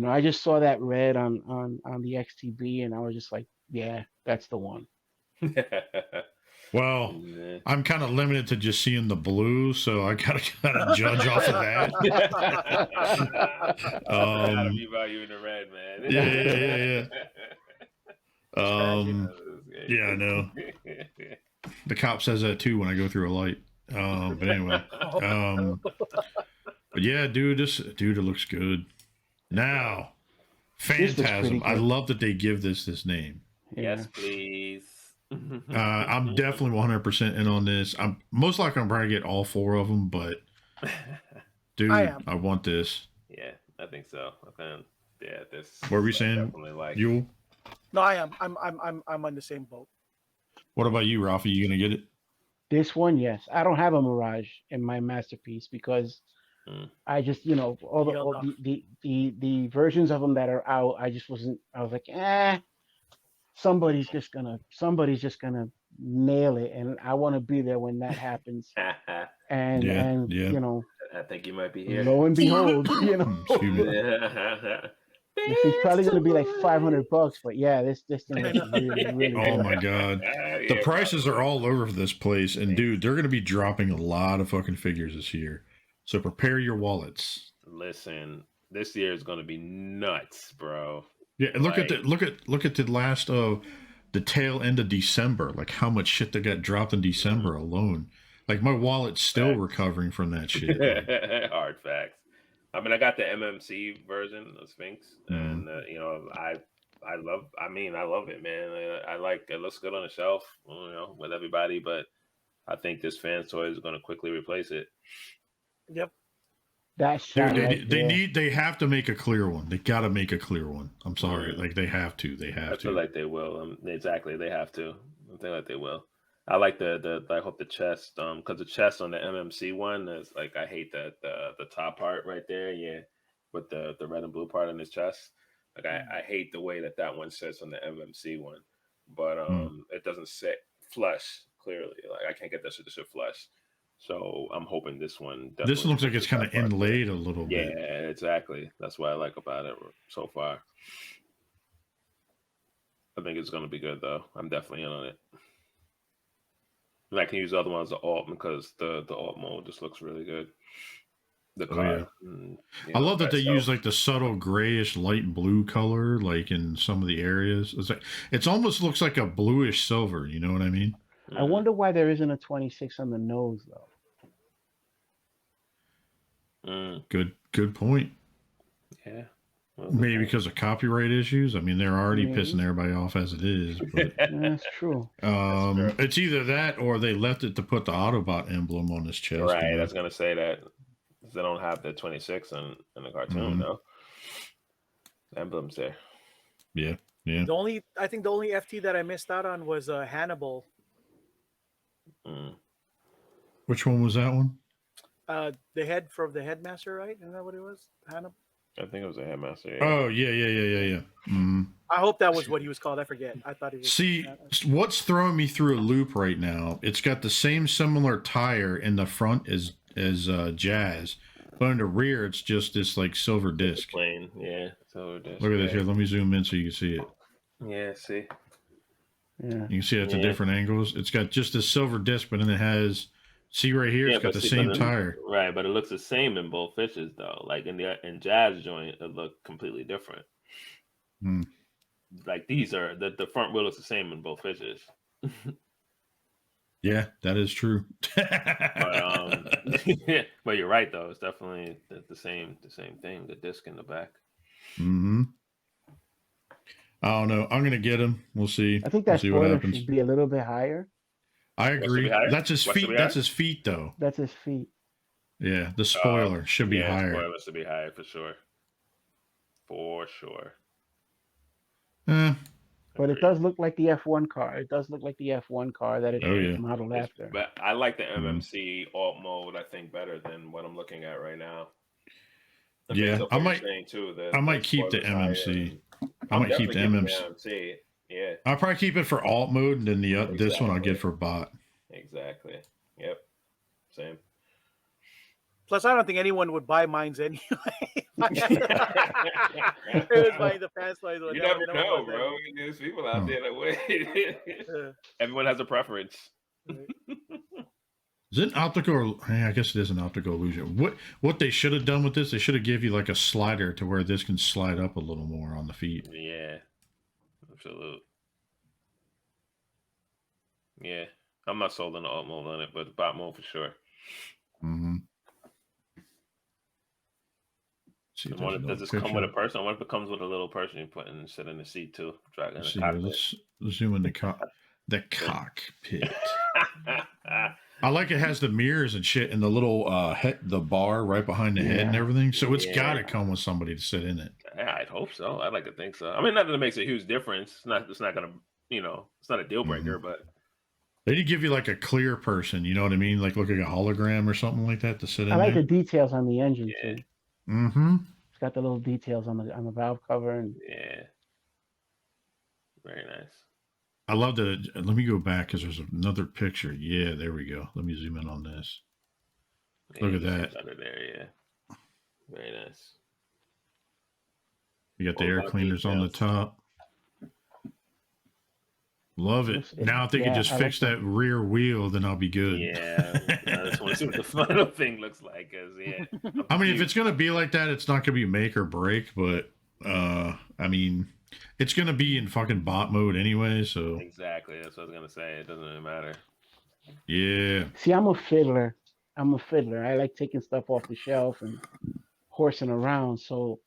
I just saw that red on the XTB and I was just like, yeah, that's the one. Well, Yeah. I'm kind of limited to just seeing the blue, so I gotta kind of judge off of that. Gotta revalue in the red, man. Yeah. Yeah, I know. The cop says that too when I go through a light. But anyway, but yeah, dude, it looks good. Now, Phantasm. I love that they give this name. Yes, please. I'm definitely 100% in on this. I'm most likely I'm probably get all 4 of them, but dude, I want this. Yeah, I think so. This. What are we saying? Like... You? No, I am. I'm on the same boat. What about you, Rafi? You gonna get it? This one, yes. I don't have a Mirage in my masterpiece because I just, all the versions of them that are out, I was like, somebody's just gonna nail it, and I want to be there when that happens. And I think you might be here. Lo and behold, this is probably going to be like $500, but yeah, this thing is really, really good. Oh my god, the prices are all over for this place, and dude, they're going to be dropping a lot of fucking figures this year. So prepare your wallets. Listen, this year is going to be nuts, bro. Yeah, and look at the last the tail end of December, like how much shit that got dropped in December alone. Like my wallet's still recovering from that shit. Hard facts. I mean, I got the MMC version of Sphinx, and I love it, man. I like it. Looks good on the shelf, with everybody. But I think this fan toy is going to quickly replace it. Yep. They have to make a clear one. They got to make a clear one. I'm sorry, like they have to. I feel like they will. Exactly, they have to. I feel like they will. I like I hope the chest, because the chest on the MMC one is like, I hate that the top part right there, with the red and blue part on his chest. Like I hate the way that one sits on the MMC one, but it doesn't sit flush clearly. Like I can't get this shit flush. So I'm hoping this one. This looks like it's kind of inlaid a little bit. Yeah, exactly. That's what I like about it so far. I think it's going to be good though. I'm definitely in on it. And I can use other ones as alt because the alt mode just looks really good. The car. I love that they use like the subtle grayish light blue color, like in some of the areas. It's almost looks like a bluish silver. You know what I mean? I wonder why there isn't a 26 on the nose though. Good point. Yeah. Well, maybe because of copyright issues. I mean, they're already pissing everybody off as it is. But that's true. It's either that or they left it to put the Autobot emblem on his chest. Right. I was gonna say that they don't have the 26 in the cartoon though. The emblem's there. Yeah. I think the only FT that I missed out on was Hannibal. Which one was that one? The head from the headmaster, right? Isn't that what it was? Hannibal. I think it was a headmaster. Yeah. Oh yeah. I hope that was what he was called. I forget. I thought he was. See, what's throwing me through a loop right now? It's got the same similar tire in the front as Jazz, but in the rear it's just this like silver disc. Plain, yeah, silver disc. Look at this here. Let me zoom in so you can see it. Yeah, see. Yeah. You can see it at different angles. It's got just this silver disc, but then it has. See right here, it's got the same tire. Right, but it looks the same in both fishes though. Like in Jazz joint, it looked completely different. Like these are the front wheel is the same in both fishes. Yeah, that is true. But you're right though. It's definitely the same thing. The disc in the back. I don't know. I'm gonna get him. We'll see. I think that spoiler should be a little bit higher. I agree. That's his feet. That's his feet, though. That's his feet. Yeah, the spoiler should be higher. The spoiler should be higher for sure. For sure. But it does look like the F1 car. It does look like the F1 car that it's modeled after. But I like the MMC alt mode, I think, better than what I'm looking at right now. I might keep the MMC. I might keep the MMC. Yeah. I'll probably keep it for alt mode, and then this one I'll get for bot. Exactly. Yep. Same. Plus, I don't think anyone would buy mines anyway. It was buying the fast toys. You never know, bro. There's people out there that way. Everyone has a preference. Is it an optical? I guess it is an optical illusion. What they should have done with this, they should have give you like a slider to where this can slide up a little more on the feet. Yeah, absolutely. Yeah, I'm not sold on the alt mode on it, but the bot mode for sure. Mm-hmm. I wonder if does this come with a person? I wonder if it comes with a little person you put and sit in the seat too. Let's zoom in the cockpit. I like it has the mirrors and shit and the little the bar right behind the head and everything. So it's got to come with somebody to sit in it. Yeah, I'd hope so. I'd like to think so. I mean, not that it makes a huge difference. It's not gonna, it's not a deal breaker, but they did give you like a clear person. You know what I mean? Like look like a hologram or something like that to sit in. I like the details on the engine too. Mm-hmm. It's got the little details on the valve cover and very nice. I love that. Let me go back because there's another picture. Yeah, there we go. Let me zoom in on this. Look at that. Under there, yeah. Very nice. You got the air cleaners on the top. Love it. Now if they could just fix that rear wheel, then I'll be good. Yeah. I just want to see what the final thing looks like. I mean, if it's going to be like that, it's not going to be make or break, but I mean, it's going to be in fucking bot mode anyway, so. Exactly. That's what I was going to say. It doesn't really matter. Yeah. See, I'm a fiddler. I like taking stuff off the shelf and horsing around. So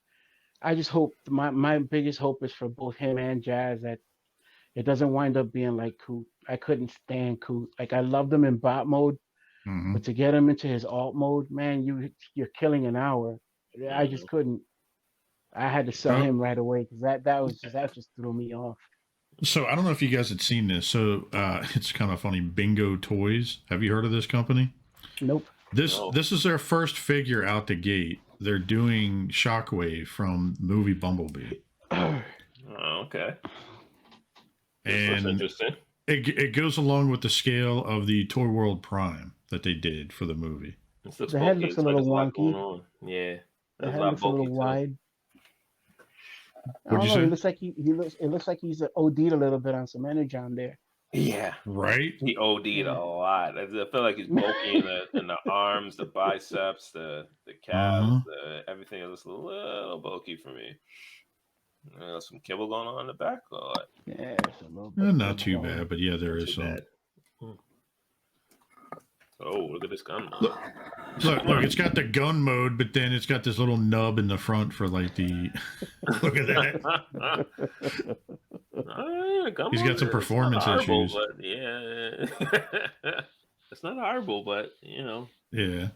I just hope my biggest hope is for both him and Jazz that it doesn't wind up being like Coot. I couldn't stand Coot. Like I loved him in bot mode, but to get him into his alt mode, man, you're killing an hour. I just couldn't. I had to sell him right away because that just threw me off. So I don't know if you guys had seen this. So it's kind of funny. Bingo Toys. Have you heard of this company? Nope. This is their first figure out the gate. They're doing Shockwave from movie Bumblebee. Oh, okay. And that's interesting. It goes along with the scale of the Toy World Prime that they did for the movie. The head looks a little wonky. Yeah. The head looks a little wide. What'd you say? It looks like it looks like he's OD'd a little bit on some energon there. Yeah. Right? He OD'd a lot. I feel like he's bulky in the arms, the biceps, the calves, everything. It looks a little bulky for me. Some kibble going on in the back. Yeah, it's a little bit. Not too bad, but yeah, there is some. Oh, look at this gun. Look, it's got the gun mode, but then it's got this little nub in the front for like the. Look at that. He's got some performance issues. But yeah, it's not horrible, but Yeah.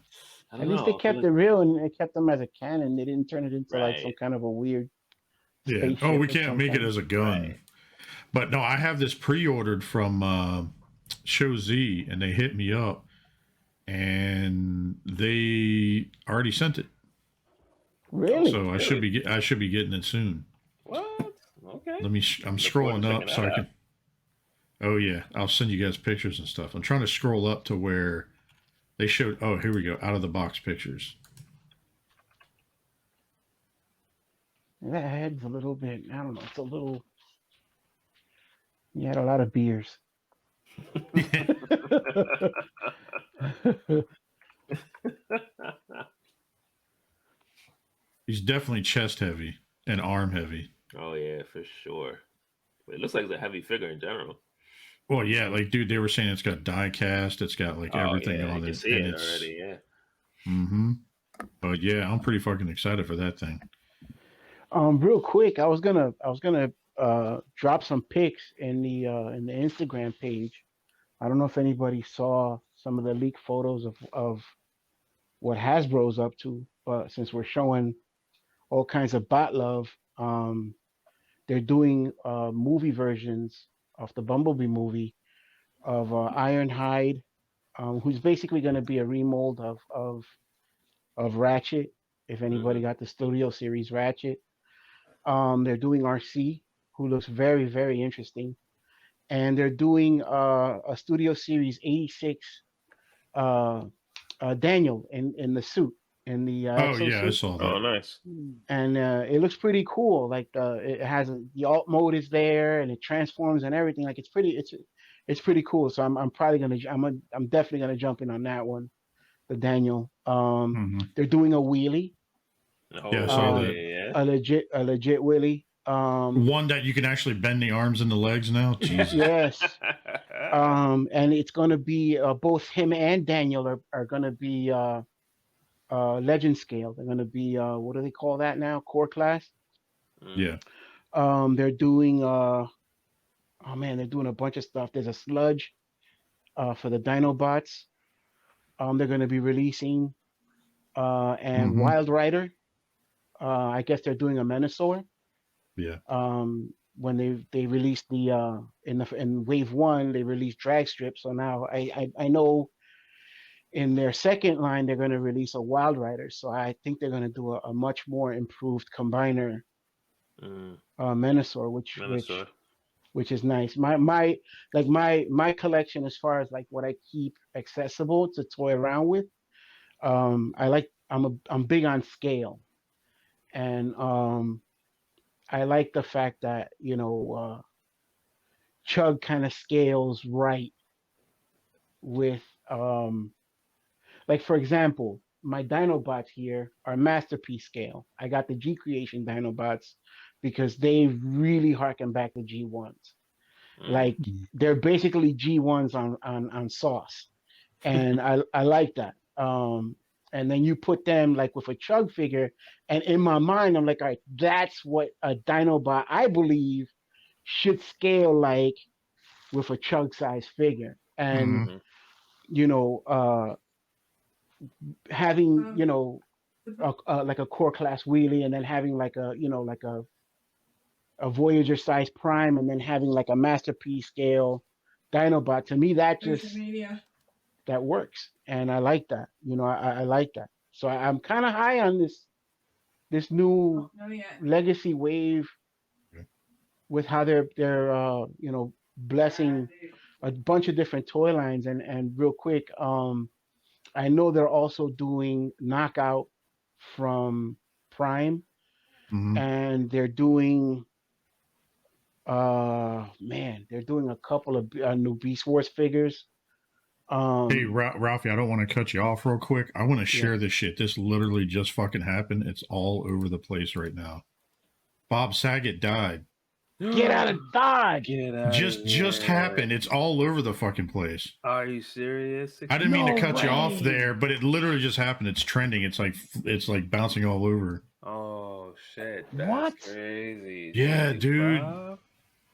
At least they kept it real and they kept them as a cannon. They didn't turn it into like some kind of a weird. Yeah. Oh, we can't make it as a gun. Right. But no, I have this pre-ordered from Show Z, and they hit me up, and they already sent it. Really? So I should be getting it soon. What? Okay. I'm scrolling up so I can. Oh yeah, I'll send you guys pictures and stuff. I'm trying to scroll up to where they showed. Oh, here we go. Out of the box pictures. That head's a little bit, I don't know, it's a little, he had a lot of beers. He's definitely chest heavy and arm heavy. Oh yeah, for sure. But it looks like it's a heavy figure in general. Well, yeah, like dude, they were saying it's got die cast, it's got like everything on it. You can see it already, yeah. Mm-hmm. But yeah, I'm pretty fucking excited for that thing. Real quick, I was gonna drop some pics in the Instagram page. I don't know if anybody saw some of the leaked photos of what Hasbro's up to, but since we're showing all kinds of bot love, they're doing movie versions of the Bumblebee movie of Ironhide, who's basically going to be a remold of Ratchet. If anybody got the Studio Series Ratchet. They're doing RC, who looks very, very interesting. And they're doing a Studio Series 86 Daniel in the suit. In the suit. I saw that. Oh, nice. And it looks pretty cool. Like it has the alt mode is there, and it transforms and everything. Like it's it's pretty cool. So I'm probably gonna I'm definitely gonna jump in on that one. The Daniel. They're doing a wheelie, Oh, Yeah, I saw um, that. yeah. a legit wheelie. One that you can actually bend the arms and the legs now. Jesus. Yes. And it's gonna be both him and Daniel are gonna be legend scale. They're gonna be what do they call that now? Core class. Yeah. They're doing oh man, they're doing a bunch of stuff. There's a sludge for the Dinobots. They're gonna be releasing and Wild Rider. I guess they're doing a Menasor. Yeah. When they released the in wave 1 they released drag strips. So now I know in their second line they're going to release a Wild Rider. So I think they're going to do a much more improved combiner Menasor, which is nice. My collection as far as like what I keep accessible to toy around with. I'm big on scale, and I like the fact that Chug kind of scales right with like for example, my Dinobots here are masterpiece scale. I got the G Creation Dinobots because they really harken back to G1s. Like they're basically G1s on sauce, and I like that. And then you put them like with a Chug figure, and in my mind I'm like, all right, that's what a Dinobot I believe should scale like with a Chug size figure. And having like a core class wheelie, and then having like a Voyager size prime, and then having like a masterpiece scale Dinobot, to me that just that works, and I like that. I like that. So I'm kind of high on this new legacy wave with how they're blessing a bunch of different toy lines. And real quick, I know they're also doing Knockout from Prime, and they're doing they're doing a couple of new Beast Wars figures. Hey, Ralphie, I don't want to cut you off real quick. I want to share this shit. This literally just fucking happened. It's all over the place right now. Bob Saget died. Get out of Dodge! Just happened. It's all over the fucking place. Are you serious? I didn't mean to cut you off there, but it literally just happened. It's trending. It's like bouncing all over. Oh shit! That's crazy. Yeah, dude. Wow.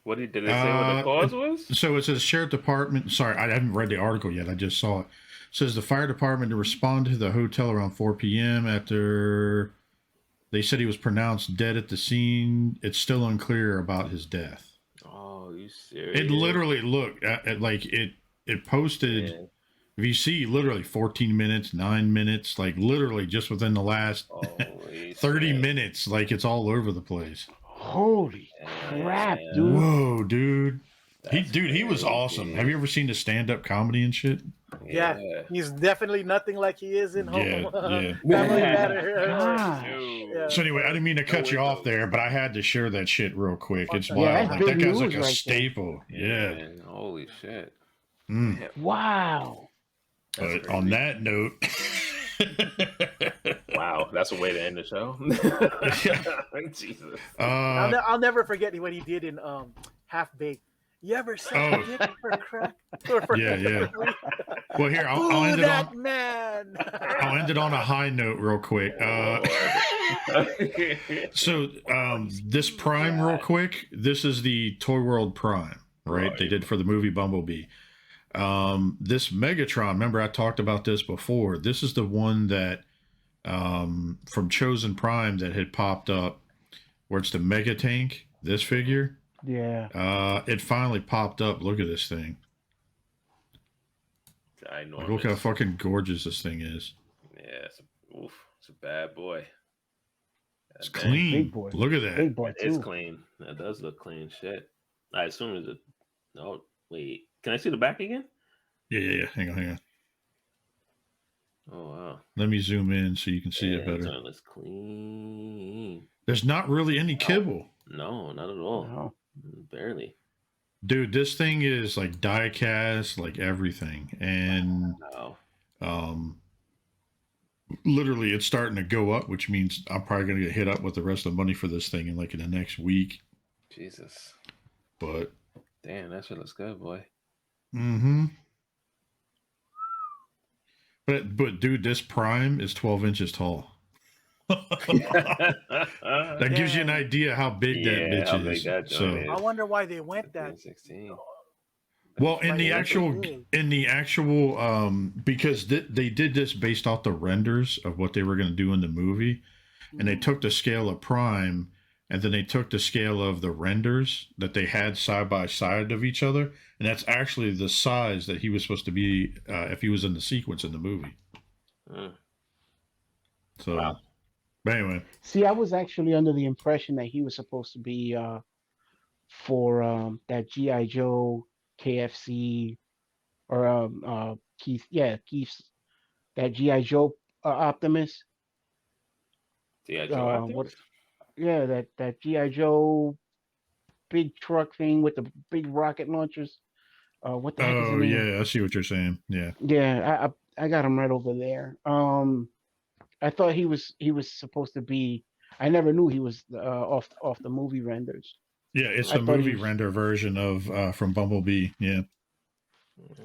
What did it say? What the cause was? So it says sheriff department. Sorry, I haven't read the article yet. I just saw it. It says the fire department to respond to the hotel around 4 p.m. after they said he was pronounced dead at the scene. It's still unclear about his death. Oh, you serious? It literally looked at like it posted. Yeah. If you see, literally 14 minutes, 9 minutes, like literally just within the last 30 minutes, like it's all over the place. Holy crap, dude! Whoa, dude! He was awesome. Have you ever seen the stand-up comedy and shit? Yeah, he's definitely nothing like he is in Home. Yeah. Family Matter. So anyway, I didn't mean to cut you off there, but I had to share that shit real quick. It's wild. Like, that guy's like a staple. Yeah. Man, holy shit! Wow. But on that note. Wow, that's a way to end the show. Jesus. I'll never forget what he did in Half Baked. You ever suck a dick for crack? Yeah. Well, here I'll end it on a high note real quick. So this Prime real quick. This is the Toy World Prime, right? They did for the movie Bumblebee. This Megatron, remember I talked about this before. This is the one that from Chosen Prime that had popped up where it's the Mega Tank, this figure. Yeah. It finally popped up. Look at this thing. Like, look how fucking gorgeous this thing is. Yeah, it's a bad boy. It's clean. Big boy. Look at that. Big boy too. It's clean. That does look clean. Shit. I assume it's a. No, wait. Can I see the back again? Yeah. Hang on. Oh wow. Let me zoom in so you can see it better. It looks clean. There's not really any kibble. No, not at all. No. Barely. Dude, this thing is like die cast, like everything, and literally it's starting to go up, which means I'm probably gonna get hit up with the rest of the money for this thing in the next week. Jesus. But damn, that shit looks good, boy. Mm-hmm. But dude, this prime is 12 inches tall. That gives you an idea how big that bitch is. So I wonder why they went that. 16. Well, in the actual, because they did this based off the renders of what they were going to do in the movie, and they took the scale of prime, and then they took the scale of the renders that they had side by side of each other, and that's actually the size that he was supposed to be if he was in the sequence in the movie. So, wow. But anyway. See, I was actually under the impression that he was supposed to be for that G.I. Joe KFC or Keith's that G.I. Joe Optimus. G.I. Joe Optimus? That G.I. Joe big truck thing with the big rocket launchers. What the heck is his name? Yeah, I see what you're saying. Yeah. Yeah, I got him right over there. I thought he was supposed to be. I never knew he was off the movie renders. Yeah, it's the movie render version of from Bumblebee. Yeah.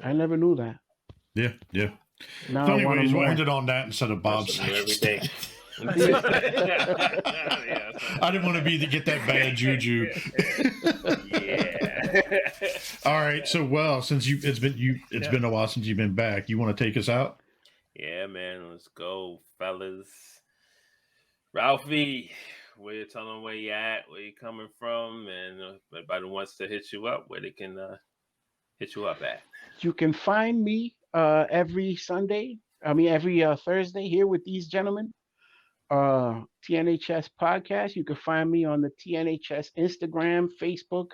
I never knew that. Yeah. Now so anyways, we'll end it on that instead of Bob's. Everything. I didn't want to get that bad juju. Yeah. All right. So since it's been a while since you've been back, you want to take us out? Yeah, man. Let's go, fellas. Ralphie, where you telling where you at, where you coming from, and everybody wants to hit you up, where they can hit you up at. You can find me every Thursday here with these gentlemen. TNHS podcast. You can find me on the TNHS Instagram, Facebook.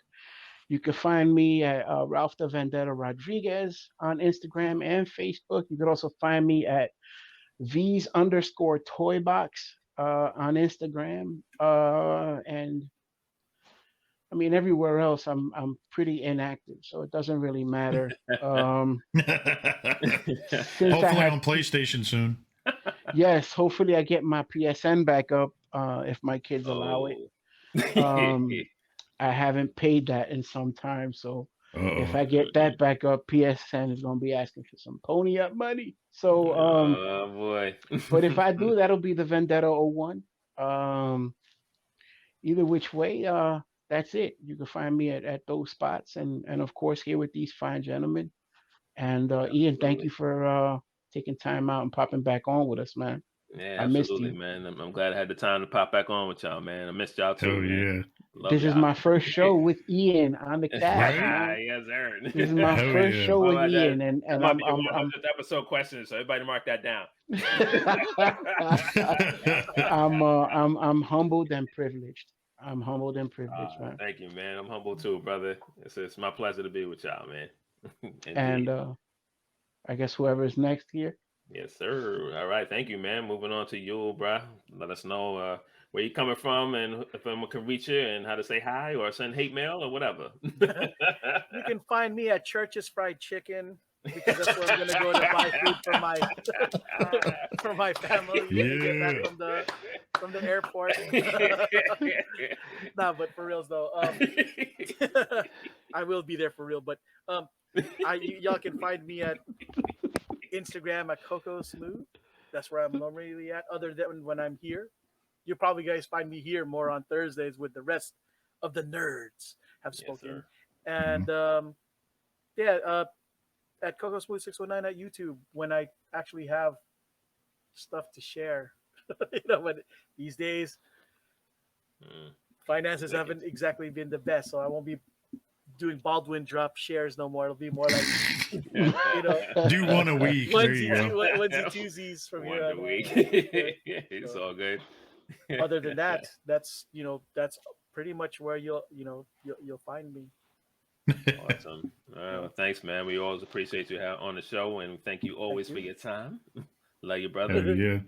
You can find me at Ralph the Vendetta Rodriguez on Instagram and Facebook. You can also find me at V's_toybox on Instagram. And I mean, everywhere else, I'm pretty inactive, so it doesn't really matter. Hopefully on PlayStation soon. Yes, hopefully I get my PSN back up if my kids allow it. I haven't paid that in some time, so if I get that back up, PSN is going to be asking for some pony up money. So, oh boy! But if I do, that'll be the Vendetta 01. Either which way, that's it. You can find me at those spots, and of course here with these fine gentlemen. And Ian, thank you for taking time out and popping back on with us, man. Yeah, absolutely, man. I'm glad I had the time to pop back on with y'all, man. I missed y'all too. Oh, yeah. This is my first show with Ian on the cast. Yes, sir. This is my first show with Ian, and I'm just episode questions, so everybody mark that down. I'm humbled and privileged. Man. Thank you, man. I'm humbled too, brother. It's my pleasure to be with y'all, man. And I guess whoever is next here. Yes, sir. All right. Thank you, man. Moving on to you, bro. Let us know where you're coming from and if anyone can reach you and how to say hi or send hate mail or whatever. You can find me at Church's Fried Chicken because that's where I'm going to go to buy food for my family. Get back from the airport. Nah, but for reals though, I will be there for real. But y'all can find me at Instagram at Cocoasmooth. That's where I'm normally at. Other than when I'm here, you'll probably guys find me here more on Thursdays with the rest of the nerds have spoken. Yes, and at Cocoasmooth 619 at YouTube when I actually have stuff to share. But these days finances haven't exactly been the best, so I won't be doing Baldwin drop shares no more. It'll be more like do one a week. There you go. Onesie twosies from one here a week. It's all good. Other than that, that's pretty much where you'll find me. Awesome. Well, thanks, man. We always appreciate you on the show, and thank you always for your time. Love you, brother. Yeah.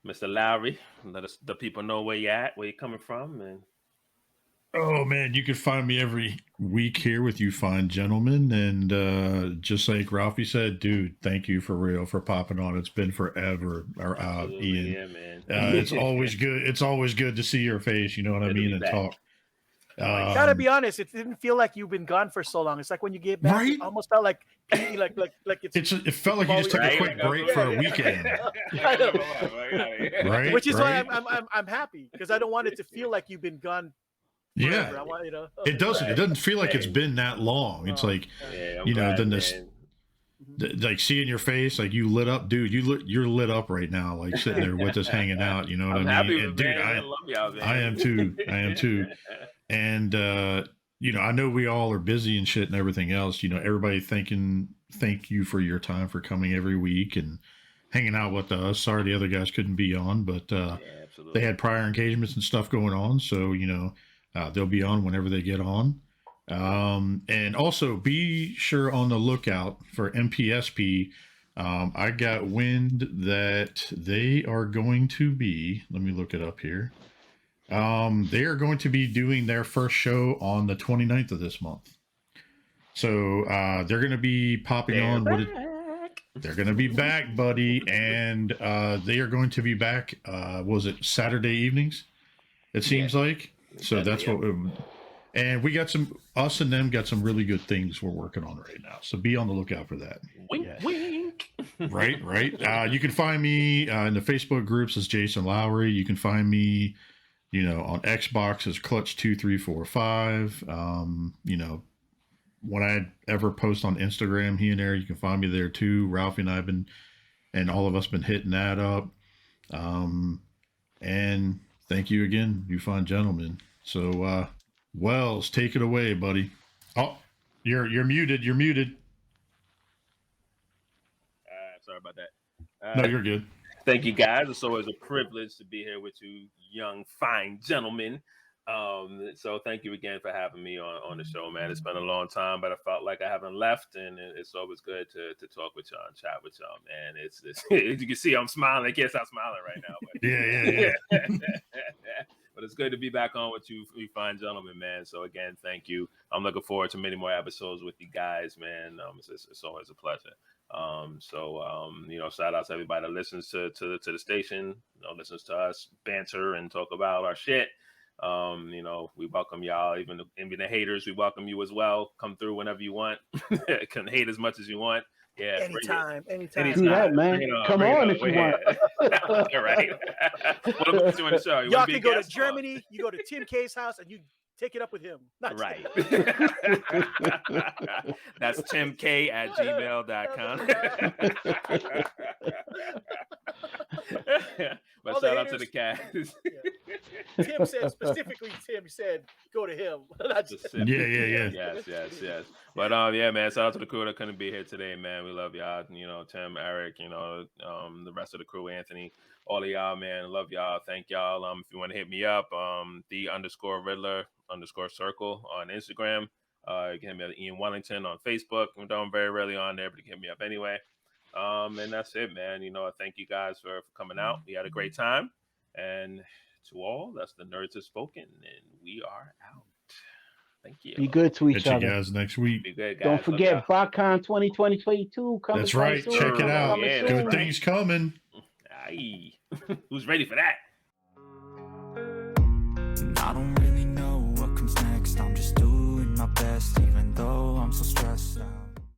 Mr. Lowery, let the people know where you're at, where you're coming from, and Oh man, you can find me every week here with you fine gentlemen, and just like Ralphie said, dude, thank you for real for popping on. It's been forever. Or Ian, yeah, man. it's always good. It's always good to see your face. You know what I mean, and back. talk. Gotta be honest, it didn't feel like you've been gone for so long. It's like when you get back, Right? it almost felt like like it felt like you just took a quick break for a weekend. Right? Which is right? why I'm happy, because I don't want it to feel like you've been gone. Yeah, I want, it doesn't. It doesn't feel like it's been that long. It's like, then this, like seeing your face, like you lit up, dude. You're lit up right now, like sitting there with us, hanging out. You know what I mean? And, dude, I love y'all, man. I am too. I am too. And I know we all are busy and shit and everything else. Everybody thank you for your time for coming every week and hanging out with us. Sorry the other guys couldn't be on, but they had prior engagements and stuff going on, so they'll be on whenever they get on. And also be sure on the lookout for MPSP. I got wind that they are going to be, let me look it up here. They are going to be doing their first show on the 29th of this month. So they're going to be popping on. They're going to be back, buddy. And they are going to be back, was it Saturday evenings? It seems like. So that's what and we got us and them got some really good things we're working on right now. So be on the lookout for that. Wink, wink. Right. You can find me in the Facebook groups as Jason Lowery. You can find me, on Xbox as Clutch2345. When I ever post on Instagram here and there, you can find me there too. Ralphie and I have been, and all of us been hitting that up. And thank you again, you fine gentlemen. So, Wells, take it away, buddy. Oh, you're muted. You're muted. Sorry about that. No, you're good. Thank you, guys. It's always a privilege to be here with you, young, fine gentlemen. So thank you again for having me on the show, man. It's been a long time, but I felt like I haven't left, and it's always good to talk with y'all and chat with y'all, man. It's as you can see, I'm smiling. I can't stop smiling right now. But yeah. But it's good to be back on with you fine gentlemen, man. So again, thank you. I'm looking forward to many more episodes with you guys, man. It's always a pleasure. Shout out to everybody that listens to the station, listens to us banter and talk about our shit. We welcome y'all, even the haters, we welcome you as well. Come through whenever you want. Can hate as much as you want. Yeah, anytime. Do that, man. Come on if you want. All right. What am I doing the show? Y'all can go to Germany. You go to Tim K's house and you take it up with him. Right. That's timk@gmail.com. But shout out to the cast. Tim said specifically, Tim said, go to him. Yeah. Yes. But man, shout out to the crew that couldn't be here today, man. We love y'all. Tim, Eric, the rest of the crew, Anthony, all of y'all, man. Love y'all. Thank y'all. If you want to hit me up, the_Riddler_circle on Instagram. You can hit me at Ian Wellington on Facebook. I'm very rarely on there, but you can hit me up anyway. And that's it, man. I thank you guys for coming out. We had a great time. And to all, that's the Nerds Have Spoken, and we are out. Thank you. Be good to each other. You guys next week. Be good, guys. Don't forget BotCon 2022 coming. That's right. Soon. Check it out. Yeah, good things coming. Aye. Who's ready for that? I don't really know what comes next. I'm just doing my best, even though I'm so stressed out.